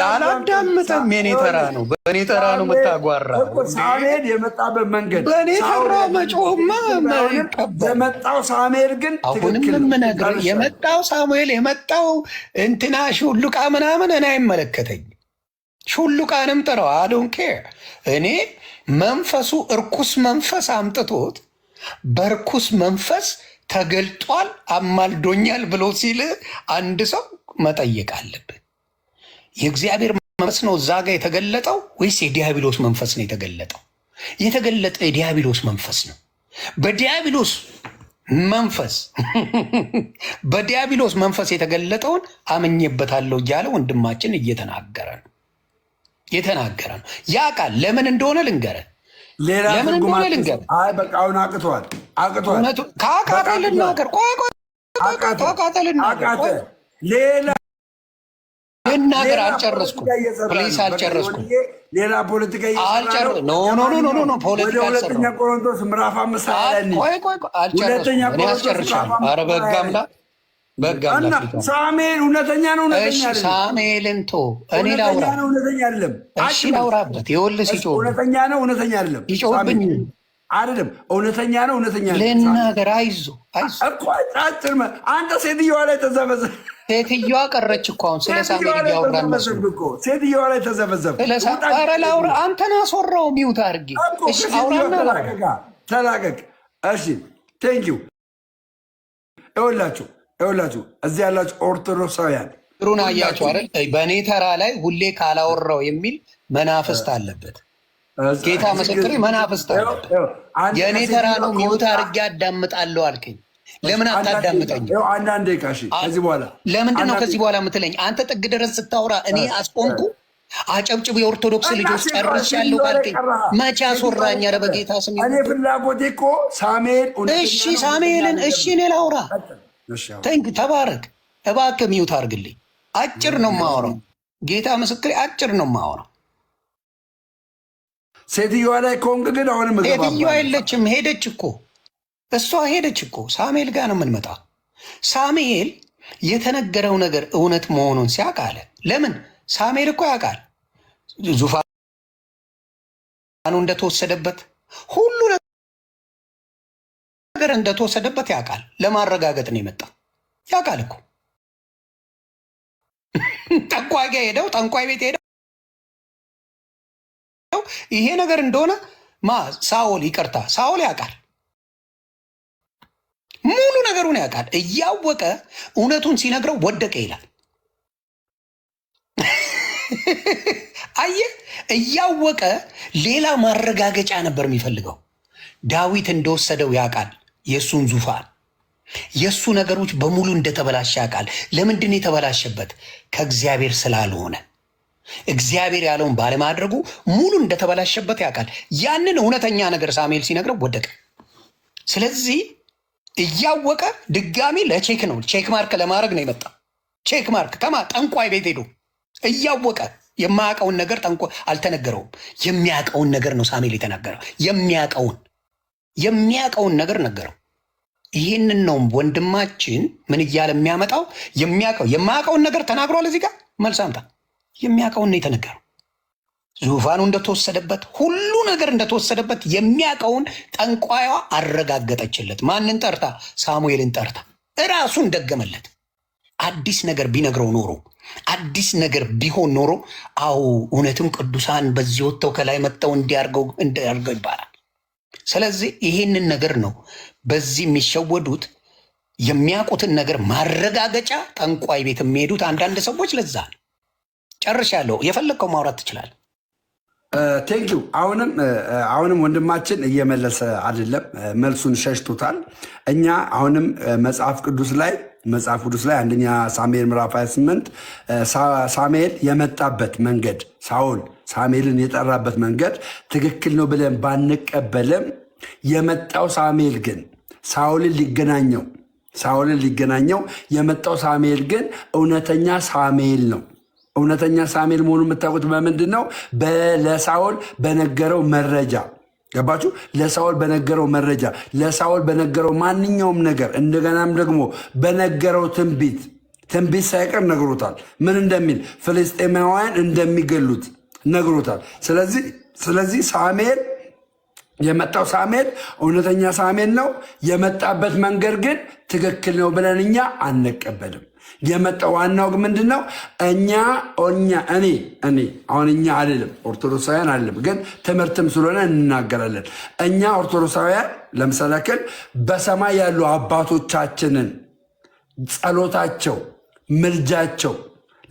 አላዳምጠም። የኔ ተራ ነው፣ በእኔ ተራ ነው የምታጓራ። ሳሙኤል የመጣበት መንገድ በእኔ ተራ መጮህማ የመጣው ሳሙኤል ግን አሁንም የምነግርህ የመጣው ሳሙኤል የመጣው እንትና ሹሉቃ ምናምን እኔ አይመለከተኝ። ሹሉቃንም ጥረው አዶን ኬር። እኔ መንፈሱ እርኩስ መንፈስ አምጥቶት በርኩስ መንፈስ ተገልጧል አማልዶኛል ብሎ ሲል አንድ ሰው መጠየቅ አለብን። የእግዚአብሔር መንፈስ ነው እዛ ጋር የተገለጠው ወይስ የዲያብሎስ መንፈስ ነው የተገለጠው? የተገለጠ የዲያብሎስ መንፈስ ነው። በዲያብሎስ መንፈስ የተገለጠውን አምኜበታለሁ እያለ ወንድማችን እየተናገረ ነው። ያ ቃል ለምን እንደሆነ ልንገረን። ለምን እንደሆነ ልንገርህ። በቃ አሁን አቅቷል። ከአቃተ ልናገር። ሌላ ልናገር። አልጨረስኩም። ፕሊስ አልጨረስኩም። ሌላ ፖለቲካ ፖለቲካ ሁለተኛ ቆሮንቶስ ምዕራፍ 5 አልጨረስኩም። አስጨርሻለሁ። ኧረ በሕግ አምላክ ሳሙኤል እውነተኛ ነው። ሳሙኤልን ቶ እኔ ላውራ። እሺ ላውራበት። ይኸውልህ ሲጮህ እውነተኛ ነው። እውነተኛ አይደለም። ይጮህብኝ አይደለም። እውነተኛ ነው። እውነተኛ ልናገር። አይዞህ እኮ ጫጭር። አንተ ሴትዮዋ ላይ ተዘበዘብ። ሴትዮዋ ቀረች እኮ አሁን ስለ ሳሙኤል እያወራን መስሎኝ። ሴትዮዋ ላይ ተዘበዘብ። ኧረ ላውራ። አንተን አስወራው ሚውት አድርጌ። እሺ አውራና ተላቀቅ። እሺ ቴንኪው። ይኸውላችሁ እዚህ ያላችሁ ኦርቶዶክሳውያን ጥሩን አያችሁ አይደል? በእኔ ተራ ላይ ሁሌ ካላወራው የሚል መናፍስት አለበት። ጌታ ምስክሬ መናፍስት አለበት። የእኔ ተራ ነው ሚውት አድርጌ አዳምጣለሁ አልከኝ። ለምን አታዳምጠኝ? አንዳንዴ ከዚህ በኋላ ለምንድን ነው ከዚህ በኋላ የምትለኝ? አንተ ጥግ ድረስ ስታወራ እኔ አስቆምኩ? አጨብጭቡ የኦርቶዶክስ ልጆች ጨርሻለሁ ካልከኝ መቼ አስወራኝ? ኧረ በጌታ ስም እኔ ፍላጎቴ እኮ ሳሙኤል። እሺ ሳሙኤልን እሺ እኔ ላውራ። ተባረክ። እባክህ ሚውት አድርግልኝ። አጭር ነው የማወራው። ጌታ ምስክሬ አጭር ነው የማወራው። ሴትዮዋ ላይ ከሆንክ ግን አሁንም ሴትዮዋ የለችም፣ ሄደች እኮ እሷ ሄደች እኮ። ሳሙኤል ጋር ነው የምንመጣው። ሳሙኤል የተነገረው ነገር እውነት መሆኑን ሲያውቅ አለ። ለምን ሳሙኤል እኮ ያውቃል ዙፋኑ እንደተወሰደበት፣ ሁሉ ነገር እንደተወሰደበት ያውቃል። ለማረጋገጥ ነው የመጣው። ያውቃል እኮ ጠንቋይ ጋር ሄደው ጠንቋይ ቤት ሄደው ይሄ ነገር እንደሆነ ሳኦል ያውቃል። ሙሉ ነገሩን ያውቃል። እያወቀ እውነቱን ሲነግረው ወደቀ ይላል። አየህ፣ እያወቀ ሌላ ማረጋገጫ ነበር የሚፈልገው። ዳዊት እንደወሰደው ያውቃል። የእሱን ዙፋን የእሱ ነገሮች በሙሉ እንደተበላሸ ያውቃል። ለምንድን የተበላሸበት? ከእግዚአብሔር ስላልሆነ። እግዚአብሔር ያለውን ባለማድረጉ ሙሉ እንደተበላሸበት ያውቃል። ያንን እውነተኛ ነገር ሳሙኤል ሲነግረው ወደቀ። ስለዚህ እያወቀ ድጋሚ ለቼክ ነው ቼክ ማርክ ለማድረግ ነው የመጣ። ቼክ ማርክ ጠንቋይ ቤት ሄዶ እያወቀ የማያውቀውን ነገር አልተነገረውም። የሚያውቀውን ነገር ነው ሳሙኤል የተናገረው። የሚያውቀውን ነገር ነገረው። ይህንን ነው ወንድማችን ምን እያለ የሚያመጣው። የማያውቀውን ነገር ተናግሯል። እዚህ ጋር መልስ አምጣ። የሚያውቀውን ነው የተነገረው። ዙፋኑ እንደተወሰደበት ሁሉ ነገር እንደተወሰደበት የሚያውቀውን ጠንቋይዋ አረጋገጠችለት። ማንን ጠርታ? ሳሙኤልን ጠርታ እራሱን ደገመለት። አዲስ ነገር ቢነግረው ኖሮ አዲስ ነገር ቢሆን ኖሮ አዎ እውነትም ቅዱሳን በዚህ ወጥተው ከላይ መጥተው እንዲያርገው ይባላል። ስለዚህ ይሄንን ነገር ነው በዚህ የሚሸወዱት። የሚያውቁትን ነገር ማረጋገጫ ጠንቋይ ቤት የሚሄዱት አንዳንድ ሰዎች። ለዛ ጨርሻለሁ። የፈለግከው ማውራት ትችላለህ። ቴንኪው። አሁንም ወንድማችን እየመለሰ አይደለም፣ መልሱን ሸሽቶታል። እኛ አሁንም መጽሐፍ ቅዱስ ላይ አንደኛ ሳሙኤል ምዕራፍ 28 ሳሙኤል የመጣበት መንገድ ሳሙኤልን የጠራበት መንገድ ትክክል ነው ብለን ባንቀበልም የመጣው ሳሙኤል ግን ሳኦልን ሊገናኘው የመጣው ሳሙኤል ግን እውነተኛ ሳሙኤል ነው። እውነተኛ ሳሙኤል መሆኑን የምታውቁት በምንድን ነው? ለሳኦል በነገረው መረጃ። ገባችሁ? ለሳኦል በነገረው መረጃ፣ ለሳኦል በነገረው ማንኛውም ነገር፣ እንደገናም ደግሞ በነገረው ትንቢት ሳይቀር ነግሮታል። ምን እንደሚል ፍልስጤማውያን እንደሚገሉት ነግሮታል። ስለዚህ የመጣው ሳሙኤል እውነተኛ ሳሙኤል ነው። የመጣበት መንገድ ግን ትክክል ነው ብለን እኛ አንቀበልም። የመጣው ዋናው ምንድን ነው? እኔ አሁን እኛ አይደለም ኦርቶዶክሳውያን አይደለም፣ ግን ትምህርትም ስለሆነ እንናገራለን። እኛ ኦርቶዶክሳውያን ለምሳሌ ያክል በሰማይ ያሉ አባቶቻችንን ጸሎታቸው፣ ምልጃቸው፣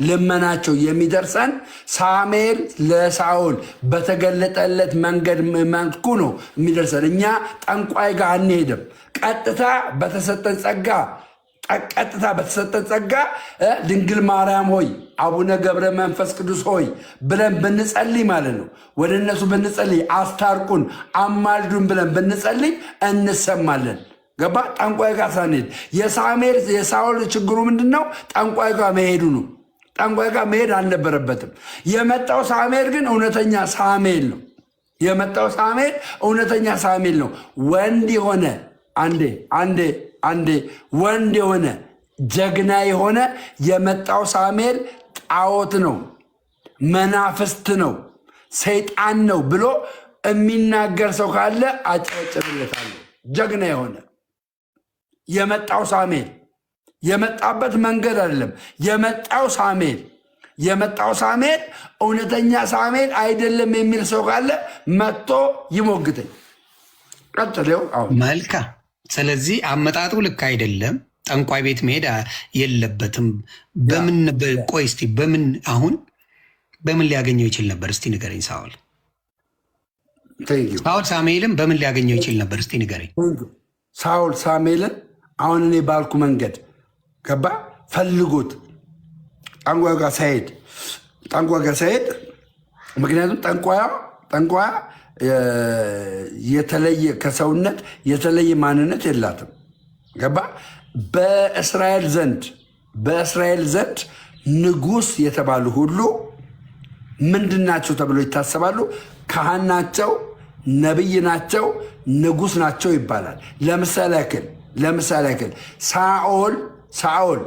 ልመናቸው የሚደርሰን ሳሙኤል ለሳኦል በተገለጠለት መንገድ መልኩ ነው የሚደርሰን። እኛ ጠንቋይ ጋር አንሄድም። ቀጥታ በተሰጠን ጸጋ ድንግል ማርያም ሆይ አቡነ ገብረ መንፈስ ቅዱስ ሆይ ብለን ብንጸልይ ማለት ነው። ወደ እነሱ ብንጸልይ አስታርቁን፣ አማልዱን ብለን ብንጸልይ እንሰማለን። ገባ? ጠንቋይ ጋር ሳንሄድ የሳኦል ችግሩ ምንድን ነው? ጠንቋይ ጋር መሄዱ ነው። ጠንቋይ ጋር መሄድ አልነበረበትም። የመጣው ሳሙኤል ግን እውነተኛ ሳሙኤል ነው። ወንድ የሆነ ወንድ የሆነ ጀግና የሆነ የመጣው ሳሙኤል ጣዖት ነው፣ መናፍስት ነው፣ ሰይጣን ነው ብሎ የሚናገር ሰው ካለ አጨብጭብለታለሁ። ጀግና የሆነ የመጣው ሳሙኤል የመጣበት መንገድ አይደለም። የመጣው ሳሙኤል እውነተኛ ሳሙኤል አይደለም የሚል ሰው ካለ መጥቶ ይሞግተኝ። ቀጥለው መልካም። ስለዚህ አመጣጡ ልክ አይደለም። ጠንቋይ ቤት መሄድ የለበትም። ቆይ እስቲ በምን ሊያገኘው ይችል ነበር? እስቲ ንገረኝ። ሳኦል ሳሙኤልን በምን ሊያገኘው ይችል ነበር? እስቲ ንገረኝ። ሳኦል ሳሙኤልን አሁን እኔ ባልኩ መንገድ ገባ ፈልጎት ጠንቋይ ጋር ሳይሄድ ምክንያቱም ጠንቋያ የተለየ ከሰውነት የተለየ ማንነት የላትም። ገባ? በእስራኤል ዘንድ ንጉሥ የተባሉ ሁሉ ምንድን ናቸው ተብሎ ይታሰባሉ? ካህን ናቸው፣ ነቢይ ናቸው፣ ንጉሥ ናቸው ይባላል። ለምሳሌ ያክል ሳኦል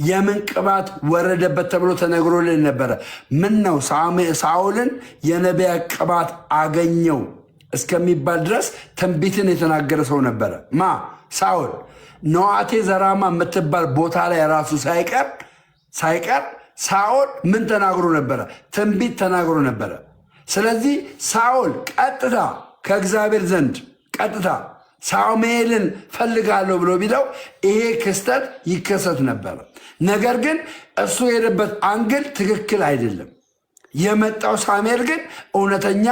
የምን ቅባት ወረደበት ተብሎ ተነግሮልን ነበረ። ምን ነው ሳኦልን የነቢያት ቅባት አገኘው እስከሚባል ድረስ ትንቢትን የተናገረ ሰው ነበረ። ሳኦል ነዋቴ ዘራማ የምትባል ቦታ ላይ ራሱ ሳይቀር ሳኦል ምን ተናግሮ ነበረ? ትንቢት ተናግሮ ነበረ። ስለዚህ ሳኦል ቀጥታ ከእግዚአብሔር ዘንድ ሳሙኤልን ፈልጋለሁ ብሎ ቢለው ይሄ ክስተት ይከሰት ነበረ። ነገር ግን እሱ የሄደበት አንግል ትክክል አይደለም። የመጣው ሳሙኤል ግን እውነተኛ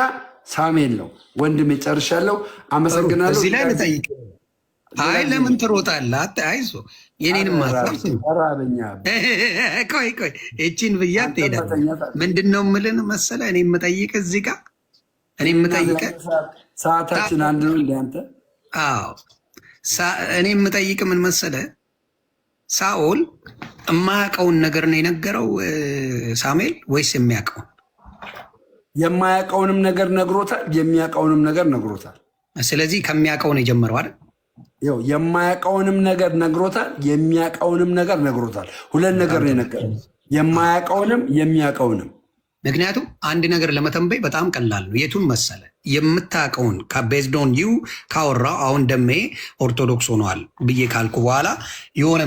ሳሙኤል ነው። ወንድሜ ጨርሻለሁ። አመሰግናለሁ። አይ ለምን ትሮጣለህ? አይዞህ የኔንም ሀሳብ ቆይ እቺን ብያት ትሄዳለህ። ምንድን ነው የምልህ መሰለህ? እኔ የምጠይቅህ እዚህ ጋር ሰዓታችን አንድ ነው እንደ አንተ። አዎ እኔ የምጠይቅህ ምን መሰለህ? ሳኦል የማያውቀውን ነገር ነው የነገረው ሳሙኤል ወይስ የሚያውቀውን? የማያውቀውንም ነገር ነግሮታል፣ የሚያውቀውንም ነገር ነግሮታል። ስለዚህ ከሚያውቀው ነው የጀመረው አይደል? ይኸው የማያውቀውንም ነገር ነግሮታል፣ የሚያውቀውንም ነገር ነግሮታል። ሁለት ነገር ነው የነገረው፣ የማያውቀውንም የሚያውቀውንም። ምክንያቱም አንድ ነገር ለመተንበይ በጣም ቀላል ነው። የቱን መሰለ? የምታውቀውን ቤዝዶን ዩ ካወራው አሁን ደሜ ኦርቶዶክስ ሆነዋል ብዬ ካልኩ በኋላ የሆነ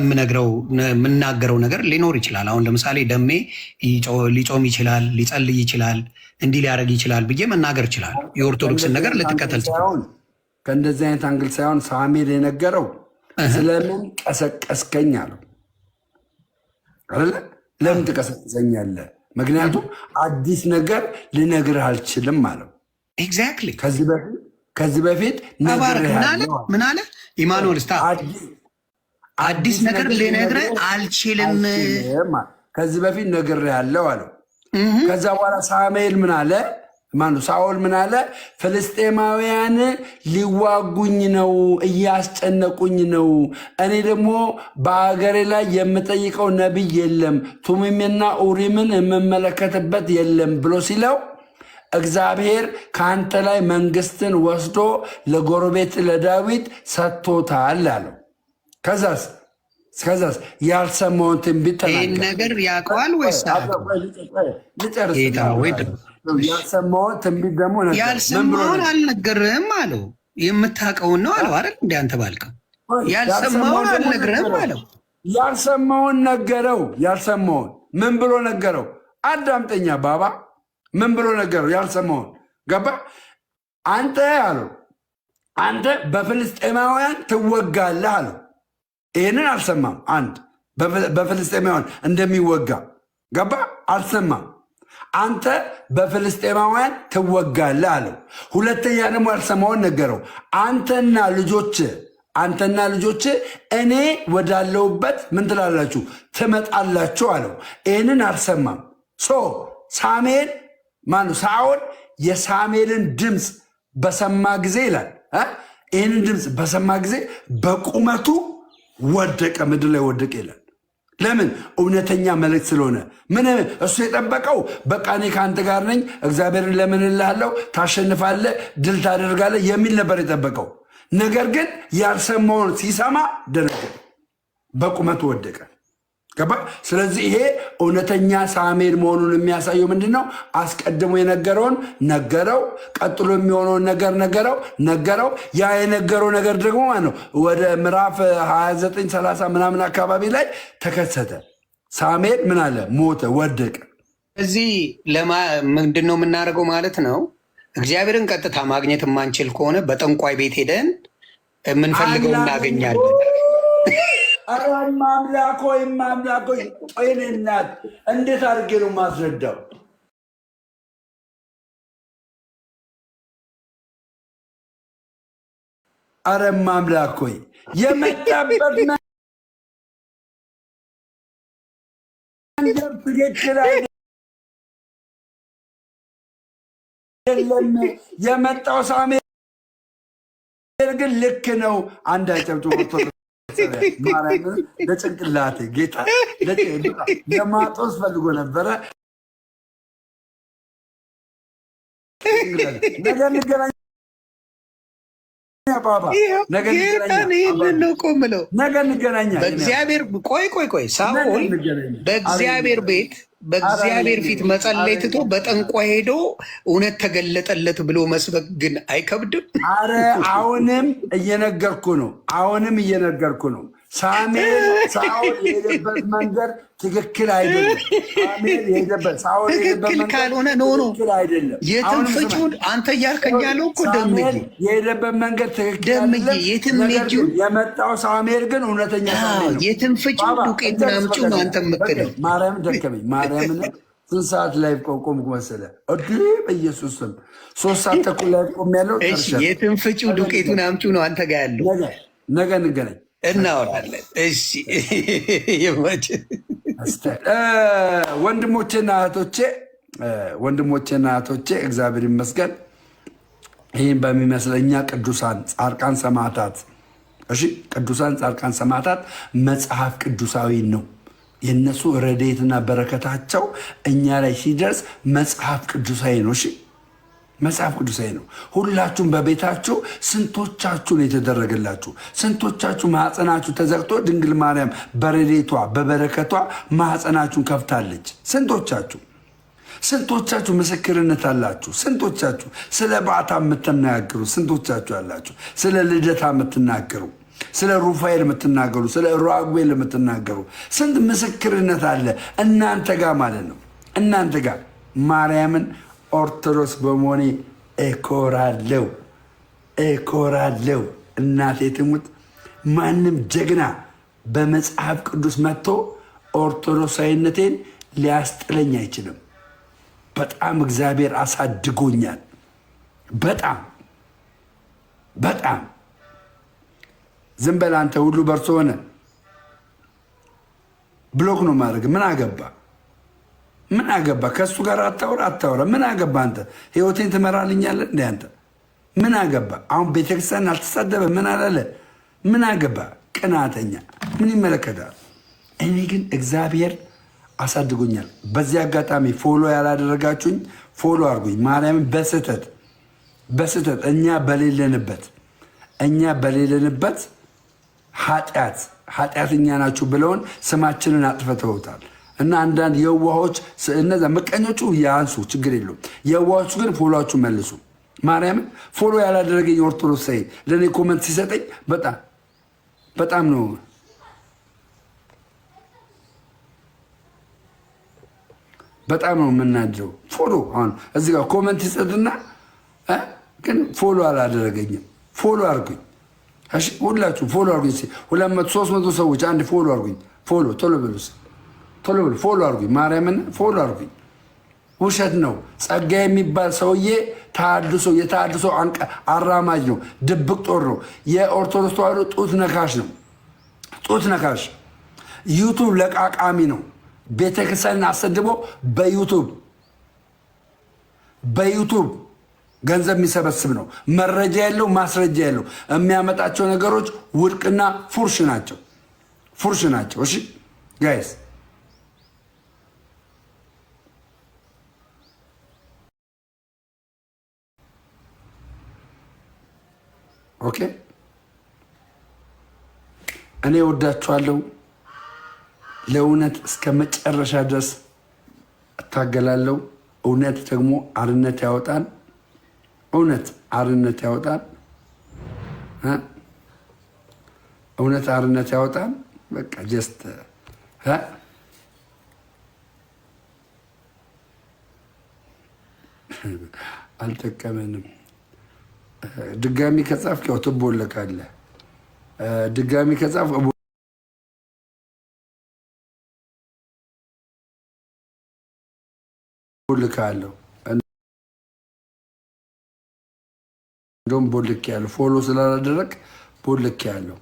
የምናገረው ነገር ሊኖር ይችላል። አሁን ለምሳሌ ደሜ ሊጾም ይችላል፣ ሊጸልይ ይችላል፣ እንዲህ ሊያደርግ ይችላል ብዬ መናገር ይችላል። የኦርቶዶክስን ነገር ልትከተል ትችላል። ከእንደዚህ አይነት አንግል ሳይሆን ሳሙኤል የነገረው ስለምን ቀሰቀስከኝ አለው አይደለ? ለምን ትቀሰቅሰኛለህ? ምክንያቱም አዲስ ነገር ልነግርህ አልችልም አለው። ኤግዛክትሊ ከዚህ በፊት ምን አለ ኢማኑኤል? አዲስ ነገር ልነግርህ አልችልም፣ ከዚህ በፊት ነግሬሃለሁ አለው። ከዛ በኋላ ሳሙኤል ምን አለ? ሳኦል ምን አለ? ፍልስጤማውያን ሊዋጉኝ ነው፣ እያስጨነቁኝ ነው። እኔ ደግሞ በአገሬ ላይ የምጠይቀው ነቢይ የለም፣ ቱሚምና ኡሪምን የምመለከትበት የለም ብሎ ሲለው እግዚአብሔር ከአንተ ላይ መንግስትን ወስዶ ለጎረቤት ለዳዊት ሰጥቶታል አለው። ከዛስ ያልሰማውን ትንቢት ይህን ነገር ያውቀዋል ወይስ ልጨርስ? ያልሰማውን ትንቢት ደግሞ ያልሰማውን አልነገርህም አለው። የምታውቀውን ነው አለው አይደል? እንደ አንተ ባልከው ያልሰማውን አልነግርህም አለው። ያልሰማውን ነገረው። ያልሰማውን ምን ብሎ ነገረው? አዳምጠኛ ባባ ምን ብሎ ነገረው? ያልሰማውን ገባ። አንተ አለው አንተ በፍልስጤማውያን ትወጋለህ አለው። ይህንን አልሰማም። አንድ በፍልስጤማውያን እንደሚወጋ ገባ፣ አልሰማም። አንተ በፍልስጤማውያን ትወጋለህ አለው። ሁለተኛ ደግሞ ያልሰማውን ነገረው። አንተና ልጆች እኔ ወዳለሁበት ምን ትላላችሁ? ትመጣላችሁ አለው። ይህንን አልሰማም። ሳኦል የሳሙኤልን ድምፅ በሰማ ጊዜ ይላል፣ ይህንን ድምፅ በሰማ ጊዜ በቁመቱ ወደቀ፣ ምድር ላይ ወደቀ ይላል። ለምን? እውነተኛ መልእክት ስለሆነ። ምን እሱ የጠበቀው በቃ እኔ ከአንተ ጋር ነኝ፣ እግዚአብሔርን ለምንልሃለሁ፣ ታሸንፋለህ፣ ድል ታደርጋለህ የሚል ነበር የጠበቀው። ነገር ግን ያልሰማውን ሲሰማ ደነገጠ፣ በቁመቱ ወደቀ። ገባ? ስለዚህ ይሄ እውነተኛ ሳሙኤል መሆኑን የሚያሳየው ምንድን ነው? አስቀድሞ የነገረውን ነገረው፣ ቀጥሎ የሚሆነውን ነገር ነገረው። ያ የነገረው ነገር ደግሞ ማለት ነው ወደ ምዕራፍ 29 30 ምናምን አካባቢ ላይ ተከሰተ። ሳሙኤል ምን አለ? ሞተ፣ ወደቀ። እዚህ ምንድን ነው የምናደርገው ማለት ነው? እግዚአብሔርን ቀጥታ ማግኘት የማንችል ከሆነ በጠንቋይ ቤት ሄደን የምንፈልገው እናገኛለን። ማምላኮ ጤንነት እንዴት አድርጌ ነው ማስረዳው? አረ ማምላኮ የመጣበት መንገድ ትክክል አይደለም። የመጣው ሳሙኤል ግን ልክ ነው። አንድ አጨብጭቦ ለጭንቅላቴ ጌታ ለማጦስ ፈልጎ ነበረ። ነገ እንገናኝ ባባ፣ ነገ እንገናኛ። በእግዚአብሔር ቆይ ሳኦል በእግዚአብሔር ፊት መጸለይ ትቶ በጠንቋይ ሄዶ እውነት ተገለጠለት ብሎ መስበክ ግን አይከብድም? አረ አሁንም እየነገርኩ ነው። ሳኦል የሄደበት መንገድ ትክክል አይደለም። ትክክል ካልሆነ ኖ የትም ፍጩን አንተ እያልከኝ ያለው እኮ ደምዬ የሄደበት መንገድ ትክክል አይደለም። የመጣው ሳሙኤል ግን እውነተኛ ሳሙኤል ነው። የትም ፍጩን ዱቄቱን አምጪው ነው አንተ የምትለው። ማርያምን ደከመኝ። ማርያምን ስንት ሰዓት ላይ ቆምኩ መሰለህ? በኢየሱስ ስም 3 ሰዓት ተኩል ላይ ቆም ያለው። የትም ፍጩ ዱቄቱን አምጪው ነው አንተ ጋር ያለው። ነገ እንገናኝ እናወራለን። እሺ ወንድሞቼና እህቶቼ እግዚአብሔር ይመስገን። ይህም በሚመስለኛ ቅዱሳን ጻድቃን ሰማዕታት፣ እሺ ቅዱሳን ጻድቃን ሰማዕታት መጽሐፍ ቅዱሳዊ ነው። የእነሱ ረድኤትና በረከታቸው እኛ ላይ ሲደርስ መጽሐፍ ቅዱሳዊ ነው። እሺ መጽሐፍ ቅዱሳዊ ነው። ሁላችሁም በቤታችሁ ስንቶቻችሁ ነው የተደረገላችሁ? ስንቶቻችሁ ማኅፀናችሁ ተዘግቶ ድንግል ማርያም በረድኤቷ በበረከቷ ማኅፀናችሁን ከፍታለች? ስንቶቻችሁ ምስክርነት አላችሁ? ስንቶቻችሁ ስለ በዓታ የምትናገሩ ስንቶቻችሁ አላችሁ? ስለ ልደታ የምትናገሩ፣ ስለ ሩፋኤል የምትናገሩ፣ ስለ ራጉኤል የምትናገሩ ስንት ምስክርነት አለ እናንተ ጋር ማለት ነው። እናንተ ጋር ማርያምን ኦርቶዶክስ በመሆኔ እኮራለሁ። እናቴ ትሙት። ማንም ጀግና በመጽሐፍ ቅዱስ መጥቶ ኦርቶዶክሳዊነቴን ሊያስጥለኝ አይችልም። በጣም እግዚአብሔር አሳድጎኛል። በጣም ዝም በል አንተ ሁሉ በርሶ ሆነ ብሎክ ነው ማድረግ። ምን አገባ? ከእሱ ጋር አታውራ። ምን አገባ? አንተ ህይወቴን ትመራልኛለህ እንደ አንተ ምን አገባ? አሁን ቤተክርስቲያን አልተሳደበ ምን አላለ? ምን አገባ? ቅናተኛ ምን ይመለከታል? እኔ ግን እግዚአብሔር አሳድጎኛል። በዚህ አጋጣሚ ፎሎ ያላደረጋችሁኝ ፎሎ አድርጉኝ። ማርያምን በስህተት እኛ በሌለንበት ኃጢአተኛ ናችሁ ብለውን ስማችንን አጥፍተውታል። እና አንዳንድ የዋሆች እነዛ ምቀኞቹ ያንሱ፣ ችግር የለውም። የዋሆቹ ግን ፎሎችሁ መልሱ። ማርያምን ፎሎ ያላደረገኝ ኦርቶዶክስ ለእኔ ኮመንት ሲሰጠኝ በጣም ነው የምናድረው። ፎሎ አሁን እዚህ ጋር ኮመንት ይሰጥና ግን ፎሎ አላደረገኝም። ፎሎ አድርጉኝ ሁላችሁ፣ ፎሎ አድርጉኝ። 200 300 ሰዎች አንድ ፎሎ አድርጉኝ። ቶሎ ብሉ ፎሎ አድርጉኝ። ማርያምን ፎሎ አድርጉኝ። ውሸት ነው። ጸጋ የሚባል ሰውዬ የተሃድሶ አራማጅ ነው። ድብቅ ጦር ነው። የኦርቶዶክስ ተዋሕዶ ጡት ነካሽ ነው። ጡት ነካሽ ዩቱብ ለቃቃሚ ነው። ቤተክርስቲያንን አሰድቦ በዩቱብ ገንዘብ የሚሰበስብ ነው። መረጃ የለው፣ ማስረጃ የለው። የሚያመጣቸው ነገሮች ውድቅና ፉርሽ ናቸው። እሺ ጋይስ ኦኬ፣ እኔ ወዳችኋለሁ። ለእውነት እስከ መጨረሻ ድረስ እታገላለሁ። እውነት ደግሞ አርነት ያወጣል። እውነት አርነት ያወጣል። በቃ ጀስት አልጠቀመንም። ድጋሚ ከጻፍክ ያው ትቦለካለህ። ድጋሚ ከጻፍክ ቦልካለሁ። እንደውም ቦልክ ያለው ፎሎ ስላላደረግ ቦልክ ያለው